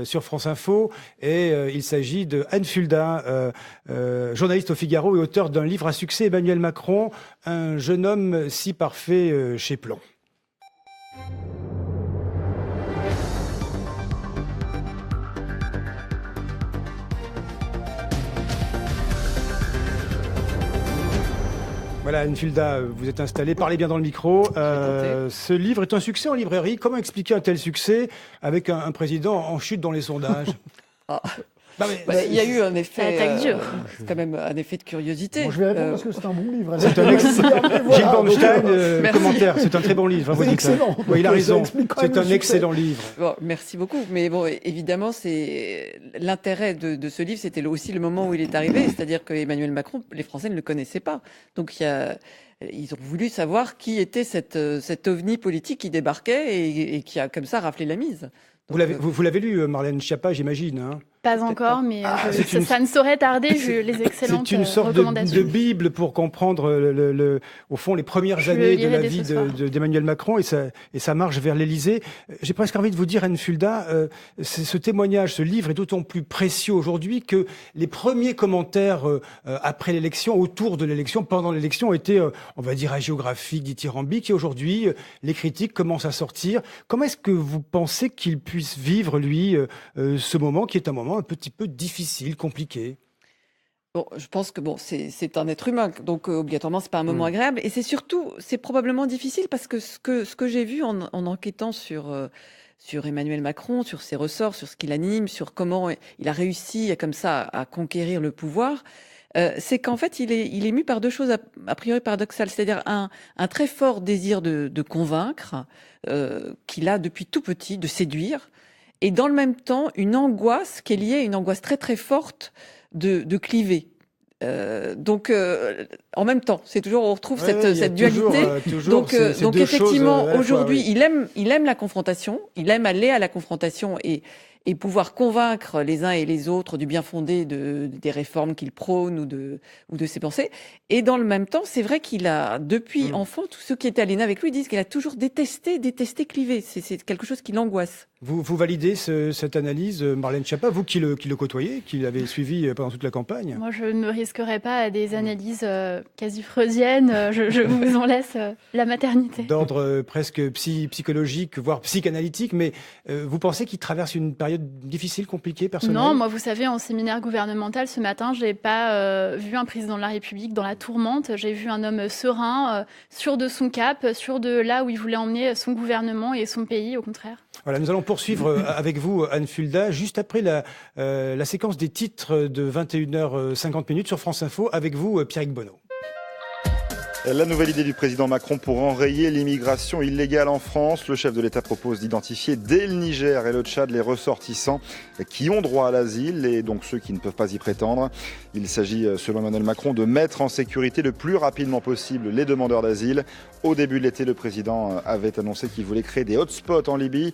sur France Info, et il s'agit de Anne Fulda, journaliste au Figaro et auteur d'un livre à succès, Emmanuel Macron, un jeune homme si parfait chez Plon. Voilà, Anne Fulda, vous êtes installée, parlez bien dans le micro. Ce livre est un succès en librairie. Comment expliquer un tel succès avec un président en chute dans les sondages ? Il y a eu un effet, quand même un effet de curiosité. Bon, je vais répondre parce que c'est un bon livre. C'est un Gilles Bornstein, commentaire, c'est un très bon livre. C'est excellent. Oui, il a raison, c'est un excellent livre. Bon, merci beaucoup. Mais bon, évidemment, c'est l'intérêt de ce livre, c'était aussi le moment où il est arrivé, c'est-à-dire que Emmanuel Macron, les Français ne le connaissaient pas. Donc ils ont voulu savoir qui était cet ovni politique qui débarquait et qui a comme ça raflé la mise. Donc, vous l'avez lu, Marlène Schiappa, j'imagine, hein ? Pas encore, mais ça ne saurait tarder vu les excellentes recommandations. C'est une sorte de bible pour comprendre, au fond, les premières années de la vie d'Emmanuel Macron, et ça marche vers l'Élysée. J'ai presque envie de vous dire, Anne Fulda, ce témoignage, ce livre est d'autant plus précieux aujourd'hui que les premiers commentaires après l'élection, autour de l'élection, pendant l'élection, étaient, on va dire, hagiographiques, dithyrambiques, et aujourd'hui, les critiques commencent à sortir. Comment est-ce que vous pensez qu'il puisse vivre, lui, ce moment qui est un moment un petit peu difficile, compliqué? Bon, je pense que c'est un être humain, donc obligatoirement c'est pas un moment agréable, et c'est probablement difficile parce que ce que j'ai vu en enquêtant sur Emmanuel Macron, sur ses ressorts, sur ce qu'il anime, sur comment il a réussi comme ça à conquérir le pouvoir, c'est qu'en fait il est mu par deux choses a priori paradoxales, c'est-à-dire un très fort désir de convaincre qu'il a depuis tout petit, de séduire. Et dans le même temps, une angoisse qui est liée à une angoisse très très forte de cliver. En même temps, c'est toujours, on retrouve cette dualité. Donc effectivement, aujourd'hui, il aime la confrontation, il aime aller à la confrontation et pouvoir convaincre les uns et les autres du bien fondé des réformes qu'il prône ou de ses pensées. Et dans le même temps, c'est vrai qu'il a, depuis enfant, tous ceux qui étaient à l'ENA avec lui disent qu'il a toujours détesté cliver. C'est quelque chose qui l'angoisse. Vous validez cette analyse, Marlène Schiappa, vous qui le côtoyez, qui l'avez suivi pendant toute la campagne? Moi, je ne me risquerai pas à des analyses quasi freudiennes. Je vous en laisse la maternité. D'ordre presque psychologique, voire psychanalytique, mais vous pensez qu'il traverse une période difficile, compliquée, personnelle? Non, moi, vous savez, en séminaire gouvernemental, ce matin, je n'ai pas vu un président de la République dans la tourmente. J'ai vu un homme serein, sûr de son cap, sûr de là où il voulait emmener son gouvernement et son pays, au contraire. Voilà, nous allons poursuivre avec vous, Anne Fulda, juste après la séquence des titres de 21h50 sur France Info. Avec vous, Pierrick Bonneau. La nouvelle idée du président Macron pour enrayer l'immigration illégale en France. Le chef de l'État propose d'identifier dès le Niger et le Tchad les ressortissants qui ont droit à l'asile et donc ceux qui ne peuvent pas y prétendre. Il s'agit, selon Emmanuel Macron, de mettre en sécurité le plus rapidement possible les demandeurs d'asile. Au début de l'été, le président avait annoncé qu'il voulait créer des hotspots en Libye,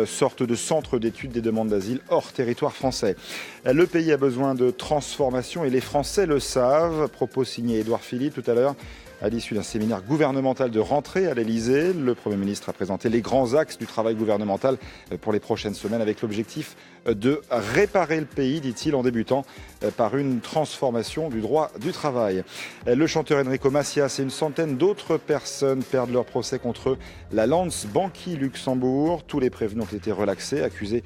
sorte de centre d'études des demandes d'asile hors territoire français. Le pays a besoin de transformation et les Français le savent. Propos signé Édouard Philippe tout à l'heure. À l'issue d'un séminaire gouvernemental de rentrée à l'Elysée, le Premier ministre a présenté les grands axes du travail gouvernemental pour les prochaines semaines avec l'objectif de réparer le pays, dit-il, en débutant par une transformation du droit du travail. Le chanteur Enrico Macias et une centaine d'autres personnes perdent leur procès contre la Landsbanki Luxembourg. Tous les prévenus ont été relaxés, accusés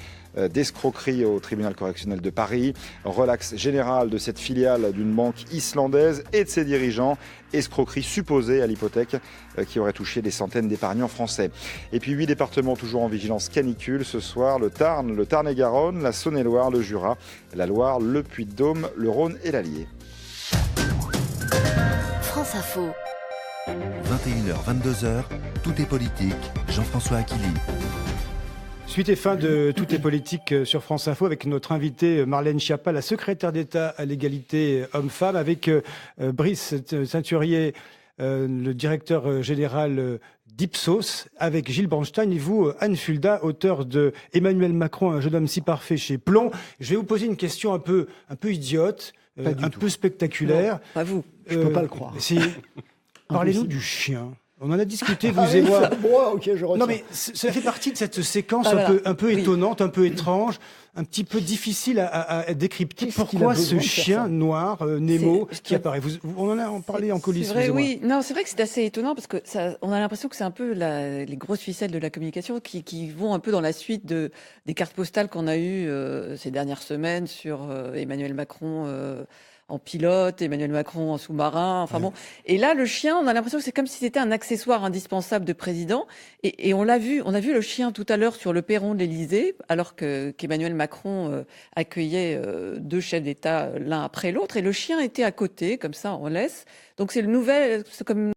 d'escroquerie au tribunal correctionnel de Paris. Relax général de cette filiale d'une banque islandaise et de ses dirigeants. Escroquerie supposée à l'hypothèque qui aurait touché des centaines d'épargnants français. Et puis 8 départements toujours en vigilance canicule ce soir. Le Tarn, le Tarn-et-Garonne, la Saône-et-Loire, le Jura, la Loire, le Puy-de-Dôme, le Rhône et l'Allier. France Info. 21h, 22h, tout est politique. Jean-François Aquili. Suite et fin de Tout est politique sur France Info avec notre invitée Marlène Schiappa, la secrétaire d'État à l'égalité homme-femme, avec Brice Ceinturier, le directeur général d'Ipsos, avec Gilles Branstein et vous, Anne Fulda, auteur de Emmanuel Macron, un jeune homme si parfait chez Plomb. Je vais vous poser une question un peu idiote, un peu spectaculaire. Non, pas vous. Je ne peux pas le croire. Parlez-nous du chien. On en a discuté, vous et moi. Okay, je non, mais ça fait partie de cette séquence un peu étonnante, un peu étrange, un petit peu difficile à décrypter. Pourquoi ce chien noir, Nemo, qui apparaît? On en a parlé en coulisses. C'est vrai, oui. Non, c'est vrai que c'est assez étonnant parce que on a l'impression que c'est un peu les grosses ficelles de la communication qui vont un peu dans la suite des cartes postales qu'on a eues ces dernières semaines sur Emmanuel Macron en pilote, Emmanuel Macron en sous-marin, enfin bon. Et là, le chien, on a l'impression que c'est comme si c'était un accessoire indispensable de président. Et on a vu le chien tout à l'heure sur le perron de l'Élysée, alors qu'Emmanuel Macron accueillait deux chefs d'État l'un après l'autre. Et le chien était à côté, comme ça, on laisse. Donc c'est comme